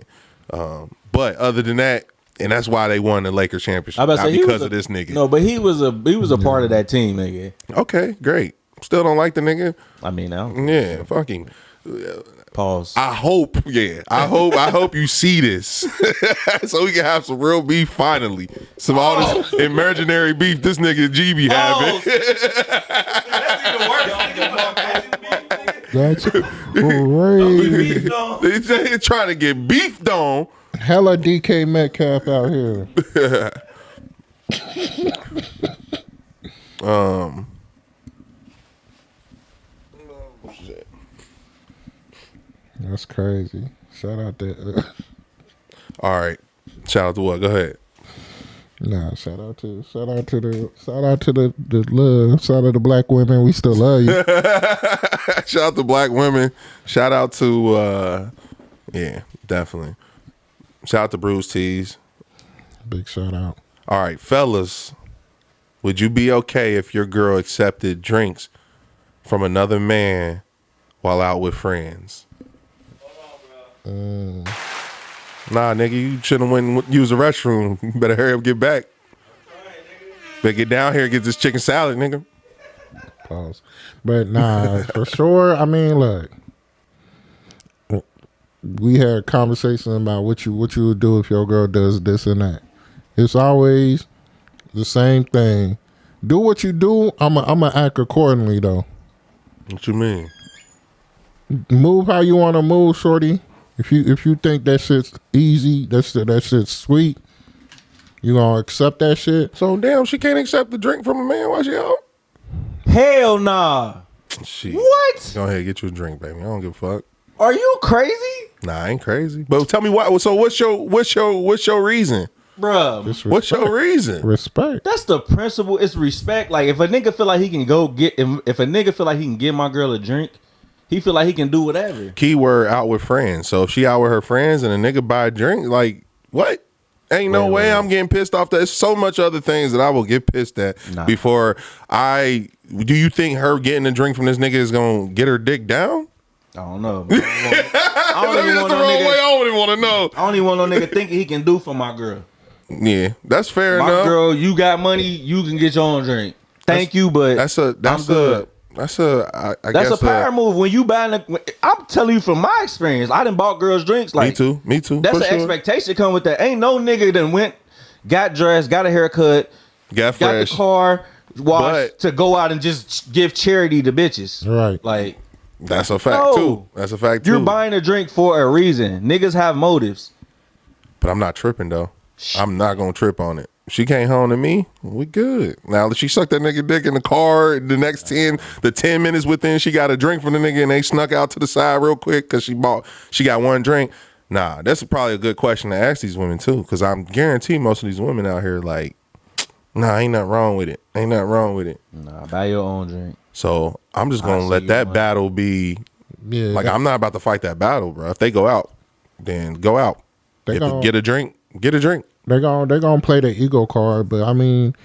But other than that, and that's why they won the Lakers championship. Not because of this nigga. No, but he was a part of that team, nigga. Okay, great. Still don't like the nigga. I mean, now. Yeah, fucking. Pause. I hope you see this, so we can have some real beef finally. Some all this imaginary beef this nigga G be having. That's crazy. They trying to get beefed on. Hella DK Metcalf out here. That's crazy. Shout out to. All right, shout out to what? Go ahead. Nah, shout out to the love. Shout out to black women. We still love you. Shout out to black women. Shout out to yeah, definitely. Shout out to Bruce Tees. Big shout out. All right, fellas, would you be okay if your girl accepted drinks from another man while out with friends? Nah, nigga, you shouldn't went and use the restroom. You better hurry up and get back. Better get down here and get this chicken salad, nigga. Pause. But nah, for sure. I mean, look, we had a conversation about what you would do if your girl does this and that. It's always the same thing. Do what you do. I'ma act accordingly though. What you mean? Move how you want to move, shorty. If you think that shit's easy, that shit's sweet, you gonna accept that shit. So damn, she can't accept the drink from a man while she out? Hell nah. Shit. What? Go ahead, get you a drink, baby. I don't give a fuck. Are you crazy? Nah, I ain't crazy. But tell me why. So what's your reason? Bruh. What's your reason? Respect. That's the principle. It's respect. Like if a nigga feel like he can go get if a nigga feel like he can get my girl a drink, he feel like he can do whatever. Keyword out with friends. So if she out with her friends and a nigga buy a drink, like what? Ain't no way I'm getting pissed off. There's so much other things that I will get pissed at before I. Do you think her getting a drink from this nigga is gonna get her dick down? I don't know. I don't even want to know. I don't even want no nigga thinking he can do for my girl. Yeah, that's fair my enough. My girl, you got money, you can get your own drink. Thank you, but that's a power move. When you buying I'm telling you from my experience, I done bought girls drinks. Like me too. That's an expectation come with that. Ain't no nigga that went, got dressed, got a haircut, got the car washed to go out and just give charity to bitches. Right. Like that's a fact too. That's a fact too. You're buying a drink for a reason. Niggas have motives. But I'm not tripping though. I'm not gonna trip on it. She came home to me, we good. Now she sucked that nigga dick in the car. The next 10 minutes within, she got a drink from the nigga and they snuck out to the side real quick because she got one drink. Nah, that's probably a good question to ask these women too, because I'm guarantee most of these women out here like, nah, ain't nothing wrong with it. Nah, buy your own drink. So I'm just gonna let that battle be. Yeah, like I'm not about to fight that battle, bro. If they go out, then go out. Get a drink. Get a drink. They're gonna play the ego card, but I mean,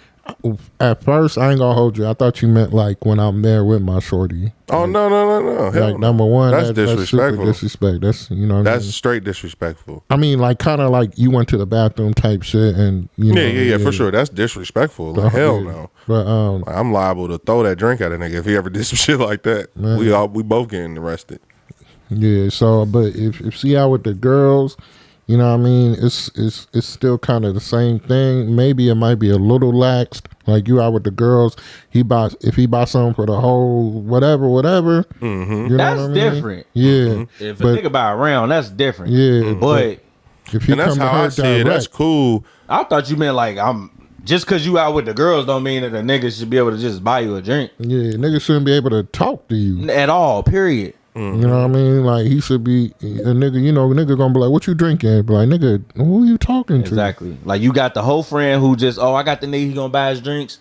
at first I ain't gonna hold you. I thought you meant like when I'm there with my shorty. Oh like, no. Hell like number one, that's disrespectful. That's disrespect. That's that's straight disrespectful. I mean, like kind of like you went to the bathroom type shit, and yeah, for sure. That's disrespectful. Like, hell no. But I'm liable to throw that drink at a nigga if he ever did some shit like that. Man. We both getting arrested. Yeah. So, but if she out with the girls, You know what I mean? It's still kind of the same thing. Maybe it might be a little laxed. Like you out with the girls, if he buys something for the whole whatever. Mm-hmm. You know That's what I mean? different. Yeah. Mm-hmm. If a nigga buy a round, that's different. Yeah. But if he and that's come to how I her see it. direct, That's cool. I thought you meant like just because you out with the girls don't mean that a nigga should be able to just buy you a drink. Yeah, nigga shouldn't be able to talk to you at all. Period. You know what I mean? Like he should be a nigga. You know, nigga gonna be like, "What you drinking?" Be like, "Nigga, who you talking to?" Exactly. Like you got the whole friend who just, I got the nigga, he gonna buy his drinks.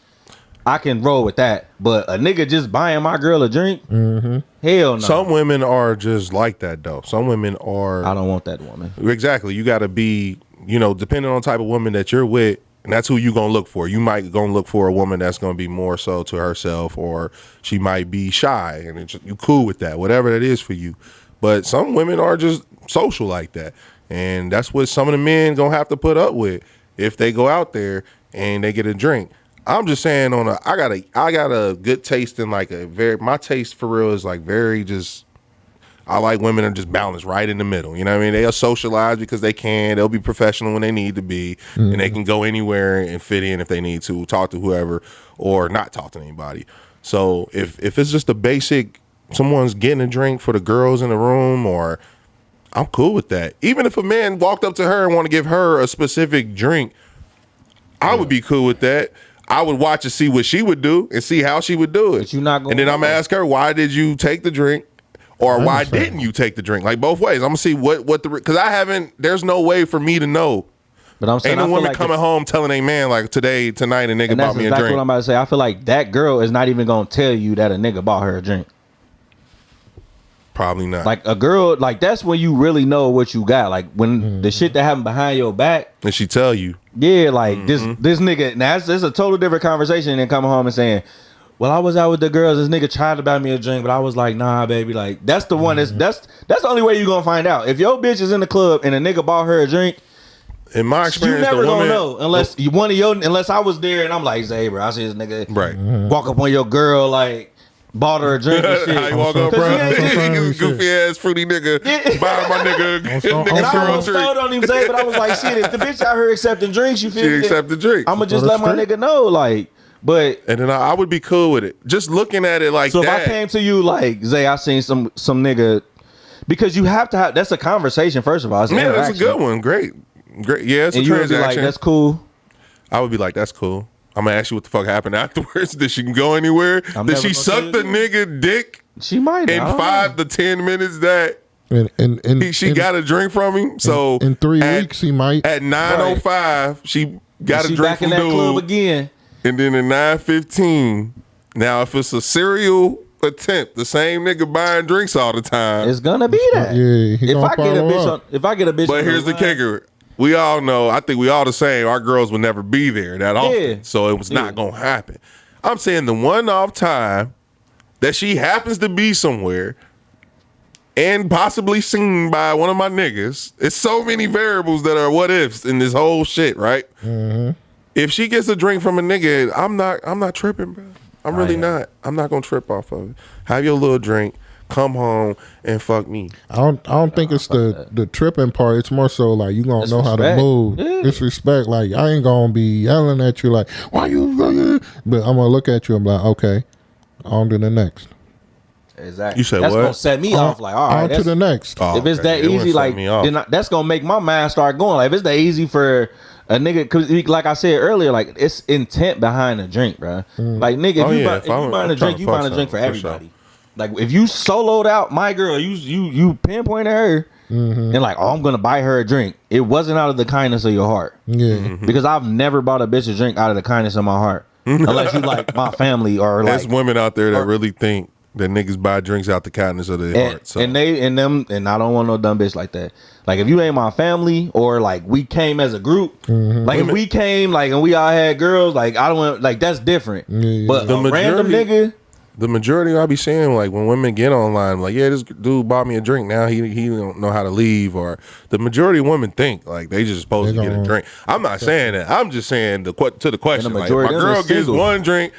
I can roll with that. But a nigga just buying my girl a drink, hell no. Some women are just like that though. Some women are. I don't want that woman. Exactly. You got to be, depending on the type of woman that you're with, and that's who you gonna look for. You might gonna look for a woman that's gonna be more so to herself, or she might be shy, and you cool with that, whatever that is for you. But some women are just social like that, and that's what some of the men gonna have to put up with if they go out there and they get a drink. I'm just saying, I got a good taste in like my taste for real is like very just. I like women that are just balanced right in the middle. You know what I mean? They'll socialize because they can. They'll be professional when they need to be. And they can go anywhere and fit in if they need to, talk to whoever or not talk to anybody. So if it's just a basic, someone's getting a drink for the girls in the room, or I'm cool with that. Even if a man walked up to her and want to give her a specific drink, I would be cool with that. I would watch and see what she would do and see how she would do it. But you're not gonna and then I'm going to ask her, why did you take the drink? Or why didn't you take the drink? Like both ways. I'm gonna see what because I haven't. There's no way for me to know. But I'm saying, ain't no woman coming home telling a man like tonight a nigga bought me a drink. That's what I'm about to say. I feel like that girl is not even gonna tell you that a nigga bought her a drink. Probably not. Like a girl, like that's when you really know what you got. Like when the shit that happened behind your back, and she tell you, yeah, like this nigga. Now it's a total different conversation than coming home and saying, well, I was out with the girls. This nigga tried to buy me a drink, but I was like, nah, baby. Like that's the one. That's the only way you gonna find out. If your bitch is in the club and a nigga bought her a drink, in my experience, you never the woman, gonna know unless unless I was there and I'm like, Zay, bro, I see this nigga right walk up on your girl like bought her a drink and shit. How you walk up, bro? Nigga, goofy ass fruity nigga, buying my nigga. And I almost stole on him, Zay, but I was like, shit, if the bitch out here accepting drinks, you feel me? She accept the drink. I'ma just let my nigga know, like. But and then I would be cool with it. Just looking at it like so that. If I came to you like, Zay, I seen some nigga, because you have to have, that's a conversation first of all. Man, that's a good one. Great. Yeah, it's and a transaction. You would be like, that's cool. I would be like, that's cool. I'm gonna ask you what the fuck happened afterwards. Did she go anywhere? Did she suck the nigga dick? She might. In 5 to 10 minutes that she got a drink from him. So in 3 weeks he might. At 9:05, she got a drink back from in that dude. Club again. And then at 9:15, now if it's a serial attempt, the same nigga buying drinks all the time, it's gonna be that. Yeah, if I get a bitch, but here's the kicker: we all know. I think we all the same. Our girls would never be there that often, so it was not gonna happen. I'm saying the one-off time that she happens to be somewhere and possibly seen by one of my niggas. It's so many variables that are what ifs in this whole shit, right? Mm-hmm. If she gets a drink from a nigga, I'm not tripping, bro. I'm really not. I'm not gonna trip off of it. Have your little drink, come home, and fuck me. I don't think it's the tripping part. It's more so like you gonna know how to move. Yeah. It's respect. Like I ain't gonna be yelling at you like why you. But I'm gonna look at you and be like, okay, on to the next. Exactly. You said that's what? Gonna set me off. Like all right, on to the next. If it's that easy, like then that's gonna make my mind start going. Like if it's that easy for a nigga, cause like I said earlier, like it's intent behind a drink, bro. Like nigga, if you buying a drink, you buying a drink for everybody. Like if you soloed out my girl, you pinpointed her, and like, oh, I'm gonna buy her a drink. It wasn't out of the kindness of your heart. Yeah. Because I've never bought a bitch a drink out of the kindness of my heart, unless you like my family or like. There's women out there that really think that niggas buy drinks out the kindness of their heart. So. And I don't want no dumb bitch like that. Like if you ain't my family or like we came as a group, like if we came like and we all had girls, like I don't want like that's different. But the random nigga. The majority I be saying like when women get online, like yeah, this dude bought me a drink. Now he don't know how to leave. Or the majority of women think like they just supposed to get a drink. I'm not saying that. I'm just saying to the question. Like, my girl gets one drink.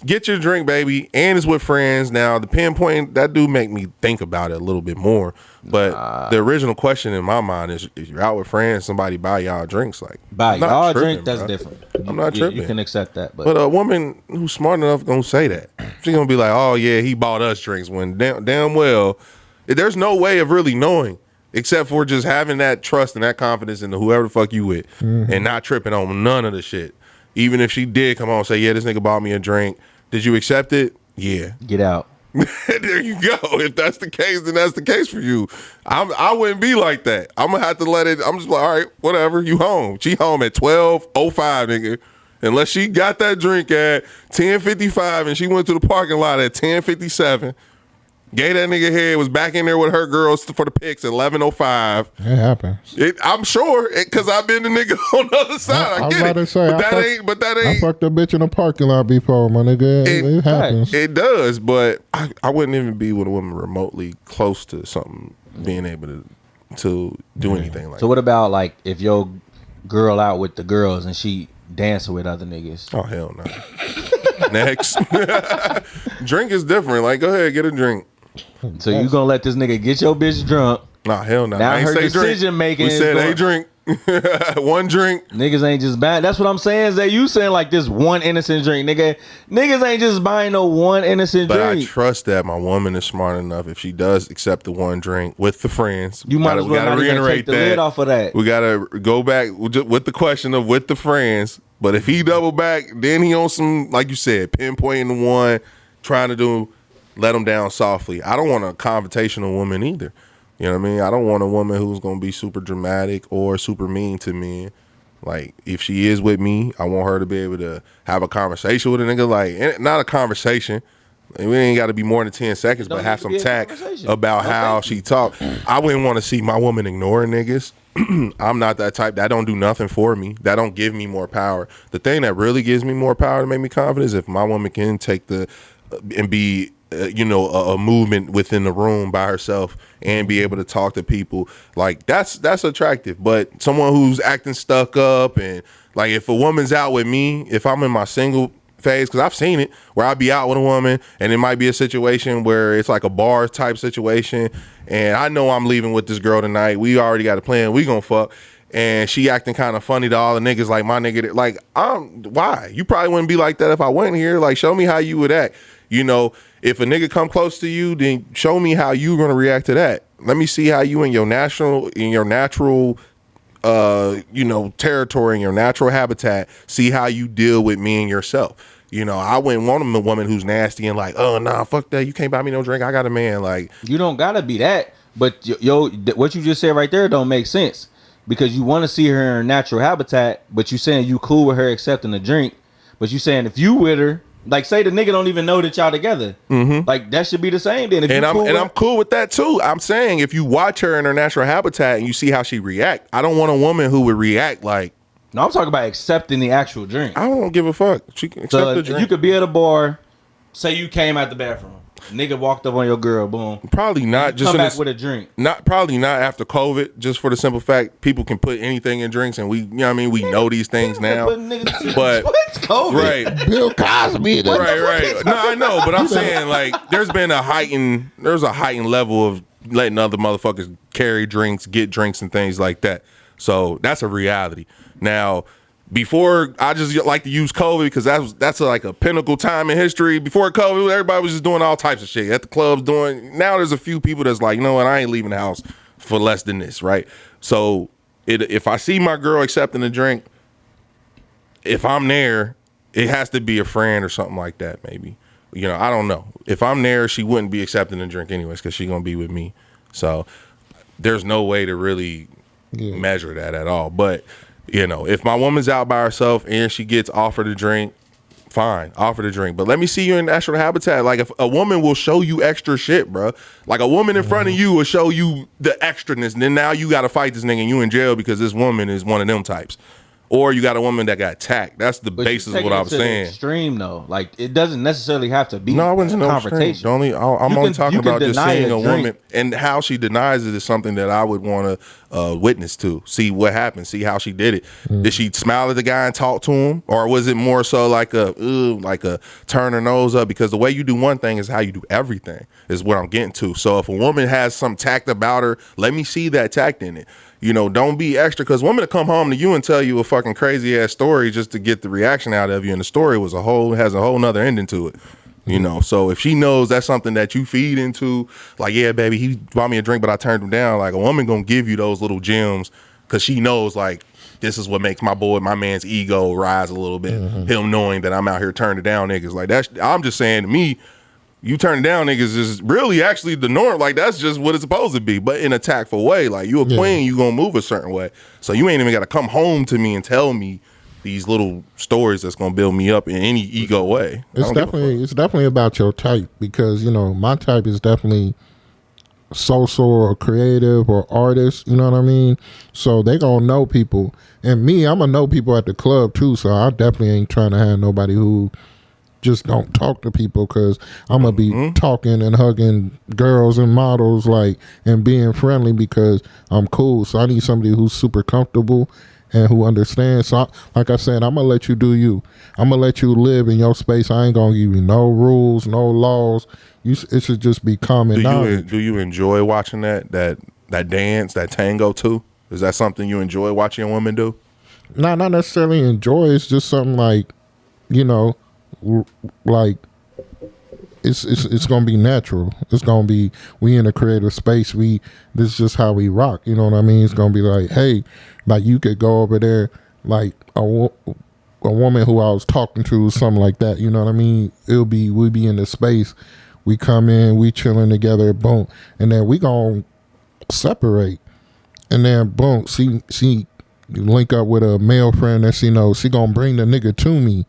get your drink, baby, and it's with friends. Now, the pinpoint, that do make me think about it a little bit more. But the original question in my mind is, if you're out with friends, somebody buy y'all drinks. Like, buy y'all drink, bro. that's different. I'm not tripping. You can accept that. But a woman who's smart enough gonna say that. She's gonna be like, oh, yeah, he bought us drinks, when damn well, there's no way of really knowing except for just having that trust and that confidence in whoever the fuck you with and not tripping on none of the shit. Even if she did come on and say, yeah, this nigga bought me a drink. Did you accept it? Yeah. Get out. There you go. If that's the case, then that's the case for you. I wouldn't be like that. I'm gonna have to let it. I'm just like, all right, whatever. You home. She home at 12:05, nigga. Unless she got that drink at 10:55 and she went to the parking lot at 10:57. Gave that nigga head, was back in there with her girls for the pics at 11:05. It happens. I'm sure, because I've been the nigga on the other side. I get it. Say, but that ain't. I fucked a bitch in a parking lot before, my nigga. It happens. It does, but I wouldn't even be with a woman remotely close to something being able to do anything like that. So what about like if your girl out with the girls and she dancing with other niggas? Oh, hell no. Next. Drink is different. Like, go ahead, get a drink. So you gonna let this nigga get your bitch drunk? Nah, hell no. Now her decision making. We said a drink. One drink. Niggas ain't just buying. That's what I'm saying. Zay, you saying like this one innocent drink, nigga. Niggas ain't just buying no one innocent but drink. I trust that my woman is smart enough. If she does accept the one drink with the friends, you might as well not even take the lid off of that. We gotta go back with the question of with the friends. But if he double back, then he on some, like you said, pinpointing the one, trying to let him down softly. I don't want a confrontational woman either. You know what I mean? I don't want a woman who's going to be super dramatic or super mean to me. Like, if she is with me, I want her to be able to have a conversation with a nigga. Like, not a conversation. We ain't got to be more than 10 seconds, but have some tact about how she talk. I wouldn't want to see my woman ignoring niggas. I'm not that type. That don't do nothing for me. That don't give me more power. The thing that really gives me more power to make me confident is if my woman can take and be a movement within the room by herself and be able to talk to people. Like, that's attractive. But someone who's acting stuck up, and like, if a woman's out with me, if I'm in my single phase, because I've seen it where I'll be out with a woman and it might be a situation where it's like a bar type situation and I know I'm leaving with this girl tonight, we already got a plan, we gonna fuck, and she acting kind of funny to all the niggas, like my nigga, like, why? You probably wouldn't be like that if I went here. Like, show me how you would act. You know, if a nigga come close to you, then show me how you gonna react to that. Let me see how you in your natural territory, in your natural habitat, see how you deal with me and yourself. You know, I wouldn't want a woman who's nasty and like, oh, nah, fuck that. You can't buy me no drink. I got a man. Like, you don't gotta be that. But what you just said right there don't make sense, because you want to see her in her natural habitat, but you saying you cool with her accepting the drink. But you saying if you with her, like, say the nigga don't even know that y'all together. Mm-hmm. Like, that should be the same then. I'm cool with that too. I'm saying if you watch her in her natural habitat and you see how she react, I don't want a woman who would react like. No, I'm talking about accepting the actual drink. I don't give a fuck. She can accept the drink. You could be at a bar, say you came out the bathroom, nigga walked up on your girl, boom. Probably not. Just come back with a drink. Probably not after COVID. Just for the simple fact, people can put anything in drinks, and we know these things now. But what's COVID? Right, Bill Cosby. Right. No, I know, but I'm saying, like, there's a heightened level of letting other motherfuckers carry drinks, get drinks, and things like that. So that's a reality. Now, before, I just like to use COVID because that's like a pinnacle time in history. Before COVID, everybody was just doing all types of shit at the clubs. Now there's a few people that's like, you know what, I ain't leaving the house for less than this, right? So if I see my girl accepting a drink, if I'm there, it has to be a friend or something like that, maybe. You know, I don't know. If I'm there, she wouldn't be accepting a drink anyways because she's going to be with me. So there's no way to really measure that at all. But, you know, if my woman's out by herself and she gets offered a drink, fine, offer the drink. But let me see you in natural habitat. Like, if a woman will show you extra shit, bro. Like, a woman in front of you will show you the extraness, and then now you got to fight this nigga and you in jail because this woman is one of them types. or you got a woman that got attacked. That's the But basis you of what take it I'm to the saying. extreme though, like it doesn't necessarily have to be No, I wasn't a no confrontation. I'm only talking you can about just deny seeing a drink. woman, and how she denies it is something that I would want to witness to, see what happened, see how she did it. Did she smile at the guy and talk to him, or was it more so like a turn her nose up? Because the way you do one thing is how you do everything, is what I'm getting to. So if a woman has some tact about her, let me see that tact in it. You know, don't be extra, because women to come home to you and tell you a fucking crazy ass story just to get the reaction out of you, and the story has a whole nother ending to it. You know, so if she knows that's something that you feed into, like, yeah, baby, he bought me a drink, but I turned him down. Like, a woman gonna give you those little gems because she knows, like, this is what makes my man's ego rise a little bit. Him knowing that I'm out here turning down niggas. Like, that's, I'm just saying, to me, you turning down niggas is really actually the norm. Like, that's just what it's supposed to be, but in a tactful way. Like, you a queen, you gonna move a certain way. So you ain't even gotta come home to me and tell me these little stories that's gonna build me up in any ego way. It's definitely about your type, because, you know, my type is definitely social or creative or artist, you know what I mean? So they gonna know people. And me, I'm gonna know people at the club too, so I definitely ain't trying to have nobody who just don't talk to people, because I'm gonna be talking and hugging girls and models, like, and being friendly because I'm cool. So I need somebody who's super comfortable and who understands. So like I said, I'm gonna let you do you. I'm gonna let you live in your space. I ain't gonna give you no rules, no laws. It should just be common knowledge. Do you enjoy watching that dance, that tango too? Is that something you enjoy watching a woman do? Not necessarily enjoy. It's just something like, you know, like it's gonna be natural. It's gonna be, we in a creative space. This is just how we rock. You know what I mean? It's gonna be like, hey, like, you could go over there, like a woman who I was talking to, something like that. You know what I mean? We'll be in the space. We come in, we chilling together, boom, and then we gonna separate, and then boom, she link up with a male friend that she knows. She gonna bring the nigga to me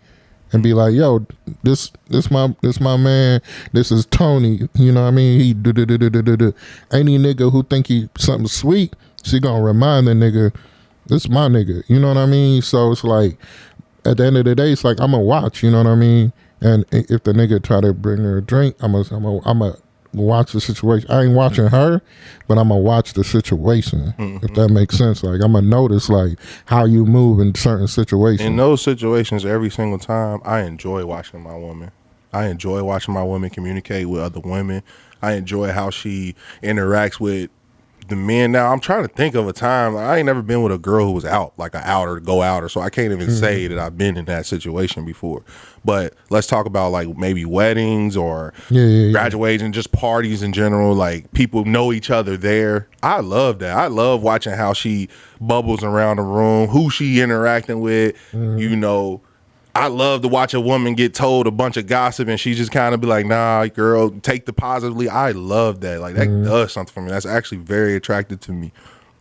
and be like, yo, this my man, this is Tony, you know what I mean? He any nigga who think he something sweet, she gonna remind the nigga, this my nigga, you know what I mean? So it's like, at the end of the day, it's like, I'm gonna watch, you know what I mean? And if the nigga try to bring her a drink, I'm gonna watch the situation. I ain't watching her, but I'm gonna watch the situation, if that makes sense. Like, I'm gonna notice, like, how you move in certain situations. In those situations, every single time, I enjoy watching my woman. I enjoy watching my woman communicate with other women. I enjoy how she interacts with the men. Now, I'm trying to think of a time. I ain't never been with a girl who was out, like an outer, go outer, so I can't even say that I've been in that situation before. But let's talk about, like, maybe weddings or graduation, just parties in general. Like, people know each other there. I love that. I love watching how she bubbles around the room, who she interacting with. You know, I love to watch a woman get told a bunch of gossip and she just kind of be like, nah, girl, take the positively. I love that. Like, that does something for me. That's actually very attractive to me.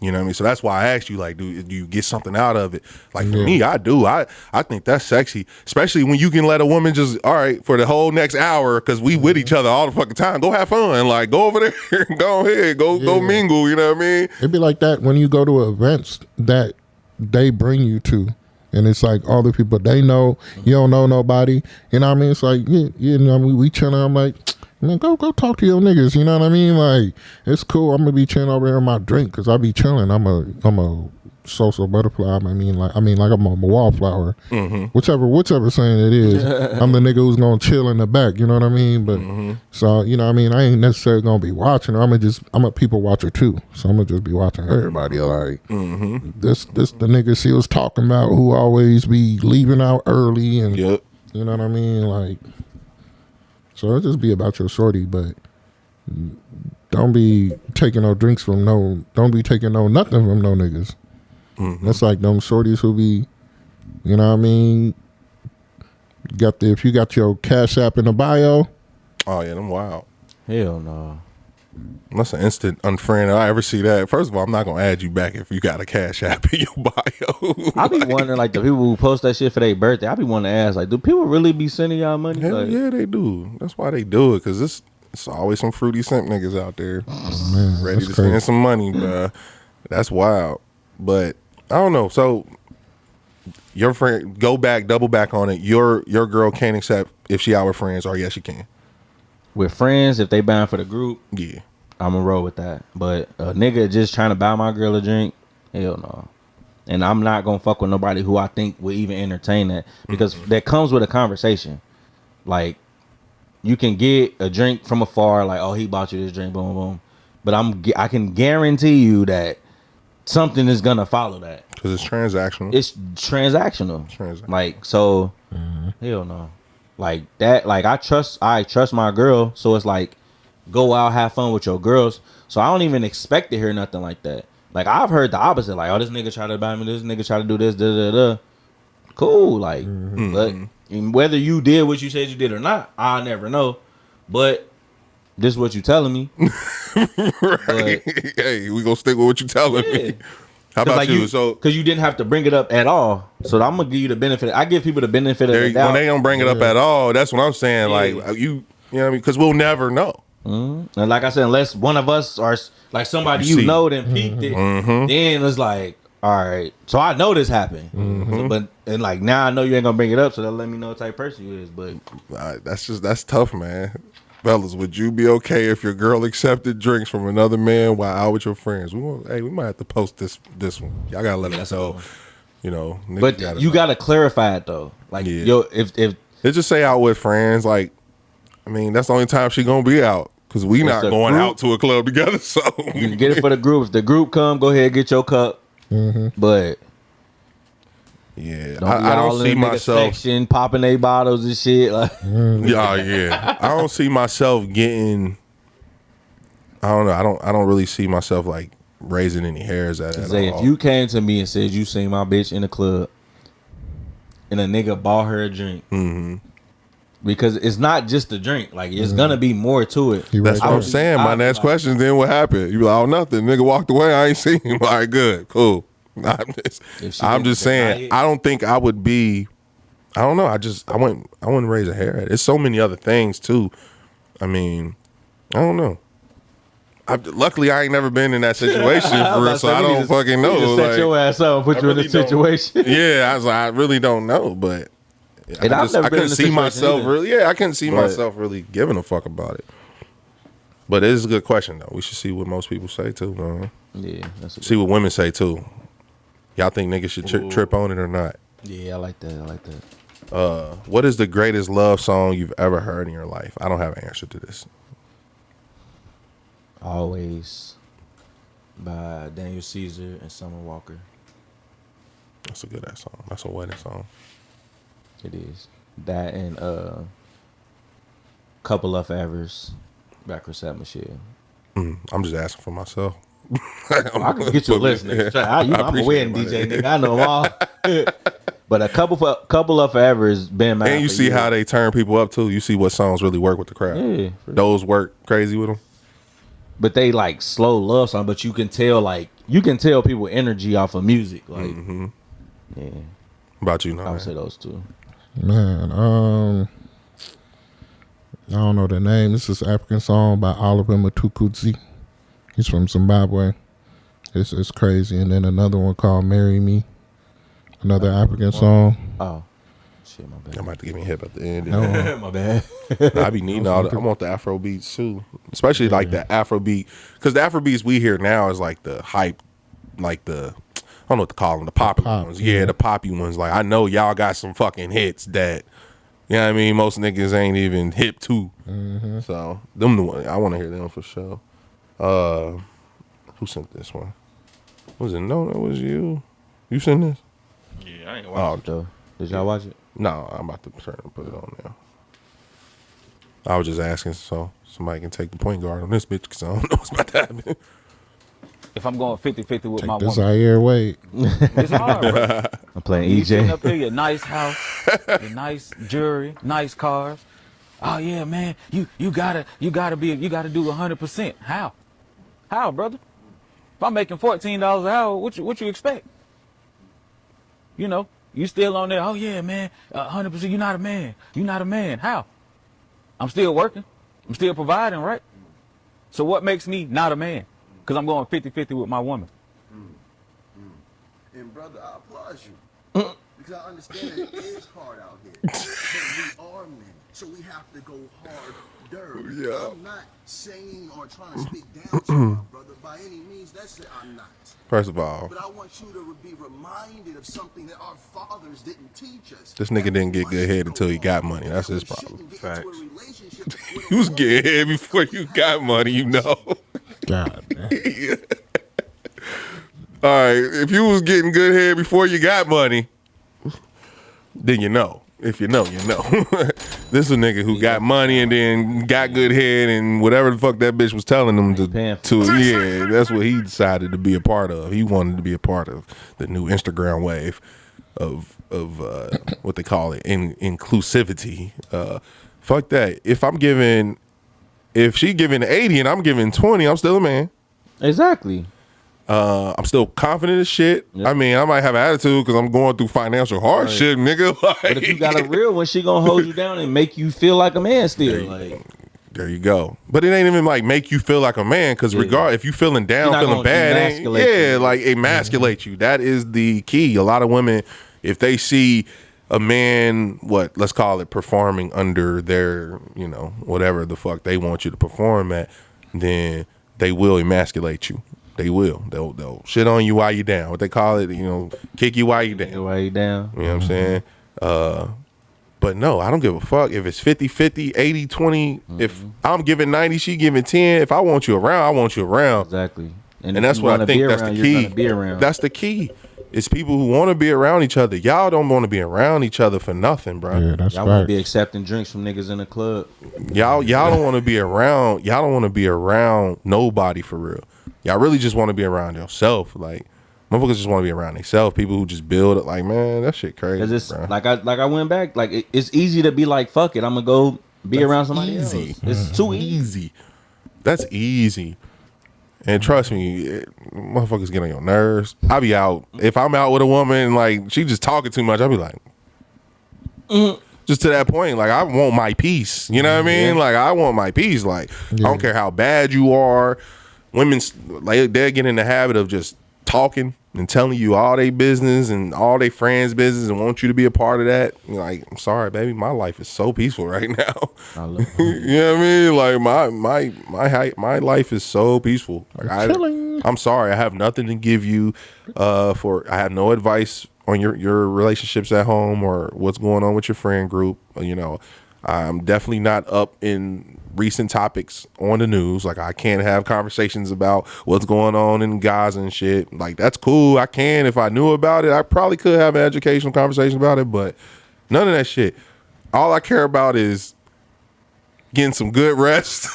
You know what I mean? So that's why I asked you, like, do you get something out of it? Like, for me, I do. I think that's sexy, especially when you can let a woman just, all right, for the whole next hour, because we with each other all the fucking time. Go have fun. Like, go over there and go ahead. Go mingle. You know what I mean? It'd be like that when you go to events that they bring you to. And it's like all the people they know, you don't know nobody. You know what I mean? It's like, you know, we chilling. I'm like, man, go talk to your niggas. You know what I mean? Like, it's cool. I'm gonna be chilling over here in my drink because I be chilling. I'm a social butterfly. I mean like I'm a wallflower. Whichever saying it is. I'm the nigga who's gonna chill in the back. You know what I mean? But so, you know what I mean? I ain't necessarily gonna be watching her. I'm a people watcher too. So I'm gonna just be watching everybody. Like this the nigga she was talking about who always be leaving out early and you know what I mean? Like, so it'll just be about your shorty, but don't be taking no drinks from don't be taking no nothing from no niggas. That's like them shorties who be, you know what I mean? If you got your Cash App in the bio. Oh yeah, them wild. Hell no. That's an instant unfriend. I ever see that. First of all, I'm not gonna add you back if you got a Cash App in your bio. I be wondering, like, the people who post that shit for their birthday, I be wanting to ask, like, do people really be sending y'all money? Hell like, yeah, they do. That's why they do it, because it's always some fruity simp niggas out there ready to spend some money, bruh. That's wild. But I don't know. So your friend, double back on it. Your girl can't accept if she out with friends, or yes, she can. With friends, if they bound for the group, Yeah, I'm gonna roll with that. But a nigga just trying to buy my girl a drink, hell no. And I'm not gonna fuck with nobody who I think will even entertain that, because that comes with a conversation. Like, you can get a drink from afar, like, oh, he bought you this drink, boom, boom. But I can guarantee you that something is gonna follow that. because it's transactional. It's transactional. Like, so, hell no. Like that. Like, I trust my girl. So it's like, go out, have fun with your girls. So I don't even expect to hear nothing like that. Like, I've heard the opposite. Like, oh, this nigga try to buy me. This nigga try to do this. Da da da. Cool. Like, but whether you did what you said you did or not, I'll never know. But this is what you telling me. Right. Hey, we gonna stick with what you telling me. How about like you? So, because you didn't have to bring it up at all. So I'm gonna give you the benefit. I give people the benefit of the doubt. when they don't bring it up at all, that's what I'm saying. Like, you know what I mean? Because we'll never know. And like I said, unless one of us are like somebody you know then peeped it, then it's like, all right. So I know this happened, so, and like now I know you ain't gonna bring it up, so that let me know what type of person you is. But that's tough, man. Fellas, would you be okay if your girl accepted drinks from another man while out with your friends? We might have to post this one. Y'all gotta let us know. You know, but you gotta clarify it though. Like, yo, if it just say out with friends, like, I mean, that's the only time she gonna be out, because we not going out to a club together. So you can get it for the group. If the group come, go ahead, get your cup. But yeah, I don't see myself section, popping they bottles and shit. Like, yeah, I don't see myself getting. I don't know. I don't really see myself like raising any hairs at it. If you came to me and said you seen my bitch in the club, and a nigga bought her a drink. Because it's not just a drink. Like, it's gonna be more to it. That's what I'm saying. My next question, then what happened? You be like, oh, nothing. Nigga walked away. I ain't seen him. All right, good. Cool. I'm just saying, I don't think I would be, I don't know. I wouldn't raise a hair at it. There's so many other things too. I mean, I don't know. Luckily, I ain't never been in that situation for real, so I don't fucking know. Set your ass up and put you in a situation. Yeah, I was like, I really don't know, but I couldn't see myself really. Yeah, I couldn't see myself really giving a fuck about it. But it is a good question though. We should see what most people say too, man. Yeah, see what women say too. Y'all think niggas should trip on it or not? Yeah, I like that. What is the greatest love song you've ever heard in your life? I don't have an answer to this. Always by Daniel Caesar and Summer Walker. That's a good ass song. That's a wedding song. It is. That and Couple of Evers by Chrisette Michelle. I'm just asking for myself. I can get you a list, nigga. I'm a wedding DJ, nigga. I know them all. But a couple of Evers been mine. And you see how they turn people up too. You see what songs really work with the crowd. Yeah, those work crazy with them. But they like slow love song. But you can tell people energy off of music. Like, yeah. About you, I would say those two. Man, I don't know the name. This is an African song by Oliver Mtukudzi. He's from Zimbabwe. It's crazy. And then another one called "Marry Me," another African song. Oh, shit, my bad. I'm about to give me a hip at the end. No, my bad. I be needing all the. I want the Afro beats too, especially like the Afro beat, because the Afro beats we hear now is like the hype, like the. I don't know what to call them, the popular ones. Yeah, the poppy ones. Like, I know y'all got some fucking hits that, you know what I mean, most niggas ain't even hip to. So, them the one. I want to hear them for sure. Who sent this one? Was it? No, that was you. You sent this? Yeah, I ain't watched it though. Did y'all watch it? No, I'm about to turn and put it on now. I was just asking so somebody can take the point guard on this bitch, because I don't know what's about to happen. If I'm going 50-50 with my this woman. Zaire Wade. It's hard, bro. I'm playing You sitting EJ. up here, your nice house, your nice jewelry, nice cars. Oh yeah, man. You gotta do 100%. How, brother? If I'm making $14 an hour, what you expect? You know, you still on there. Oh yeah, man. 100%. You're not a man. You're not a man. How? I'm still working. I'm still providing, right? So what makes me not a man? Because I'm going 50-50 with my woman. And brother, I applaud you. Because I understand that it is hard out here. But we are men, so we have to go harder. Yeah. I'm not saying or trying to speak down to my brother by any means. That's it, I'm not. First of all, but I want you to be reminded of something that our fathers didn't teach us. this nigga didn't get good head until he got money. That's his problem. Facts. You was getting head before you got money, you know. God, man. All right, if you was getting good head before you got money, then you know. If you know, you know. This is a nigga who got money and then got good head and whatever the fuck that bitch was telling him to yeah, that's what he decided to be a part of. He wanted to be a part of the new Instagram wave of what they call it, inclusivity. Fuck that. If she giving 80 and I'm giving 20, I'm still a man. Exactly. I'm still confident as shit. Yep. I mean, I might have an attitude because I'm going through financial hardship, nigga. Like, but if you got a real one, she gonna hold you down and make you feel like a man still. There you go. But it ain't even like make you feel like a man because if you feeling down, feeling bad, like emasculate you. That is the key. A lot of women, if they see a man, let's call it performing under their, whatever the fuck they want you to perform at, then they will emasculate you. They will. They'll shit on you while you down. What they call it, kick you while you down. While you down. You know what I'm saying? But no, I don't give a fuck if it's 50-50, 80-20. If I'm giving 90, she giving 10. If I want you around, I want you around. Exactly. And that's what I think that's the key. That's the key. It's people who want to be around each other. Y'all don't want to be around each other for nothing, bro. Yeah, that's y'all want to be accepting drinks from niggas in the club. Y'all don't want to be around. Y'all don't want to be around nobody for real. Y'all really just want to be around yourself. Like, motherfuckers just want to be around themselves. People who just build it. Like, man, that shit crazy. It's, bro. Like I went back. Like, it's easy to be like, fuck it, I'm gonna go be around somebody else. It's too easy. That's easy. And trust me, motherfuckers get on your nerves. I be out. If I'm out with a woman, like, she just talking too much, I be like, just to that point, like, I want my peace. You know what I mean? Like, I want my peace. Like, I don't care how bad you are. Women, like, they get in the habit of just talking and telling you all their business and all their friends' business and want you to be a part of that. You're like, I'm sorry, baby, my life is so peaceful right now. I love you know what I mean? Like, my life is so peaceful. Like, I'm sorry, I have nothing to give you. I have no advice on your relationships at home or what's going on with your friend group. I'm definitely not up in recent topics on the news. Like, I can't have conversations about what's going on in Gaza and shit. Like, that's cool. I can. If I knew about it, I probably could have an educational conversation about it, but none of that shit. All I care about is getting some good rest,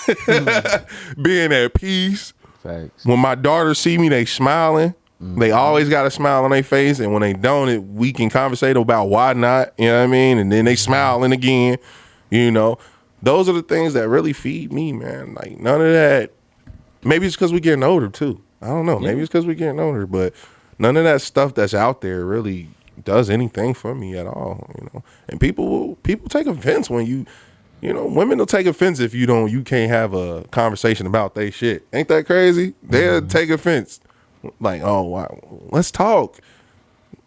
being at peace. Facts. When my daughters see me, they smiling. They always got a smile on their face, and when they don't, we can conversate about why not, you know what I mean? And then they smiling again, Those are the things that really feed me, man. Like, none of that. Maybe it's because we're getting older, too. I don't know. Maybe it's because we're getting older, but none of that stuff that's out there really does anything for me at all, And people take offense when women will take offense if you can't have a conversation about they shit. Ain't that crazy? They'll take offense. Like, oh, wow, let's talk.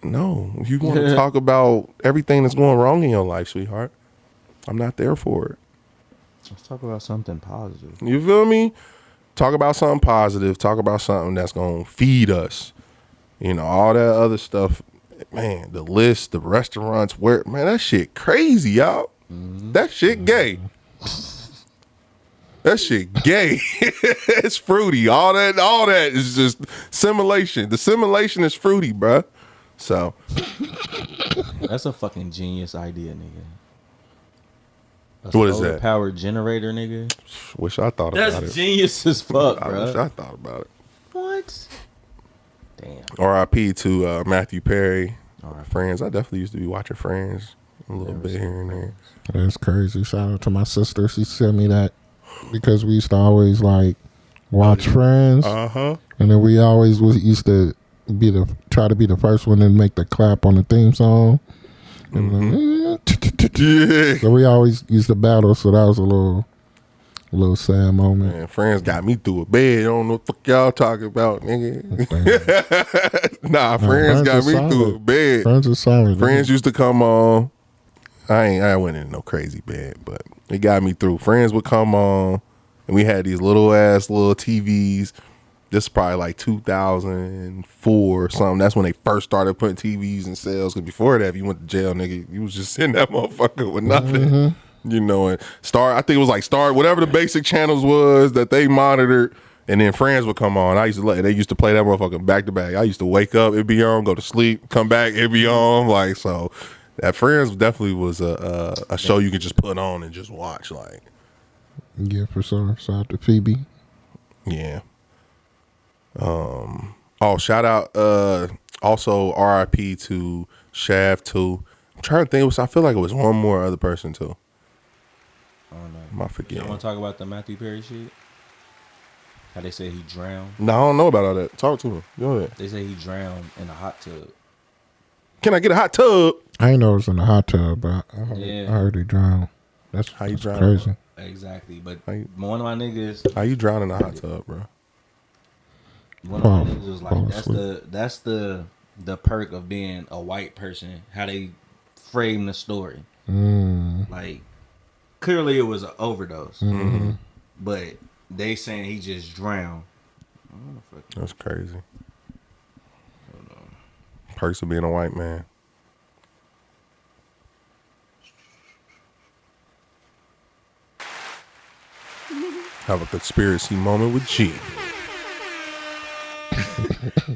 No, if you want to talk about everything that's going wrong in your life, sweetheart, I'm not there for it. Let's talk about something positive. You feel me? Talk about something positive. Talk about something that's going to feed us. All that other stuff, man, the list, the restaurants, that shit crazy, y'all. That shit gay. That shit gay. It's fruity. All that is just simulation. The simulation is fruity, bruh. So. That's a fucking genius idea, nigga. What is that? Powered generator, nigga. Wish I thought about it. That's genius as fuck, bro. I wish I thought about it. What? Damn. R.I.P. to Matthew Perry. Our Friends. I definitely used to be watching Friends a little bit here and there. That's crazy. Shout out to my sister. She sent me that because we used to always watch Friends. And then we always used to try to be the first one to make the clap on the theme song. So we always used to battle, so that was a little A little sad moment. Man, friends got me through a bed. I don't know what the fuck y'all talking about, nigga. Friends got me through a bed. Friends are solid. Friends used to come on. I went in no crazy bed, but it got me through. Friends would come on, and we had these little TVs. This is probably like 2004 or something. That's when they first started putting TVs in sales. Because before that, if you went to jail, nigga, you was just sitting that motherfucker with nothing. Mm-hmm. You know, and Star, I think it was like Star, whatever the basic channels was that they monitored. And then Friends would come on. They used to play that motherfucker back to back. I used to wake up, it'd be on, go to sleep, come back, it'd be on. Like, so that Friends definitely was a show you could just put on and just watch. Like, yeah, for sure. Shout out to Phoebe. Yeah. Shout out also RIP to Shaft too. I'm trying to think. I feel like it was one more other person too. I don't know. I forget. You want to talk about the Matthew Perry shit? How they say he drowned? No, I don't know about all that. Talk to him. Go ahead. They say he drowned in a hot tub. Can I get a hot tub? I ain't know it was in a hot tub, but I heard he drowned. That's how you drown. Crazy. Exactly, but one of my niggas. How you drown in a hot tub, bro? One of my niggas was like, that's the perk of being a white person. How they frame the story. Like, clearly it was an overdose, but they saying he just drowned. That's crazy. Perks of being a white man. Have a conspiracy moment with G.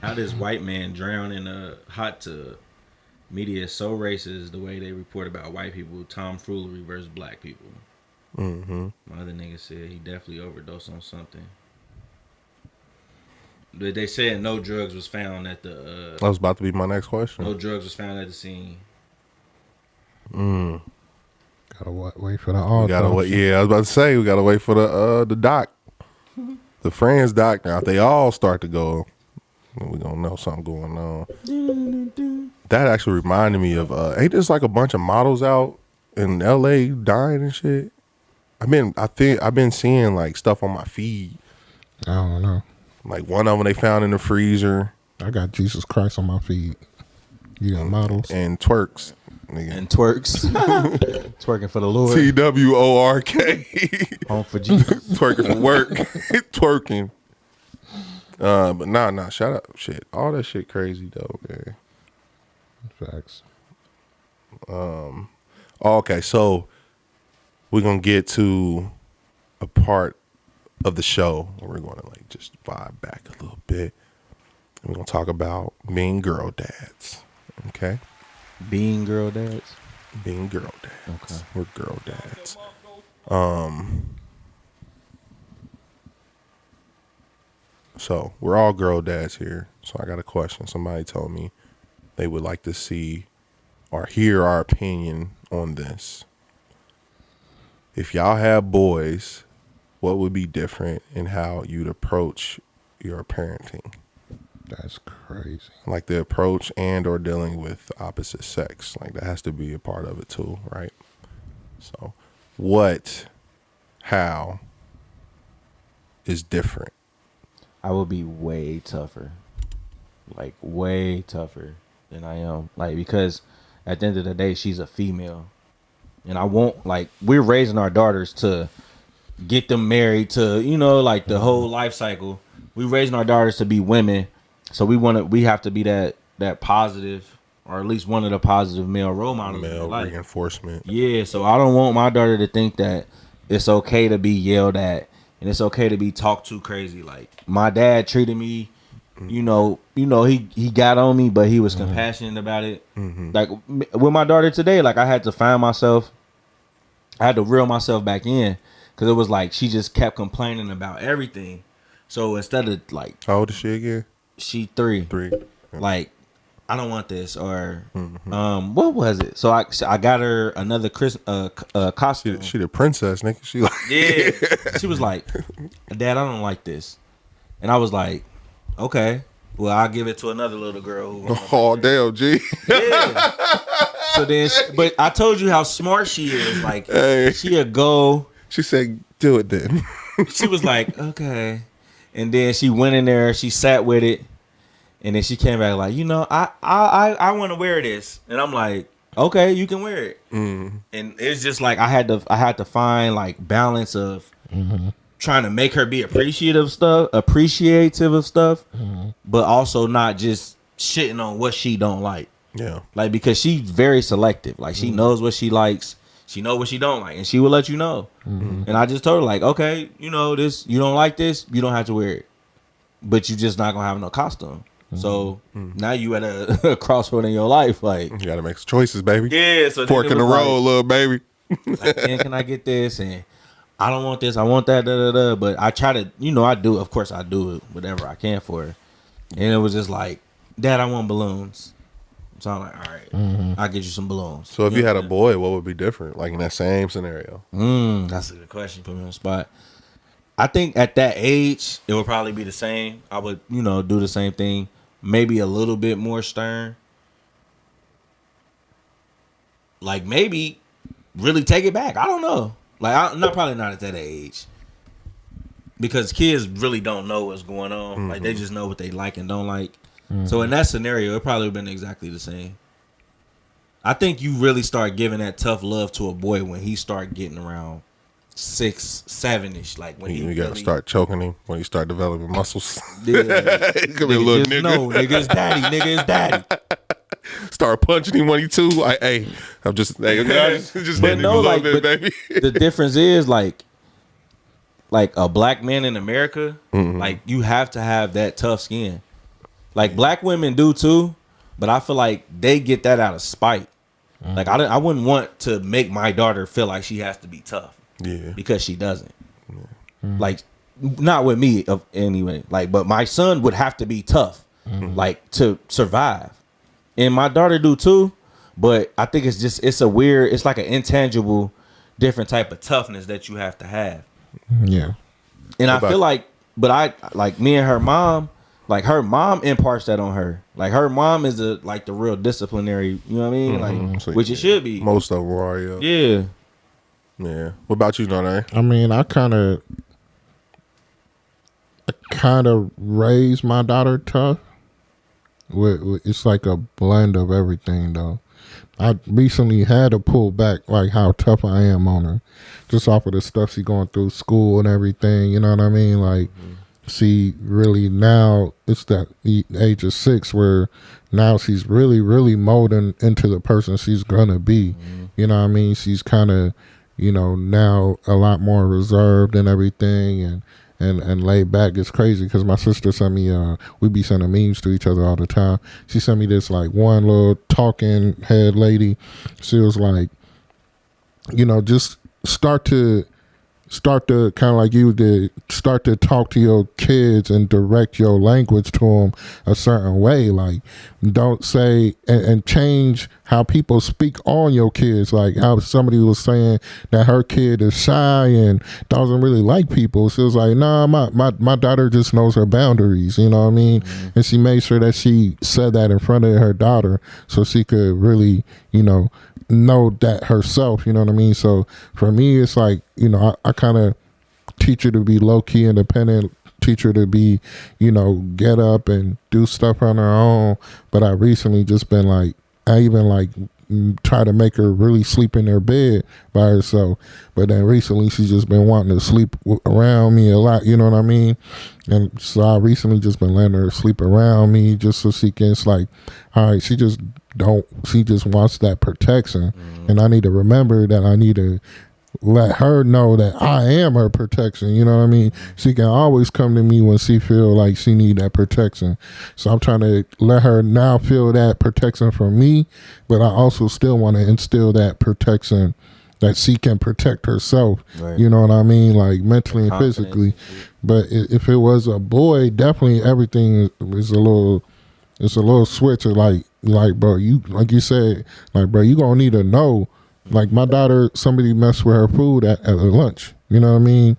How this white man drown in a hot tub? Media is so racist the way they report about white people. Tomfoolery versus black people. My other nigga said he definitely overdosed on something. But they said no drugs was found at the. That was about to be my next question. No drugs was found at the scene. Gotta wait for the autopsy. Gotta wait. Yeah, I was about to say we gotta wait for the doc, the Friends doc. Now if they all start to go, we gonna know something going on. That actually reminded me of ain't there's like a bunch of models out in LA dying and shit. I've been seeing like stuff on my feed. I don't know. Like one of them they found in the freezer. I got Jesus Christ on my feed. You got models and twerks. Nigga. And twerks. Twerking for the Lord. TWORK. Home for Jesus. Twerking for work. Twerking. But nah, shout out. Shit. All that shit crazy though, man. Facts. Okay, so we're gonna get to a part of the show where we're gonna like just vibe back a little bit. And we're gonna talk about being girl dads. Okay? Being girl dads? Being girl dads. Okay. We're girl dads. So we're all girl dads here. So I got a question. Somebody told me they would like to see or hear our opinion on this. If y'all have boys, what would be different in how you'd approach your parenting? That's crazy. Like the approach and or dealing with opposite sex. Like that has to be a part of it too, right? So how is different? I would be way tougher. Like way tougher than I am. Like because at the end of the day she's a female. And I won't like we're raising our daughters to get them married to, you know, like the whole life cycle. We're raising our daughters to be women. So we have to be that positive, or at least one of the positive male role models. Male reinforcement. Yeah, so I don't want my daughter to think that it's okay to be yelled at and it's okay to be talked to crazy. Like my dad treated me, you know, he got on me, but he was compassionate about it. Like with my daughter today, like I had to reel myself back in because it was like she just kept complaining about everything. So instead of like, how old is she again? She 3. 3. Like, I don't want this, or what was it? So I got her another costume. She the princess, nigga. She like yeah. She was like, Dad, I don't like this, and I was like, okay, well I'll give it to another little girl. Oh damn, G. Yeah. So then, but I told you how smart she is. Like she'll go. She said, Do it then. She was like, okay. And then she went in there, she sat with it, and then she came back like, you know, I want to wear this. And I'm like, okay, you can wear it. And it's just like I had to find like balance of trying to make her be appreciative of stuff, but also not just shitting on what she don't like. Yeah. Like, because she's very selective. Like, she knows what she likes. She know what she don't like, and she will let you know. And I just told her, like, okay, you know, this, you don't like this, you don't have to wear it. But you just not gonna have no costume. So now you at a crossroad in your life, like, you gotta make some choices, baby. Yeah, so fork in the road, little baby. Like, can I get this? And I don't want this, I want that, But I try to, you know, I do, of course I do it, whatever I can for her. And it was just like, Dad, I want balloons. So I'm like, all right, I'll get you some balloons. So if you had a boy, what would be different? Like in that same scenario? That's a good question. Put me on the spot. I think at that age, it would probably be the same. I would, you know, do the same thing. Maybe a little bit more stern. Like maybe really take it back. I don't know. Like I'm probably not at that age. Because kids really don't know what's going on. Like they just know what they like and don't like. So in that scenario, it probably would have been exactly the same. I think you really start giving that tough love to a boy when he start getting around 6, 7-ish. Like when you gotta start choking him when you start developing muscles. Yeah. It could be a little nigga. No, nigga is daddy. Nigga is daddy. Start punching him when he too. Like, hey, I'm just hitting him a little bit, baby. The difference is like a black man in America, like you have to have that tough skin. Like black women do too, but I feel like they get that out of spite. Like I wouldn't want to make my daughter feel like she has to be tough. Yeah, because she doesn't. Like not with me anyway. Like, but my son would have to be tough, like to survive, and my daughter do too. But I think it's a weird. It's like an intangible, different type of toughness that you have to have. Yeah, and I feel like, but I like me and her mom. Like her mom imparts that on her. Like her mom is the real disciplinary. You know what I mean? Like so, which it should be. Most of them are. Yeah. Yeah. What about you, Nene? I mean, I kind of raised my daughter tough. It's like a blend of everything, though. I recently had to pull back, like how tough I am on her, just off of the stuff she's going through school and everything. You know what I mean? Like. See, really now it's that age of 6 where now she's really, really molding into the person she's gonna be. You know what I mean? She's kind of, you know, now a lot more reserved and everything and laid back. It's crazy because my sister sent me, we be sending memes to each other all the time. She sent me this like one little talking head lady. She was like, you know, just start to kind of like you did, start to talk to your kids and direct your language to them a certain way. Like, don't say and change how people speak on your kids. Like how somebody was saying that her kid is shy and doesn't really like people. So it was like, nah, my daughter just knows her boundaries. You know what I mean? And she made sure that she said that in front of her daughter so she could really, you know that herself, you know what I mean? So for me, it's like, you know, I kind of teach her to be low-key independent, teach her to be, you know, get up and do stuff on her own. But I recently just been like, I even like try to make her really sleep in her bed by herself. But then recently she's just been wanting to sleep around me a lot, you know what I mean? And so I recently just been letting her sleep around me just so she can, it's like, all right, she just wants that protection. And I need to remember that I need to let her know that I am her protection. You know what I mean? She can always come to me when she feel like she need that protection. So I'm trying to let her now feel that protection from me, but I also still want to instill that protection that she can protect herself. Right. You know what I mean? Like mentally and physically. But if it was a boy, definitely everything is a little switch of like, bro, you, like you said, like, bro, you gonna need to know. Like my daughter, somebody messed with her food at lunch. You know what I mean?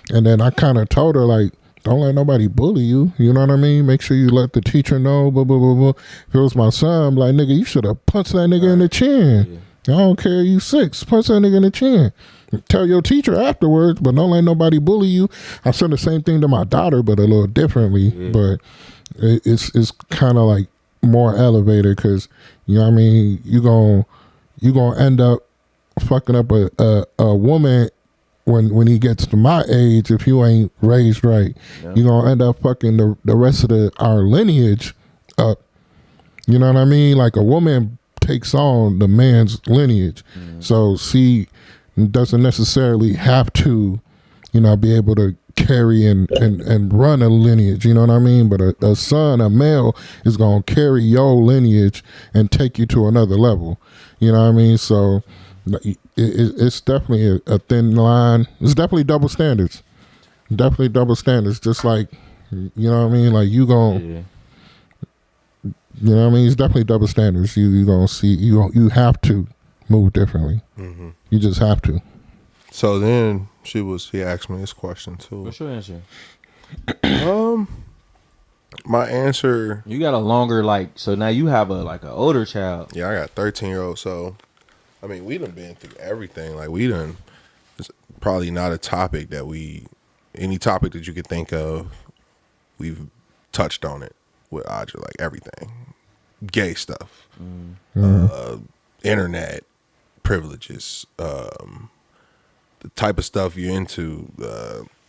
And then I kind of told her, like, don't let nobody bully you. You know what I mean? Make sure you let the teacher know, blah, blah, blah, blah. If it was my son, I'm like, nigga, you should have punched that nigga in the chin. Yeah. I don't care, you 6. Punch that nigga in the chin. Tell your teacher afterwards, but don't let nobody bully you. I said the same thing to my daughter, but a little differently. But it's kind of like more elevated because, you know what I mean, you gonna end up fucking up a woman when he gets to my age if you ain't raised right. You're gonna end up fucking the rest of our lineage up. You know what I mean? Like a woman takes on the man's lineage. So she doesn't necessarily have to, you know, be able to carry and run a lineage, you know what I mean? But a son, a male, is going to carry your lineage and take you to another level, you know what I mean? So it's definitely a thin line. It's definitely double standards. Definitely double standards, just like, you know what I mean? Like you going, you know what I mean? It's definitely double standards. You going to see, you have to move differently. You just have to. So then he asked me this question too. What's your answer? My answer. You got a longer so now you have an older child. Yeah, I got 13-year-old. So, I mean, we done been through everything. Like it's probably not a topic that any topic that you could think of, we've touched on it with Aja, like everything. Gay stuff, internet privileges, the type of stuff you're into,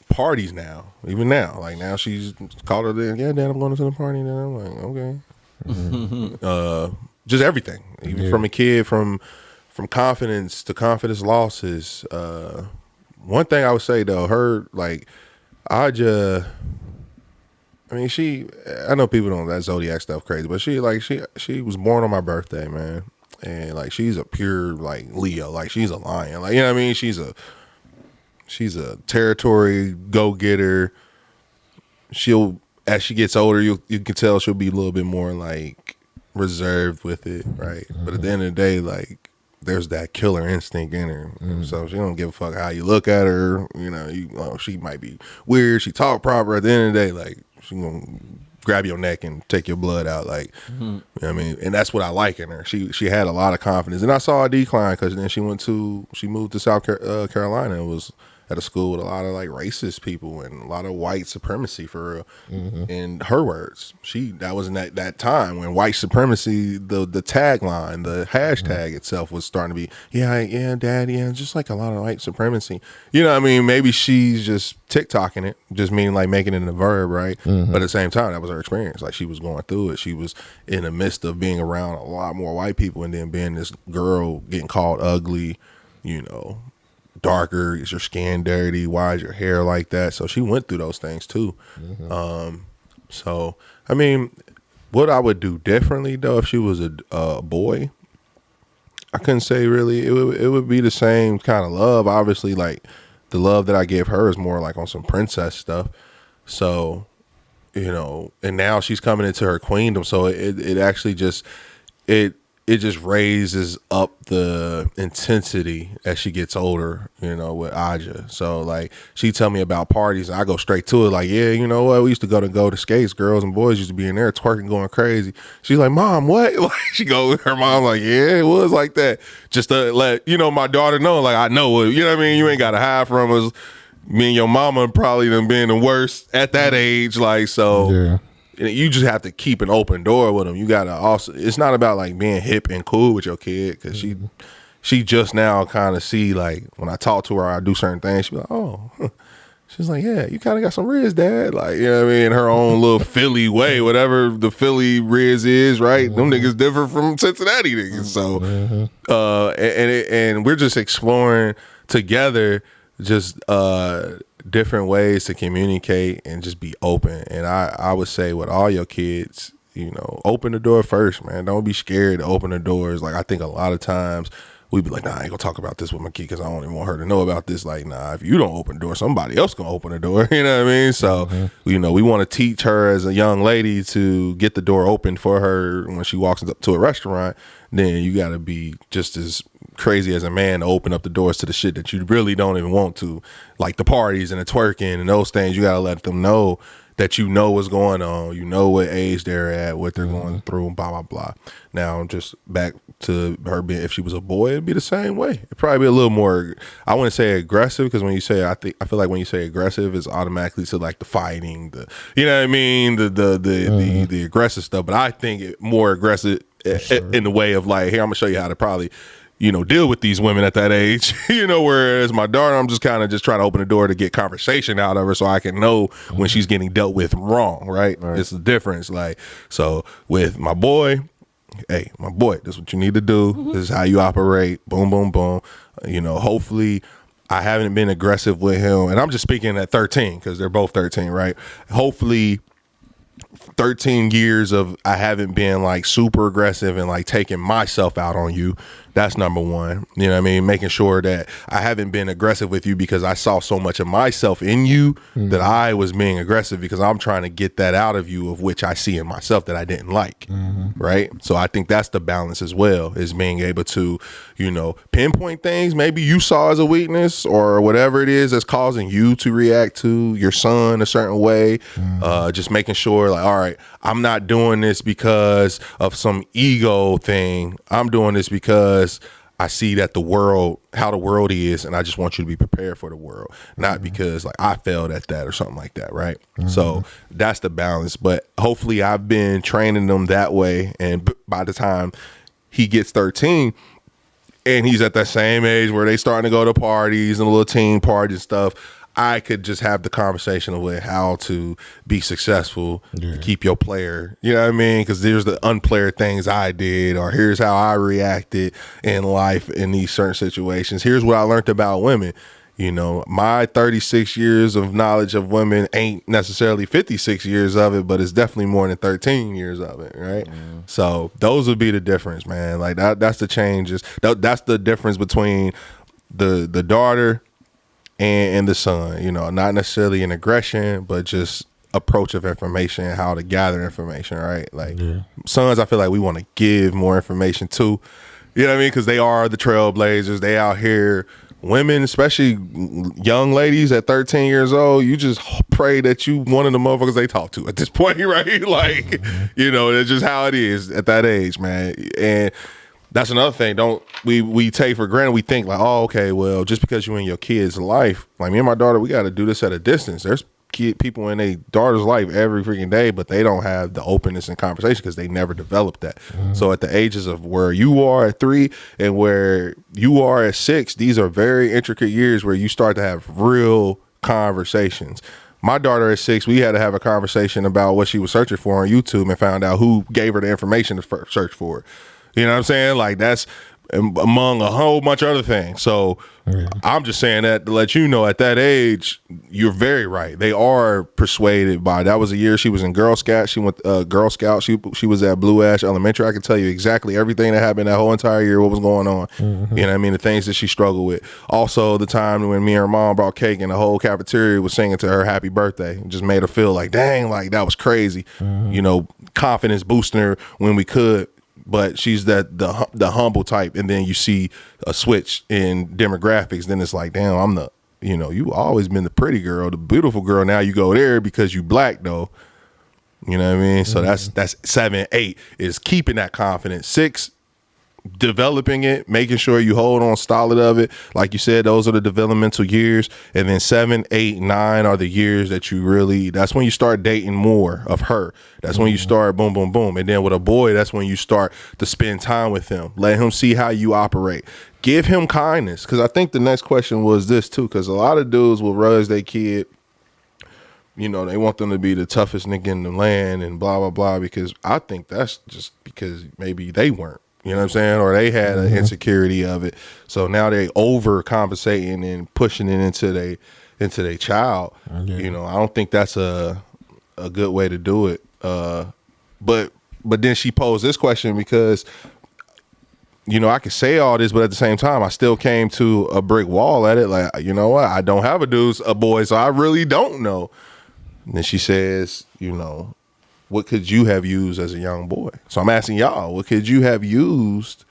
parties now, even now. Like now she's called her there, yeah, Dad, I'm going to the party now. I'm like, okay. Just everything. Even from a kid, from confidence to confidence losses. One thing I would say though, her Aja, I mean, I know people don't that zodiac stuff crazy, but she was born on my birthday, man. And she's a pure Leo, she's a lion, you know what I mean? She's a territory go-getter. As she gets older, you can tell she'll be a little bit more reserved with it, right? But at the end of the day, there's that killer instinct in her. So she don't give a fuck how you look at her. You know, she might be weird. She talk proper. At the end of the day, she gonna grab your neck and take your blood out, you know what I mean? And that's what I like in her. She had a lot of confidence, and I saw a decline because then she moved to South Carolina and was at a school with a lot of racist people and a lot of white supremacy for real. In her words, that was in that time when white supremacy, the tagline, the hashtag itself was starting to be, yeah, Dad, yeah, just a lot of white supremacy. You know what I mean? Maybe she's just TikToking it, just meaning making it in a verb, right? But at the same time, that was her experience. She was going through it. She was in the midst of being around a lot more white people and then being this girl getting called ugly, you know, darker, is your skin dirty, why is your hair like that? So she went through those things too. So I mean, what I would do differently though if she was a boy, I couldn't say really. It would be the same kind of love. Obviously, the love that I give her is more on some princess stuff. So, you know, and now she's coming into her queendom, so it actually just it just raises up the intensity as she gets older, you know, with Aja. So she tell me about parties and I go straight to it. Yeah, you know what? We used to go to skates. Girls and boys used to be in there twerking, going crazy. She's like, Mom, what? Her mom yeah, it was like that. Just to let, you know, my daughter know, I know it. You know what I mean? You ain't got to hide from us. Me and your mama probably done been the worst at that age. So. Yeah. You just have to keep an open door with them. You gotta also. It's not about being hip and cool with your kid because she just now kind of see when I talk to her, I do certain things. She be like, oh, she's like, yeah, you kind of got some Riz, Dad. You know what I mean? In her own little Philly way, whatever the Philly Riz is, right? Them niggas different from Cincinnati niggas. So, and we're just exploring together, just different ways to communicate and just be open. And I would say with all your kids, you know, open the door first, man. Don't be scared to open the doors. I think a lot of times we'd be like, nah, I ain't gonna talk about this with my kid because I don't even want her to know about this. Nah, if you don't open the door, somebody else gonna open the door. You know what I mean? So, you know, we want to teach her as a young lady to get the door open for her when she walks up to a restaurant. Then you gotta be just as crazy as a man to open up the doors to the shit that you really don't even want to, like the parties and the twerking and those things. You gotta let them know that you know what's going on, you know what age they're at, what they're going through, blah blah blah. Now just back to her being, if she was a boy, it'd be the same way. It'd probably be a little more, I wouldn't say aggressive, because when you say, I feel like when you say aggressive, it's automatically to like the fighting, the, you know what I mean, the aggressive stuff. But I think it more aggressive in the way of like, here, I'm gonna show you how to probably, you know, deal with these women at that age, you know, whereas my daughter, I'm just kind of just trying to open the door to get conversation out of her so I can know when she's getting dealt with wrong, right? It's the difference. Like, so with my boy, hey, my boy, this is what you need to do. This is how you operate. Boom, boom, boom. You know, hopefully I haven't been aggressive with him. And I'm just speaking at 13 because they're both 13, right? Hopefully 13 years of I haven't been like super aggressive and like taking myself out on you. That's number one. You know what I mean? Making sure that I haven't been aggressive with you because I saw so much of myself in you that I was being aggressive because I'm trying to get that out of you, of which I see in myself that I didn't like. Right? So I think that's the balance as well, is being able to, you know, pinpoint things maybe you saw as a weakness or whatever it is that's causing you to react to your son a certain way. Just making sure like, all right, I'm not doing this because of some ego thing. I'm doing this because I see that how the world is, and I just want you to be prepared for the world, not because like I failed at that or something like that, right? So that's the balance. But hopefully I've been training them that way, and by the time he gets 13 and he's at that same age where they starting to go to parties and little teen parties and stuff, I could just have the conversation with how to be successful, keep your player, you know what I mean? Because there's the unplayer things I did, or here's how I reacted in life in these certain situations. Here's what I learned about women. You know, my 36 years of knowledge of women ain't necessarily 56 years of it, but it's definitely more than 13 years of it, right? So those would be the difference, man. Like that's the changes. That's the difference between the daughter and the son, you know, not necessarily an aggression, but just approach of information and how to gather information, right? Like sons, I feel like we want to give more information to, you know what I mean? Because they are the trailblazers. They out here. Women, especially young ladies at 13 years old, you just pray that you one of the motherfuckers they talk to at this point, right? Like, you know, that's just how it is at that age, man. And that's another thing. We take for granted. We think like, oh, okay, well, just because you're in your kid's life, like me and my daughter, we got to do this at a distance. There's people in their daughter's life every freaking day, but they don't have the openness and conversation because they never developed that. So at the ages of where you are at 3 and where you are at 6, these are very intricate years where you start to have real conversations. My daughter at 6, we had to have a conversation about what she was searching for on YouTube and found out who gave her the information to search for it. You know what I'm saying? Like that's among a whole bunch of other things. So I'm just saying that to let you know at that age, you're very right. They are persuaded by, that was a year she was in Girl Scouts. She went Girl Scout. She was at Blue Ash Elementary. I can tell you exactly everything that happened that whole entire year, what was going on. You know what I mean? The things that she struggled with. Also the time when me and her mom brought cake and the whole cafeteria was singing to her happy birthday. It just made her feel like, dang, like that was crazy. You know, confidence boosting her when we could. But she's the humble type, and then you see a switch in demographics. Then it's like, damn, I'm the, you know, you always been the pretty girl, the beautiful girl. Now you go there because you black though. You know what I mean? So that's 7, 8 is keeping that confidence. 6, developing it, making sure you hold on solid of it. Like you said, those are the developmental years. And then 7, 8, 9 are the years that you really, that's when you start dating more of her. That's when you start boom, boom, boom. And then with a boy, that's when you start to spend time with him. Let him see how you operate. Give him kindness. Because I think the next question was this too. Because a lot of dudes will raise their kid, you know, they want them to be the toughest nigga in the land and blah, blah, blah. Because I think that's just because maybe they weren't. You know what I'm saying? Or they had an insecurity of it. So now they overcompensating and pushing it into their child. You know, I don't think that's a good way to do it. But then she posed this question because, you know, I could say all this, but at the same time, I still came to a brick wall at it. Like, you know what? I don't have a boy, so I really don't know. And then she says, you know, what could you have used as a young boy? So I'm asking y'all, what could you have used,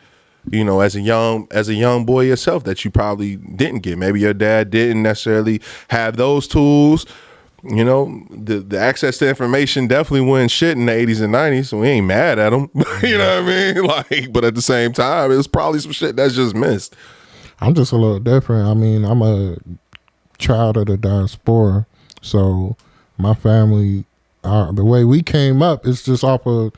you know, as a young boy yourself that you probably didn't get? Maybe your dad didn't necessarily have those tools. you know, the access to information definitely wasn't shit in the 80s and 90s, so we ain't mad at them. You know what I mean? Like, but at the same time, it was probably some shit that's just missed. I'm just a little different. I mean, I'm a child of the diaspora, so my family, the way we came up is just off of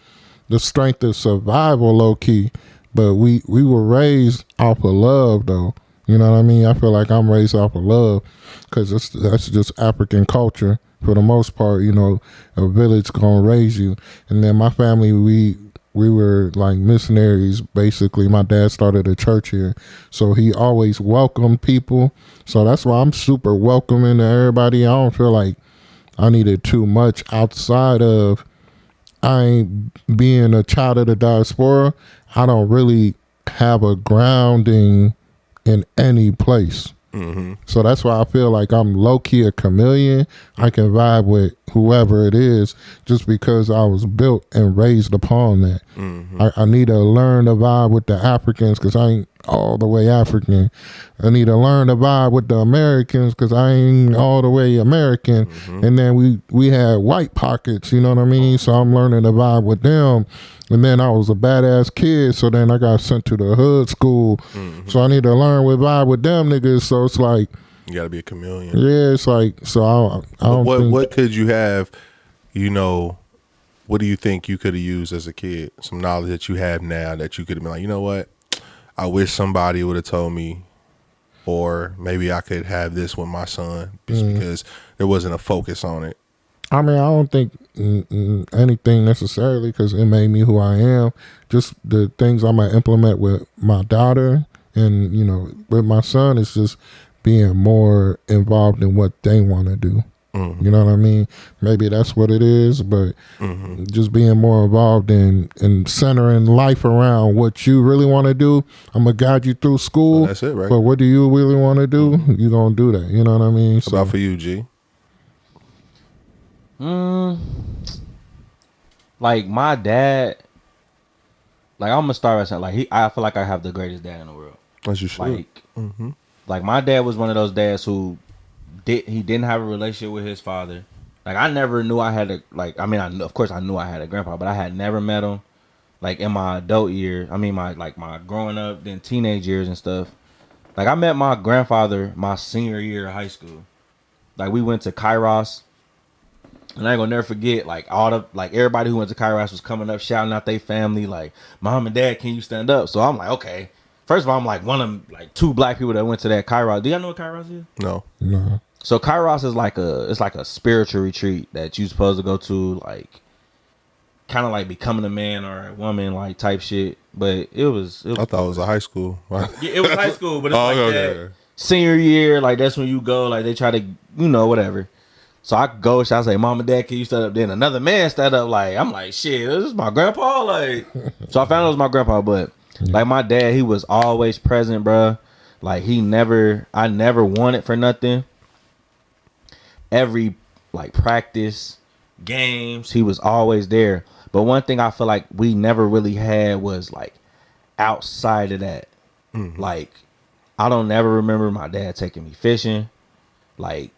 the strength of survival, low key. But we were raised off of love, though. You know what I mean? I feel like I'm raised off of love because that's just African culture for the most part. You know, a village gonna raise you, and then my family, we were like missionaries. Basically, my dad started a church here, so he always welcomed people. So that's why I'm super welcoming to everybody. I don't feel like I needed too much outside of I ain't being a child of the diaspora. I don't really have a grounding in any place. Mm-hmm. So that's why I feel like I'm low-key a chameleon. I can vibe with whoever it is just because I was built and raised upon that. Mm-hmm. I need to learn to vibe with the Africans because I ain't all the way African. I need to learn to vibe with the Americans because I ain't all the way American. Mm-hmm. And then we had white pockets, you know what I mean? So I'm learning to vibe with them. And then I was a badass kid, so then I got sent to the hood school. Mm-hmm. So I need to learn with vibe with them niggas. So it's like you gotta be a chameleon. Yeah, it's like so. I don't. What could you have? You know, what do you think you could have used as a kid? Some knowledge that you have now that you could have been like, you know what? I wish somebody would have told me, or maybe I could have this with my son just because there wasn't a focus on it. I mean, I don't think anything necessarily because it made me who I am. Just the things I'm going to implement with my daughter and, you know, with my son is just being more involved in what they want to do. Mm-hmm. You know what I mean? Maybe that's what it is, but just being more involved in centering life around what you really want to do. I'm going to guide you through school. Well, that's it, right? But what do you really want to do? You're going to do that. You know what I mean? How about for you, G? Like my dad, like I'm gonna start by saying, like I feel like I have the greatest dad in the world. As you should. Like my dad was one of those dads who didn't have a relationship with his father. Like I never knew I had of course I knew I had a grandpa, but I had never met him. Like in my adult years, my growing up, then teenage years and stuff. Like I met my grandfather my senior year of high school. Like we went to Kairos. And I ain't gonna never forget, like everybody who went to Kairos was coming up shouting out their family, like, Mom and Dad, can you stand up? So I'm like, okay. First of all, I'm like one of like two black people that went to that Kairos. Do y'all know what Kairos is? No. So Kairos is like a spiritual retreat that you supposed to go to, like kind of like becoming a man or a woman, like type shit. But it was I thought it was a high school. Yeah, it was high school, but it's that senior year, like that's when you go, like they try to, you know, whatever. So I go, I say, Mom and Dad, can you stand up? Then another man stand up, like, I'm like, shit, this is my grandpa? Like, so I found it was my grandpa, but like my dad, he was always present, bro. Like I never wanted for nothing. Every like practice, games, he was always there. But one thing I feel like we never really had was like outside of that. Like, I don't never remember my dad taking me fishing. Like,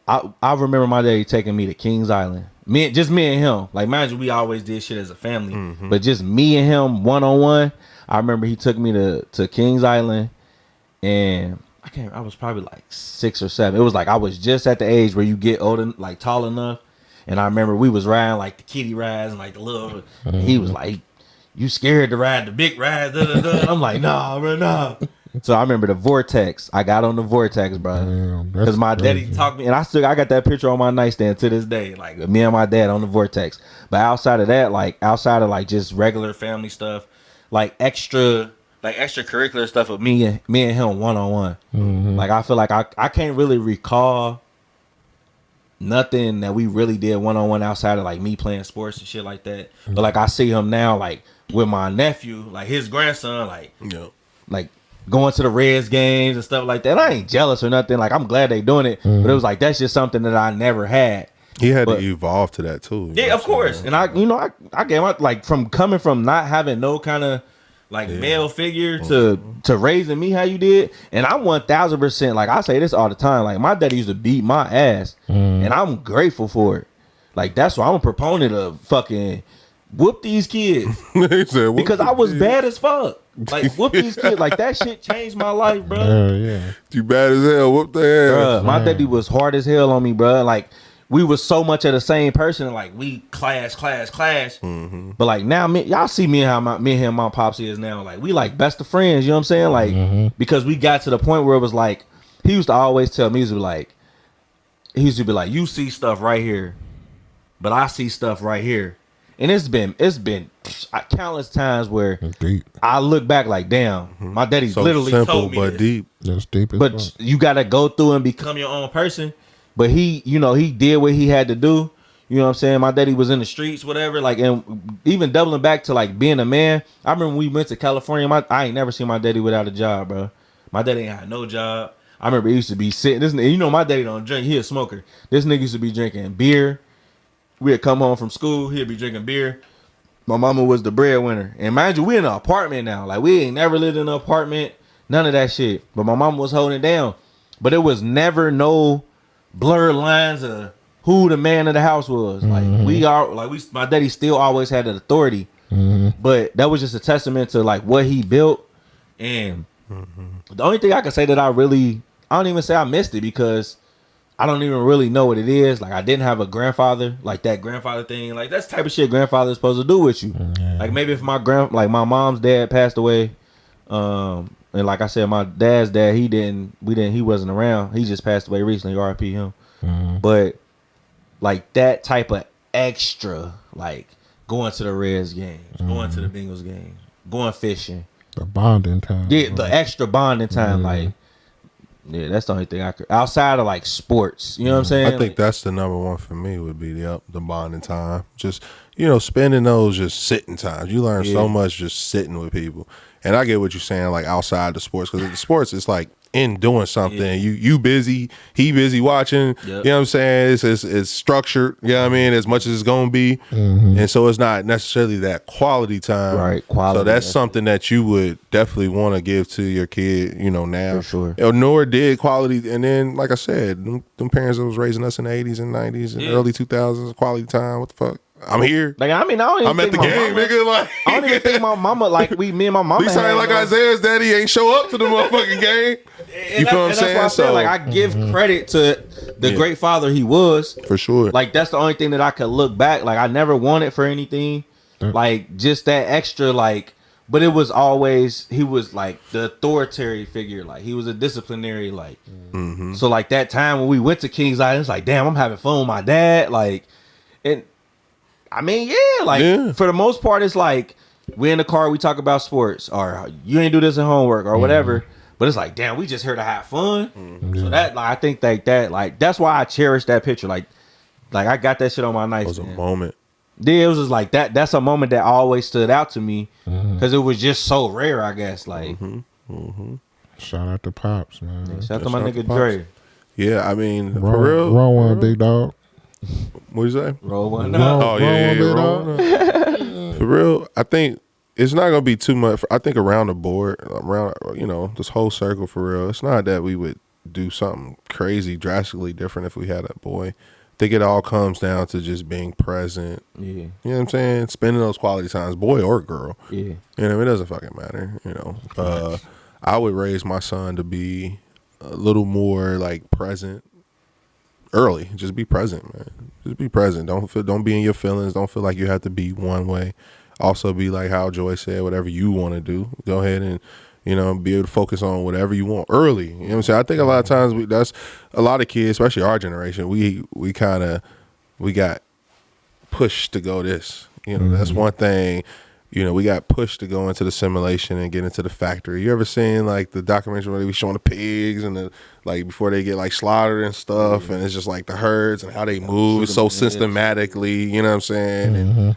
I remember my dad taking me to Kings Island. Me and him. Like, mind you, we always did shit as a family. But just me and him one-on-one. I remember he took me to Kings Island. And I was probably like 6 or 7. It was like I was just at the age where you get old, like tall enough. And I remember we was riding like the kiddie rides and like the little. And he was like, "You scared to ride the big rides?" I'm like, "Nah, bro, nah." So I remember the Vortex. I got on the Vortex, bro, because my daddy taught me, and I got that picture on my nightstand to this day, like me and my dad on the Vortex. But outside of that, outside of just regular family stuff, like extracurricular stuff with me and him one-on-one. Like I feel like I can't really recall nothing that we really did one-on-one outside of like me playing sports and shit like that. But like I see him now, like with my nephew, like his grandson, like going to the Reds games and stuff like that. I ain't jealous or nothing. Like I'm glad they doing it, but it was like that's just something that I never had. He had to evolve to that too. Yeah, of course. And I gave up, like, from coming from not having no kind of like male figure to raising me how you did. And I'm 1000%, like I say this all the time, like my daddy used to beat my ass and I'm grateful for it. Like that's why I'm a proponent of fucking whoop these kids. Because I was bad as fuck. Like whoop these kids. Like that shit changed my life, bro. Yeah. You bad as hell. Whoop the ass. Bruh, my daddy was hard as hell on me, bro. Like we was so much of the same person. Like we clash. But like now, y'all see me and him, my pops is now. Like we like best of friends. You know what I'm saying? Like because we got to the point where it was like he used to always tell me, he used to be like, you see stuff right here, but I see stuff right here. And it's been countless times where I look back like, damn, my daddy's So literally simple told me but this. deep. That's deep as But fuck. you gotta go through and become your own person. But he, you know, he did what he had to do. You know what I'm saying? My daddy was in the streets, whatever. Like, and even doubling back to like being a man. I remember when we went to California. I ain't never seen my daddy without a job, bro. My daddy ain't had no job. I remember he used to be sitting. You know, my daddy don't drink. He a smoker. This nigga used to be drinking beer. We'd come home from school. He'd be drinking beer. My mama was the breadwinner. And mind you, we in an apartment now. Like, we ain't never lived in an apartment. None of that shit. But my mama was holding it down. But it was never no blurred lines of who the man of the house was. Like, my daddy still always had that authority. But that was just a testament to, like, what he built. And the only thing I can say that I don't even say I missed it because I don't even really know what it is. Like, I didn't have a grandfather, like that grandfather thing. Like, that's the type of shit grandfather's supposed to do with you. Like, maybe if my mom's dad passed away, and like I said, my dad's dad, he wasn't around. He just passed away recently, RIP him. But like that type of extra, like going to the Reds games, going to the Bengals games, going fishing. The bonding time. Yeah, the extra bonding time, like. Yeah, that's the only thing I could outside of like sports. You know what I'm saying? I think that's the number one for me would be the bonding time. Just, you know, spending those just sitting times. You learn so much just sitting with people. And I get what you're saying, like outside the sports, because the sports it's like in doing something. You busy, he busy watching. You know what I'm saying? It's structured. You know what I mean? As much as it's gonna be, and so it's not necessarily that quality time. Right, quality. So that's something that you would definitely want to give to your kid. You know now, for sure. Nor did quality, and then like I said, them parents that was raising us in the 80s and 90s and early 2000s, quality time. What the fuck? I'm here. Like I mean, I don't even I'm at the game, nigga. Like I don't even think my mama, like me and my mama. We sound like Isaiah's daddy ain't show up to the motherfucking game. You feel what I'm saying? So like I give credit to the great father he was. For sure. Like that's the only thing that I could look back. Like I never wanted for anything. Like just that extra, like, but it was always, he was like the authoritarian figure. Like he was a disciplinary, like, so like that time when we went to Kings Island, it's like, damn, I'm having fun with my dad. Like, and I mean, for the most part, it's like we in the car, we talk about sports, or you ain't do this at homework, or whatever. But it's like, damn, we just here to have fun. So that, like, I think that that's why I cherish that picture. Like I got that shit on my nightstand. It was a moment. Yeah, it was just like that. That's a moment that always stood out to me because it was just so rare, I guess. Like, shout out to Pops, man. Shout out to my nigga Dre. Yeah, I mean, for real. Wrong one, big dog. What'd you say? Roll one. Oh yeah, for real. I think it's not gonna be too much. I think around the board, around this whole circle for real. It's not that we would do something crazy, drastically different if we had a boy. I think it all comes down to just being present. Yeah, you know what I'm saying. Spending those quality times, boy or girl. Yeah, it doesn't fucking matter. I would raise my son to be a little more like present. Early, just be present, man. Just be present. Don't be in your feelings. Don't feel like you have to be one way. Also, be like how Joy said, whatever you want to do, go ahead and be able to focus on whatever you want early. You know what I'm saying? I think a lot of times that's a lot of kids, especially our generation. We got pushed to go this. That's one thing. We got pushed to go into the simulation and get into the factory. You ever seen like the documentary where they be showing the pigs and the like before they get like slaughtered and stuff, and it's just like the herds and how they move so systematically. You know what I'm saying? And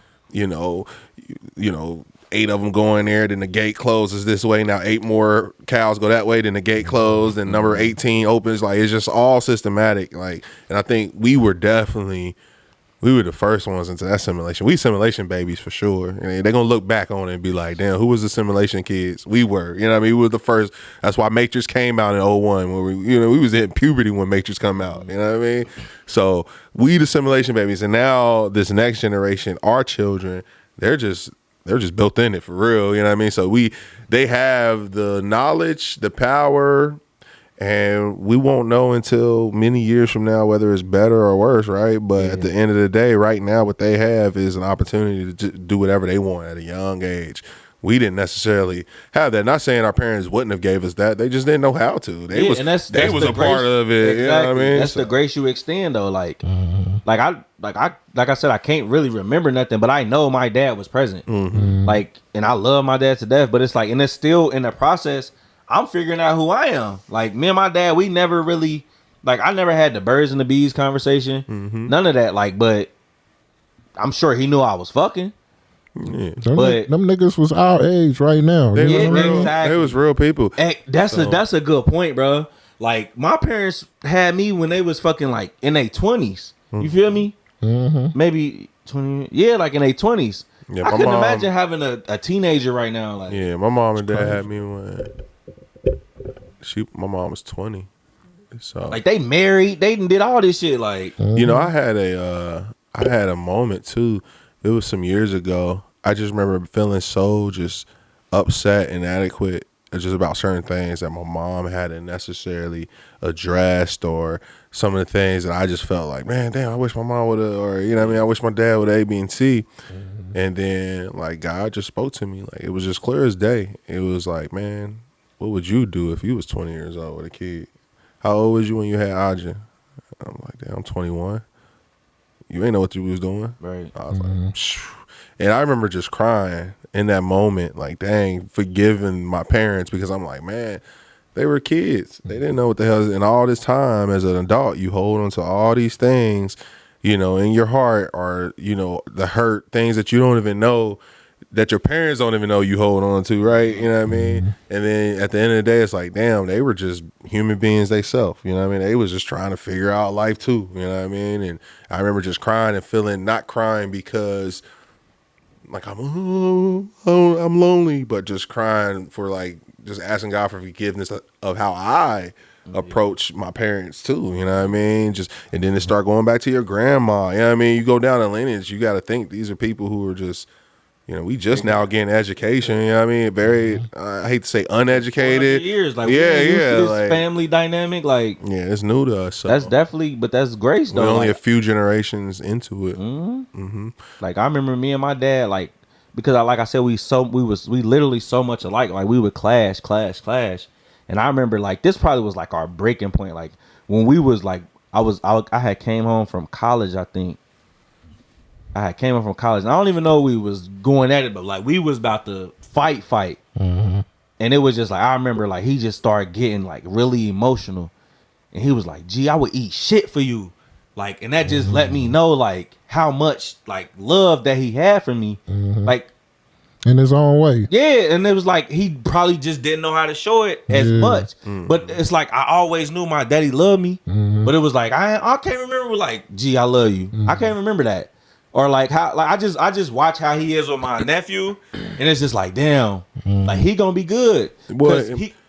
8 of them go in there, then the gate closes this way. Now 8 more cows go that way, then the gate closed, and number 18 opens. Like it's just all systematic. Like, and I think we were definitely we were the first ones into that simulation. We simulation babies for sure. And they're going to look back on it and be like, damn, who was the simulation kids? We were. You know what I mean? We were the first. That's why Matrix came out in 01. When we was in puberty when Matrix come out. You know what I mean? So we the simulation babies. And now this next generation, our children, they're just built in it for real. You know what I mean? So they have the knowledge, the power, and we won't know until many years from now whether it's better or worse, right? But at the end of the day, right now, what they have is an opportunity to do whatever they want at a young age. We didn't necessarily have that. Not saying our parents wouldn't have gave us that. They just didn't know how to. They was a part of it. Exactly. You know what I mean? That's the grace you extend, though. Like I said, I can't really remember nothing, but I know my dad was present. Like, and I love my dad to death. But it's like, and it's still in the process. I'm figuring out who I am. Like, me and my dad, we never really, like, I never had the birds and the bees conversation. None of that. Like, but I'm sure he knew I was fucking. Yeah. Them niggas was our age right now. They was real people. That's a good point, bro. Like, my parents had me when they was fucking, like, in their 20s. You feel me? Maybe 20. Yeah, like in their 20s. Yeah, I couldn't imagine having a teenager right now. Like, yeah, my mom and dad had me when my mom was 20. So like, they married, they did all this shit. Like, you know, I had a moment too. It was some years ago. I just remember feeling so just upset and inadequate just about certain things that my mom hadn't necessarily addressed, or some of the things that I just felt like, man, damn, I wish my mom would have, or you know what I mean, I wish my dad would have A, B, and C. And then like God just spoke to me. Like, it was just clear as day. It was like, man, what would you do if you was 20 years old with a kid? How old was you when you had Aja? I'm like, damn, I'm 21. You ain't know what you was doing. Right. I was like, phew. And I remember just crying in that moment, like, dang, forgiving my parents, because I'm like, man, they were kids. They didn't know what the hell. And all this time as an adult, you hold on to all these things, you know, in your heart, or, you know, the hurt, things that you don't even know, that your parents don't even know you hold on to, right? You know what I mean? And then at the end of the day, it's like, damn, they were just human beings themselves. You know what I mean? They was just trying to figure out life too. You know what I mean? And I remember just crying and feeling, not crying because like I'm lonely, but just crying for like just asking God for forgiveness of how I approach my parents too. You know what I mean? Just, and then it start going back to your grandma. You know what I mean? You go down the lineage, you got to think these are people who are just, you know, we just now getting education. You know what I mean? Very, I hate to say uneducated. Years, like, yeah, this like, family dynamic, like, yeah, it's new to us. So. That's definitely, but that's grace though. We're only like, a few generations into it. Like, I remember me and my dad, like, because like I said, we literally so much alike. Like, we would clash. And I remember, like, this probably was like our breaking point. Like, when we was like, I had came home from college, I think. I had came home from college, and I don't even know we was going at it, but like, we was about to fight. And it was just like, I remember, like, he just started getting like really emotional, and he was like, "Gee, I would eat shit for you," like, and that just let me know like how much like love that he had for me, like, in his own way. Yeah, and it was like he probably just didn't know how to show it as much. But it's like, I always knew my daddy loved me, but it was like, I can't remember like, "Gee, I love you." I can't remember that. Or like how, like, I just watch how he is with my nephew, and it's just like, damn, like, he gonna be good. Well,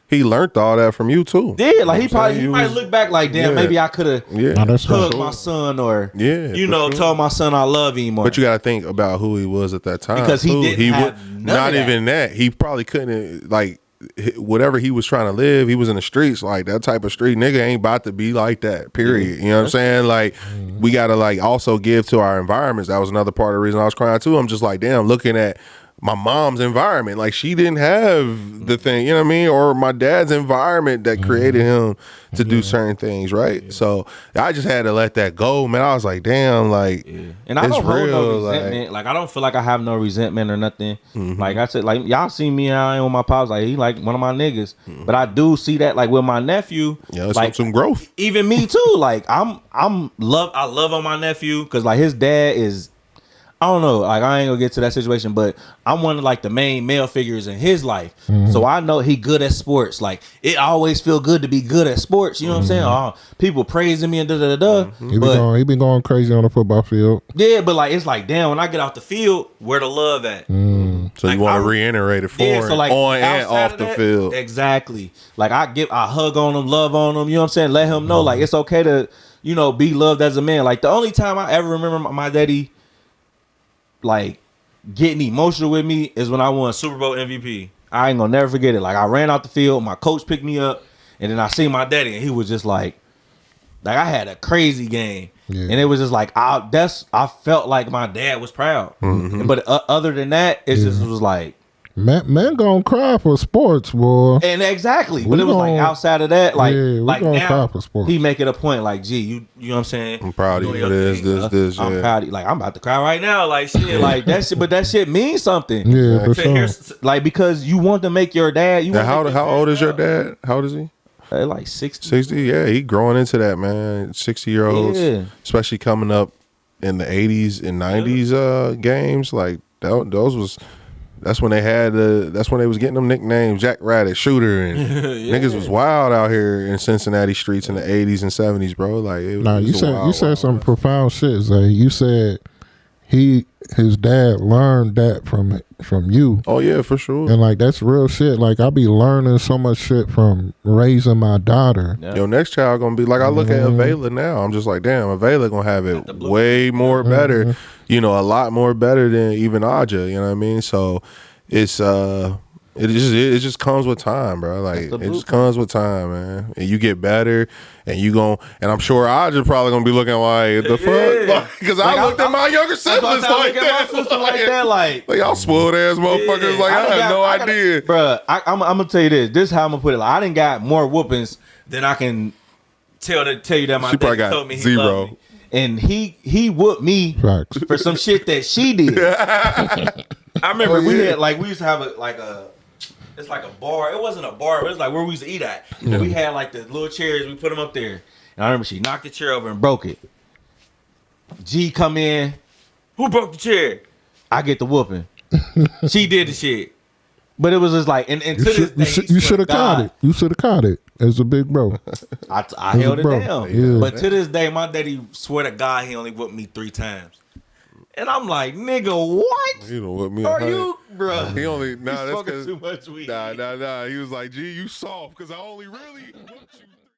he learned all that from you too. Yeah, like, he might look back like, damn, maybe I could have hugged my son, or told my son I love him. But you got to think about who he was at that time, because he didn't have none of even that. He probably couldn't, like, whatever he was trying to live, he was in the streets. Like, that type of street nigga ain't about to be like that, period. You know what I'm saying? Like, we gotta like also give to our environments. That was another part of the reason I was crying too. I'm just like, damn, looking at my mom's environment, like, she didn't have the thing, you know what I mean, or my dad's environment that created him to do certain things, right? So I just had to let that go, man. I was like, damn, like, and I don't hold no resentment. Like, I don't feel like I have no resentment or nothing. Like I said, like, y'all see me how I am with my pops, like, he like one of my niggas. But I do see that, like, with my nephew, like, some growth. Even me too. Like, I love on my nephew, because like, his dad is I don't know. Like, I ain't gonna get to that situation, but I'm one of like the main male figures in his life. So I know he good at sports. Like, it always feel good to be good at sports. You know what I'm saying? Oh, people praising me and da da da. He been going crazy on the football field. Yeah, but like it's like, damn, when I get off the field, where the love at? So Like, you want to reiterate it for him so like on and outside off of the that, field. Exactly. Like I hug on him, love on him. You know what I'm saying? Let him know like it's okay to, you know, be loved as a man. Like the only time I ever remember my daddy like getting emotional with me is when I won Super Bowl MVP. I ain't gonna never forget it. Like I ran out the field, my coach picked me up, and then I seen my daddy, and he was just like I had a crazy game. Yeah. And it was just like I felt like my dad was proud. But other than that, it just was like man gonna cry for sports, boy. And exactly, but it was like outside of that, like like now cry for sports. He make it a point, like, gee, you know what I'm saying? I'm proud of you for this. I'm proud of you. Like I'm about to cry right now, like shit, like that shit. But that shit means something. Yeah, for sure. Like because you want to make your dad. How old is your dad? How old is he? Like 60. 60, yeah, he growing into that, man. 60-year-olds, especially coming up in the 80s and 90s games, like that's when they had that's when they was getting them nicknames, Jack Rabbit, Shooter, and niggas was wild out here in Cincinnati streets in the 80s and 70s, bro. Like you said some profound shit, Zay. You said his dad learned that from you. Oh yeah, for sure. And like that's real shit. Like I be learning so much shit from raising my daughter. Yeah. Your next child gonna be like, I look at Avela now. I'm just like, damn, Avela gonna have it way more better. You know, a lot more better than even Aja. You know what I mean? So it's it just comes with time, bro. Like it just comes with time, man. And you get better, and and I'm sure Aja probably gonna be looking like the fuck, because I looked at my younger siblings like that, like y'all spoiled ass motherfuckers. Like I had no idea, bro. I'm gonna tell you this. This is how I'm gonna put it. Like, I didn't got more whoopings than I can tell you that my dad told me he loved me. And he whooped me for some shit that she did. I remember we used to have it's like a bar. It wasn't a bar, but it was like where we used to eat at. And we had like the little chairs, we put them up there. And I remember she knocked the chair over and broke it. G come in. Who broke the chair? I get the whooping. She did the shit. But it was just like, and to this day, you should have caught it. You should have caught it as a big bro. I held it down. Yeah. But to this day, my daddy swear to God he only whooped me 3 times. And I'm like, nigga, what? You know what me? Are you, bro? He only that's because too much weed. Nah. He was like, gee, you soft because I only really whooped you.